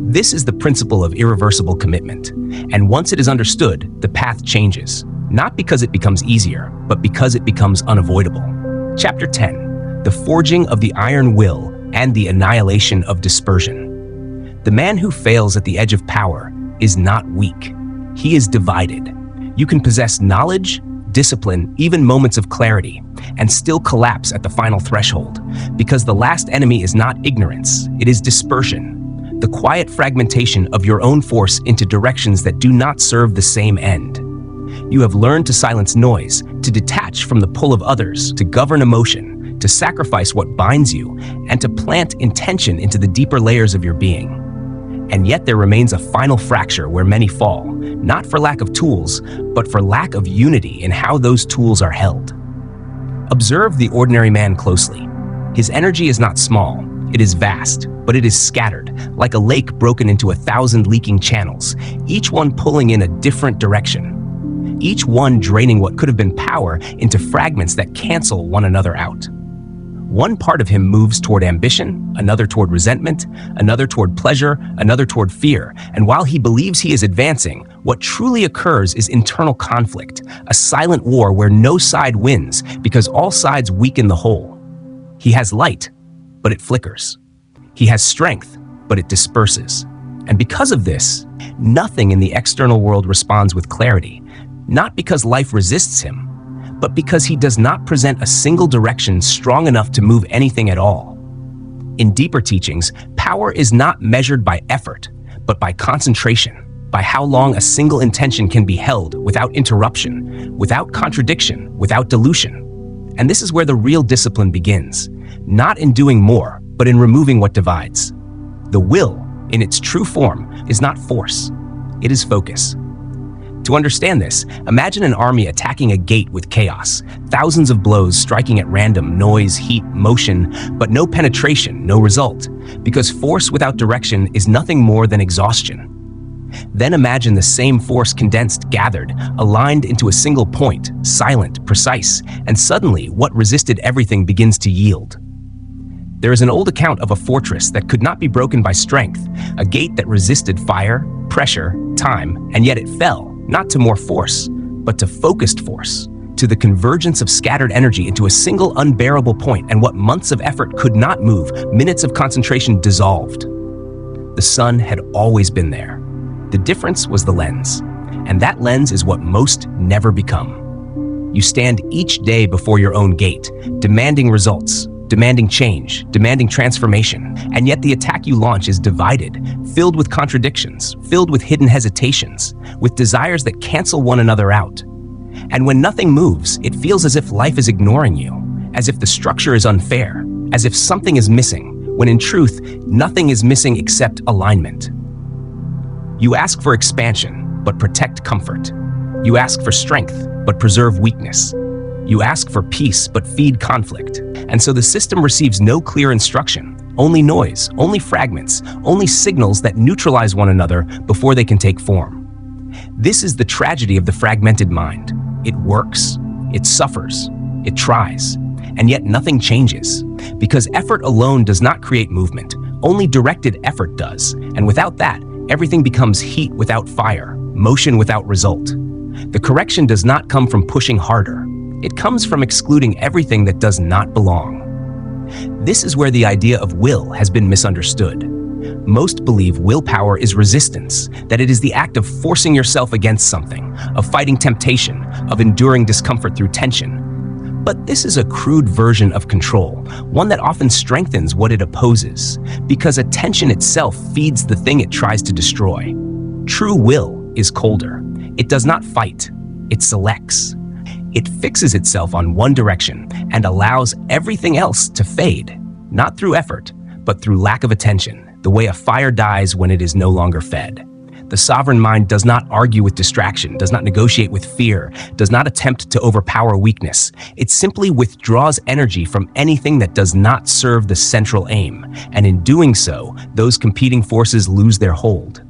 Speaker 1: This is the principle of irreversible commitment. And once it is understood, the path changes. Not because it becomes easier, but because it becomes unavoidable. Chapter 10, The Forging of the Iron Will and the Annihilation of Dispersion. The man who fails at the edge of power is not weak. He is divided. You can possess knowledge, discipline, even moments of clarity, and still collapse at the final threshold, because the last enemy is not ignorance, it is dispersion, the quiet fragmentation of your own force into directions that do not serve the same end. You have learned to silence noise, to detach from the pull of others, to govern emotion, to sacrifice what binds you, and to plant intention into the deeper layers of your being. And yet there remains a final fracture where many fall, not for lack of tools, but for lack of unity in how those tools are held. Observe the ordinary man closely. His energy is not small, it is vast, but it is scattered, like a lake broken into 1,000 leaking channels, each one pulling in a different direction. Each one draining what could have been power into fragments that cancel one another out. One part of him moves toward ambition, another toward resentment, another toward pleasure, another toward fear. And while he believes he is advancing, what truly occurs is internal conflict, a silent war where no side wins because all sides weaken the whole. He has light, but it flickers. He has strength, but it disperses. And because of this, nothing in the external world responds with clarity, not because life resists him, but because he does not present a single direction strong enough to move anything at all. In deeper teachings, power is not measured by effort, but by concentration, by how long a single intention can be held without interruption, without contradiction, without dilution. And this is where the real discipline begins, not in doing more, but in removing what divides. The will, in its true form, is not force, it is focus. To understand this, imagine an army attacking a gate with chaos, thousands of blows striking at random, noise, heat, motion, but no penetration, no result, because force without direction is nothing more than exhaustion. Then imagine the same force condensed, gathered, aligned into a single point, silent, precise, and suddenly what resisted everything begins to yield. There is an old account of a fortress that could not be broken by strength, a gate that resisted fire, pressure, time, and yet it fell, not to more force, but to focused force, to the convergence of scattered energy into a single unbearable point, and what months of effort could not move, minutes of concentration dissolved. The sun had always been there. The difference was the lens, and that lens is what most never become. You stand each day before your own gate, demanding results, demanding change, demanding transformation, and yet the attack you launch is divided, filled with contradictions, filled with hidden hesitations, with desires that cancel one another out. And when nothing moves, it feels as if life is ignoring you, as if the structure is unfair, as if something is missing, when in truth, nothing is missing except alignment. You ask for expansion, but protect comfort. You ask for strength, but preserve weakness. You ask for peace, but feed conflict. And so the system receives no clear instruction, only noise, only fragments, only signals that neutralize one another before they can take form. This is the tragedy of the fragmented mind. It works, it suffers, it tries, and yet nothing changes. Because effort alone does not create movement, only directed effort does. And without that, everything becomes heat without fire, motion without result. The correction does not come from pushing harder. It comes from excluding everything that does not belong. This is where the idea of will has been misunderstood. Most believe willpower is resistance, that it is the act of forcing yourself against something, of fighting temptation, of enduring discomfort through tension. But this is a crude version of control, one that often strengthens what it opposes, because attention itself feeds the thing it tries to destroy. True will is colder. It does not fight, it selects. It fixes itself on one direction and allows everything else to fade, not through effort, but through lack of attention, the way a fire dies when it is no longer fed. The sovereign mind does not argue with distraction, does not negotiate with fear, does not attempt to overpower weakness. It simply withdraws energy from anything that does not serve the central aim, and in doing so, those competing forces lose their hold.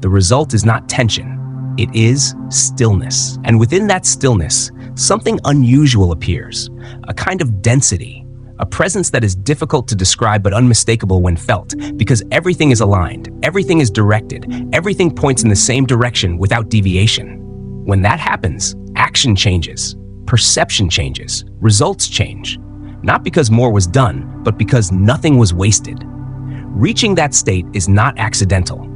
Speaker 1: The result is not tension, it is stillness. And within that stillness, something unusual appears, a kind of density, a presence that is difficult to describe but unmistakable when felt, because everything is aligned, everything is directed, everything points in the same direction without deviation. When that happens, action changes, perception changes, results change, not because more was done, but because nothing was wasted. Reaching that state is not accidental.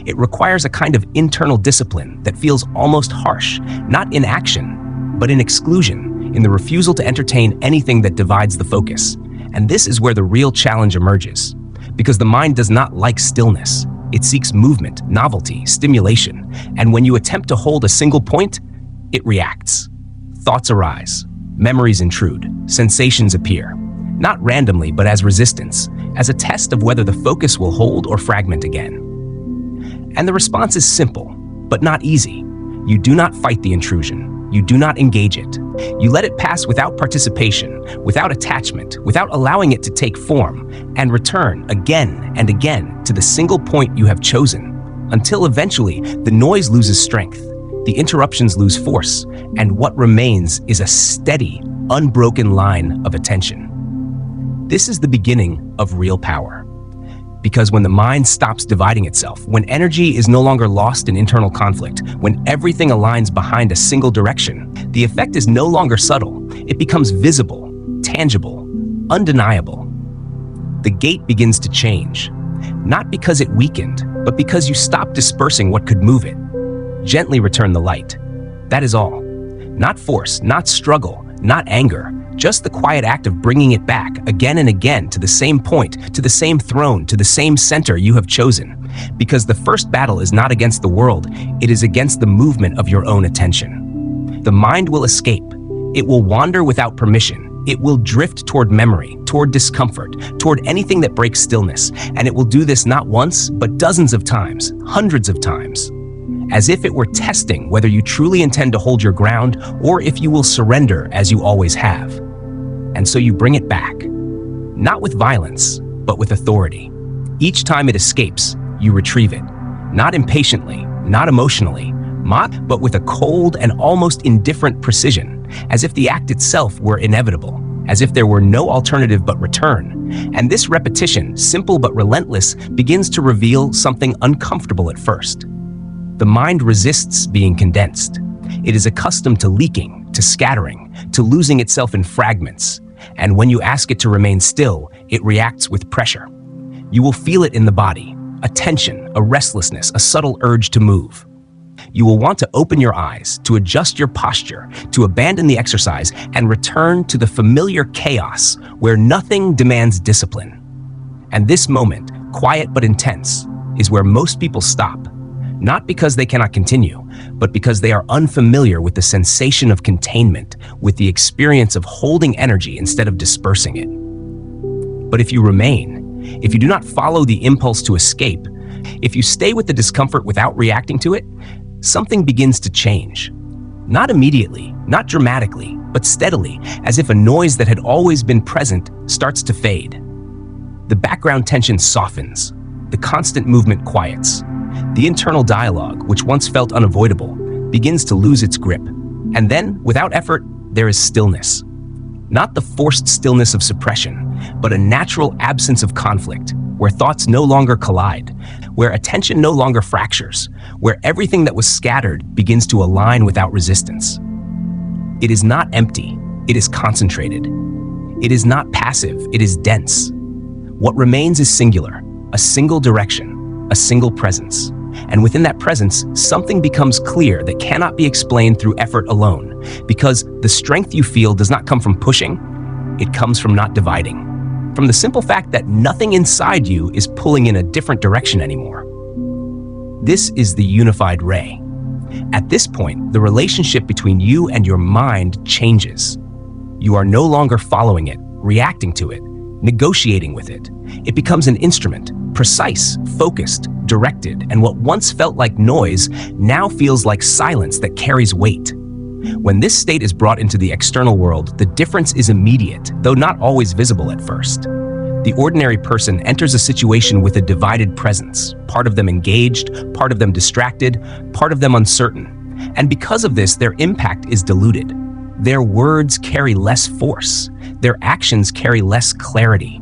Speaker 1: It requires a kind of internal discipline that feels almost harsh, not in action, but in exclusion, in the refusal to entertain anything that divides the focus. And this is where the real challenge emerges, because the mind does not like stillness. It seeks movement, novelty, stimulation, and when you attempt to hold a single point, it reacts. Thoughts arise, memories intrude, sensations appear, not randomly but as resistance, as a test of whether the focus will hold or fragment again. And the response is simple, but not easy. You do not fight the intrusion. You do not engage it. You let it pass without participation, without attachment, without allowing it to take form, and return again and again to the single point you have chosen, until eventually the noise loses strength, the interruptions lose force, and what remains is a steady, unbroken line of attention. This is the beginning of real power. Because when the mind stops dividing itself, when energy is no longer lost in internal conflict, when everything aligns behind a single direction, the effect is no longer subtle. It becomes visible, tangible, undeniable. the gate begins to change. Not because it weakened, but because you stopped dispersing what could move it. Gently return the light. That is all. Not force, not struggle, not anger, just the quiet act of bringing it back again and again to the same point, to the same throne, to the same center you have chosen. Because the first battle is not against the world, it is against the movement of your own attention. The mind will escape. It will wander without permission. It will drift toward memory, toward discomfort, toward anything that breaks stillness. And it will do this not once, but dozens of times, hundreds of times. As if it were testing whether you truly intend to hold your ground or if you will surrender as you always have. And so you bring it back, not with violence, but with authority. Each time it escapes, you retrieve it, not impatiently, not emotionally, but with a cold and almost indifferent precision, as if the act itself were inevitable, as if there were no alternative but return. And this repetition, simple but relentless, begins to reveal something uncomfortable at first. The mind resists being condensed. It is accustomed to leaking, to scattering, to losing itself in fragments. And when you ask it to remain still, it reacts with pressure. You will feel it in the body, a tension, a restlessness, a subtle urge to move. You will want to open your eyes, to adjust your posture, to abandon the exercise, and return to the familiar chaos where nothing demands discipline. And this moment, quiet but intense, is where most people stop. Not because they cannot continue, but because they are unfamiliar with the sensation of containment, with the experience of holding energy instead of dispersing it. But if you remain, if you do not follow the impulse to escape, if you stay with the discomfort without reacting to it, something begins to change. Not immediately, not dramatically, but steadily, as if a noise that had always been present starts to fade. The background tension softens, the constant movement quiets. The internal dialogue, which once felt unavoidable, begins to lose its grip. And then, without effort, there is stillness. Not the forced stillness of suppression, but a natural absence of conflict, where thoughts no longer collide, where attention no longer fractures, where everything that was scattered begins to align without resistance. It is not empty, it is concentrated. It is not passive, it is dense. What remains is singular, a single direction, a single presence. And within that presence, something becomes clear that cannot be explained through effort alone, because the strength you feel does not come from pushing, it comes from not dividing. From the simple fact that nothing inside you is pulling in a different direction anymore. This is the unified ray. At this point, the relationship between you and your mind changes. You are no longer following it, reacting to it, negotiating with it. It becomes an instrument, precise, focused, directed, and what once felt like noise now feels like silence that carries weight. When this state is brought into the external world, the difference is immediate, though not always visible at first. The ordinary person enters a situation with a divided presence, part of them engaged, part of them distracted, part of them uncertain. And because of this, their impact is diluted. Their words carry less force. Their actions carry less clarity.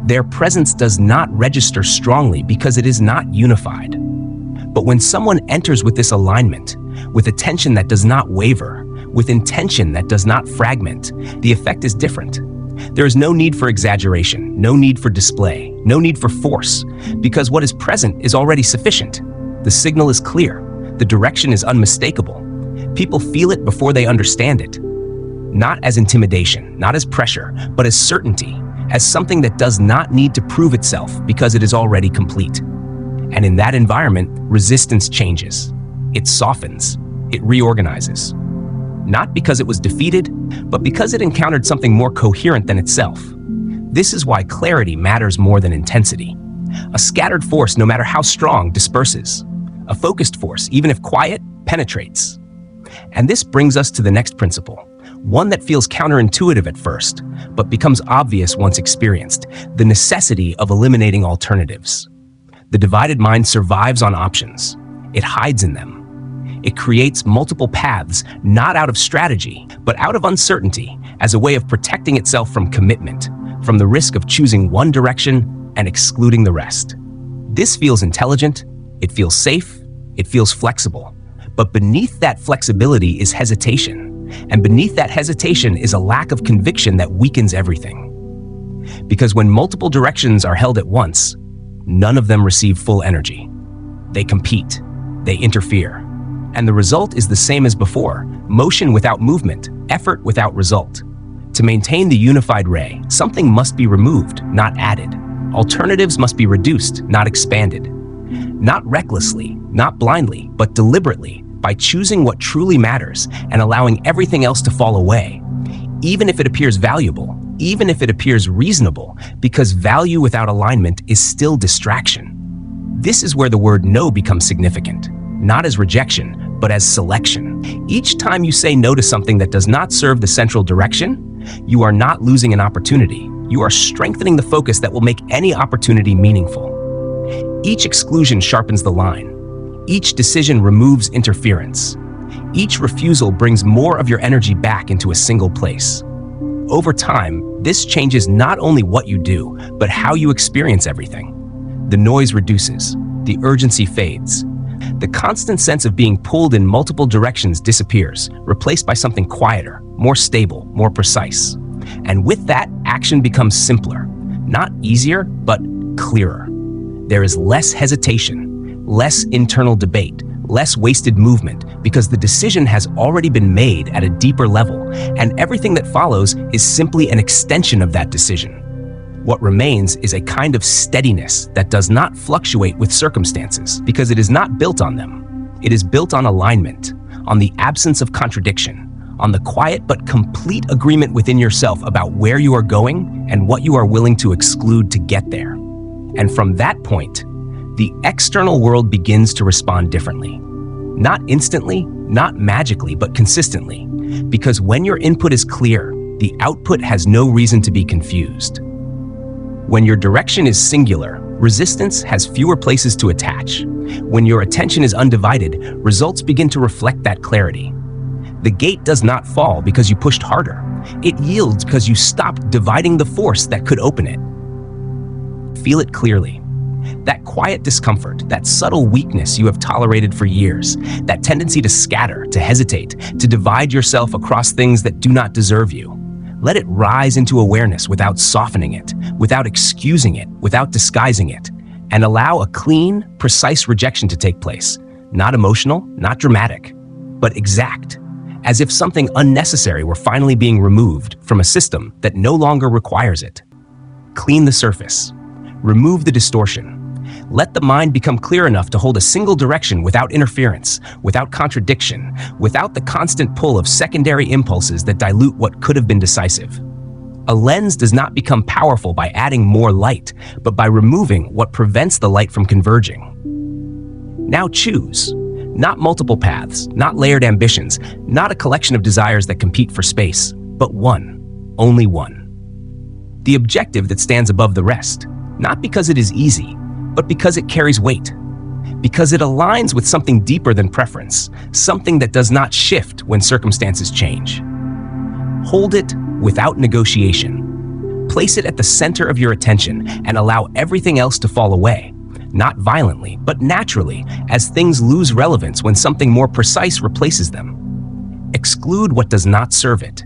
Speaker 1: Their presence does not register strongly because it is not unified. But when someone enters with this alignment, with attention that does not waver, with intention that does not fragment, the effect is different. There is no need for exaggeration, no need for display, no need for force, because what is present is already sufficient. The signal is clear. The direction is unmistakable. People feel it before they understand it. Not as intimidation, not as pressure, but as certainty, as something that does not need to prove itself because it is already complete. And in that environment, resistance changes. It softens. It reorganizes. Not because it was defeated, but because it encountered something more coherent than itself. This is why clarity matters more than intensity. A scattered force, no matter how strong, disperses. A focused force, even if quiet, penetrates. And this brings us to the next principle, one that feels counterintuitive at first, but becomes obvious once experienced: the necessity of eliminating alternatives. The divided mind survives on options. It hides in them. It creates multiple paths, not out of strategy, but out of uncertainty, as a way of protecting itself from commitment, from the risk of choosing one direction and excluding the rest. This feels intelligent, it feels safe, it feels flexible. But beneath that flexibility is hesitation. And beneath that hesitation is a lack of conviction that weakens everything. Because when multiple directions are held at once, none of them receive full energy. They compete, they interfere, and the result is the same as before: motion without movement, effort without result. To maintain the unified ray, something must be removed, not added. Alternatives must be reduced, not expanded. Not recklessly, not blindly, but deliberately, by choosing what truly matters and allowing everything else to fall away, even if it appears valuable, even if it appears reasonable, because value without alignment is still distraction. This is where the word no becomes significant, not as rejection, but as selection. Each time you say no to something that does not serve the central direction, you are not losing an opportunity. You are strengthening the focus that will make any opportunity meaningful. Each exclusion sharpens the line. Each decision removes interference. Each refusal brings more of your energy back into a single place. Over time, this changes not only what you do, but how you experience everything. The noise reduces, the urgency fades. The constant sense of being pulled in multiple directions disappears, replaced by something quieter, more stable, more precise. And with that, action becomes simpler. Not easier, but clearer. There is less hesitation, less internal debate, less wasted movement, because the decision has already been made at a deeper level, and everything that follows is simply an extension of that decision. What remains is a kind of steadiness that does not fluctuate with circumstances, because it is not built on them. It is built on alignment, on the absence of contradiction, on the quiet but complete agreement within yourself about where you are going and what you are willing to exclude to get there. And from that point, the external world begins to respond differently. Not instantly, not magically, but consistently. Because when your input is clear, the output has no reason to be confused. When your direction is singular, resistance has fewer places to attach. When your attention is undivided, results begin to reflect that clarity. The gate does not fall because you pushed harder. It yields because you stopped dividing the force that could open it. Feel it clearly. That quiet discomfort, that subtle weakness you have tolerated for years, that tendency to scatter, to hesitate, to divide yourself across things that do not deserve you. Let it rise into awareness without softening it, without excusing it, without disguising it, and allow a clean, precise rejection to take place. Not emotional, not dramatic, but exact, as if something unnecessary were finally being removed from a system that no longer requires it. Clean the surface. Remove the distortion. Let the mind become clear enough to hold a single direction without interference, without contradiction, without the constant pull of secondary impulses that dilute what could have been decisive. A lens does not become powerful by adding more light, but by removing what prevents the light from converging. Now choose. Not multiple paths, not layered ambitions, not a collection of desires that compete for space, but one, only one. The objective that stands above the rest. Not because it is easy, but because it carries weight. Because it aligns with something deeper than preference, something that does not shift when circumstances change. Hold it without negotiation. Place it at the center of your attention and allow everything else to fall away. Not violently, but naturally, as things lose relevance when something more precise replaces them. Exclude what does not serve it.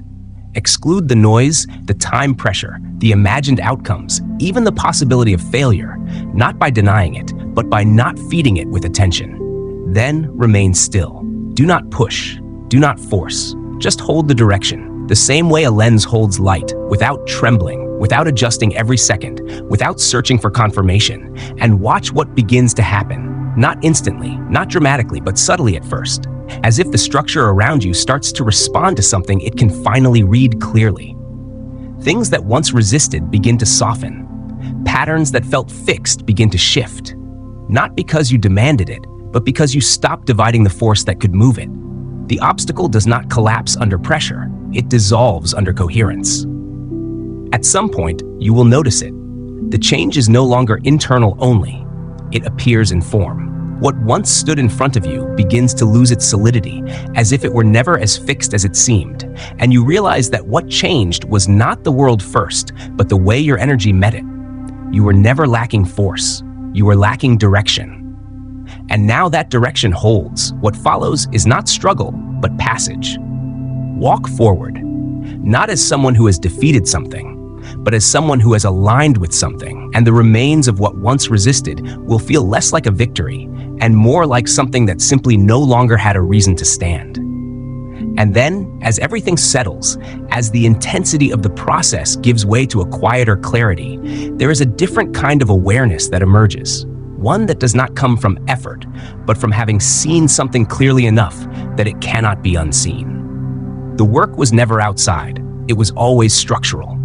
Speaker 1: Exclude the noise, the time pressure, the imagined outcomes, even the possibility of failure, not by denying it, but by not feeding it with attention. Then remain still. Do not push. Do not force. Just hold the direction, the same way a lens holds light, without trembling, without adjusting every second, without searching for confirmation, and watch what begins to happen. Not instantly, not dramatically, but subtly at first. As if the structure around you starts to respond to something it can finally read clearly. Things that once resisted begin to soften. Patterns that felt fixed begin to shift. Not because you demanded it, but because you stopped dividing the force that could move it. The obstacle does not collapse under pressure, it dissolves under coherence. At some point, you will notice it. The change is no longer internal only. It appears in form. What once stood in front of you begins to lose its solidity, as if it were never as fixed as it seemed, and you realize that what changed was not the world first, but the way your energy met it. You were never lacking force. You were lacking direction. And now that direction holds. What follows is not struggle, but passage. Walk forward, not as someone who has defeated something, but as someone who has aligned with something, and the remains of what once resisted will feel less like a victory and more like something that simply no longer had a reason to stand. And then, as everything settles, as the intensity of the process gives way to a quieter clarity, there is a different kind of awareness that emerges. One that does not come from effort, but from having seen something clearly enough that it cannot be unseen. The work was never outside, it was always structural.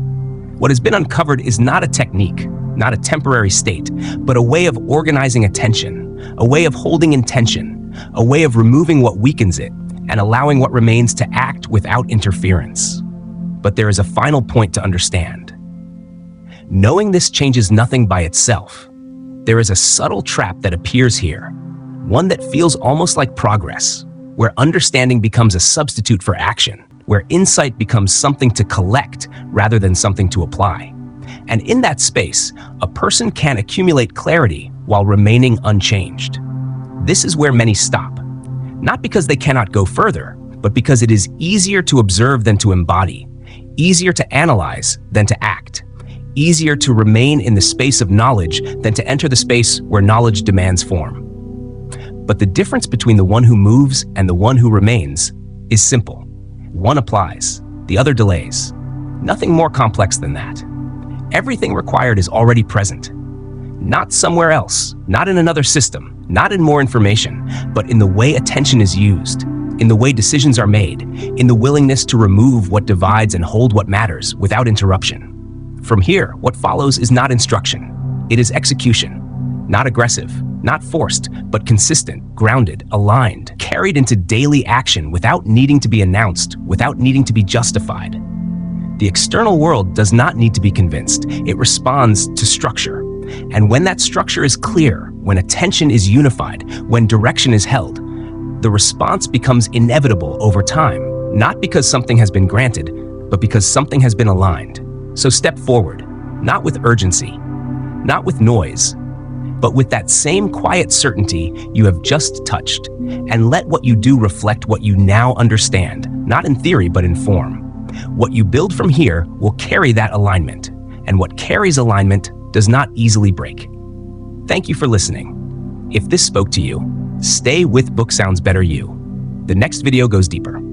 Speaker 1: What has been uncovered is not a technique, not a temporary state, but a way of organizing attention, a way of holding intention, a way of removing what weakens it, and allowing what remains to act without interference. But there is a final point to understand. Knowing this changes nothing by itself. There is a subtle trap that appears here, one that feels almost like progress, where understanding becomes a substitute for action, where insight becomes something to collect rather than something to apply. And in that space, a person can accumulate clarity while remaining unchanged. This is where many stop. Not because they cannot go further, but because it is easier to observe than to embody, easier to analyze than to act, easier to remain in the space of knowledge than to enter the space where knowledge demands form. But the difference between the one who moves and the one who remains is simple. One applies, the other delays. Nothing more complex than that. Everything required is already present. Not somewhere else, not in another system, not in more information, but in the way attention is used, in the way decisions are made, in the willingness to remove what divides and hold what matters without interruption. From here, what follows is not instruction. It is execution. Not aggressive, not forced, but consistent, grounded, aligned, carried into daily action without needing to be announced, without needing to be justified. The external world does not need to be convinced. It responds to structure. And when that structure is clear, when attention is unified, when direction is held, the response becomes inevitable over time, not because something has been granted, but because something has been aligned. So step forward, not with urgency, not with noise, but with that same quiet certainty you have just touched, and let what you do reflect what you now understand, not in theory, but in form. What you build from here will carry that alignment, and what carries alignment does not easily break. Thank you for listening. If this spoke to you, stay with Book Sounds Better You. The next video goes deeper.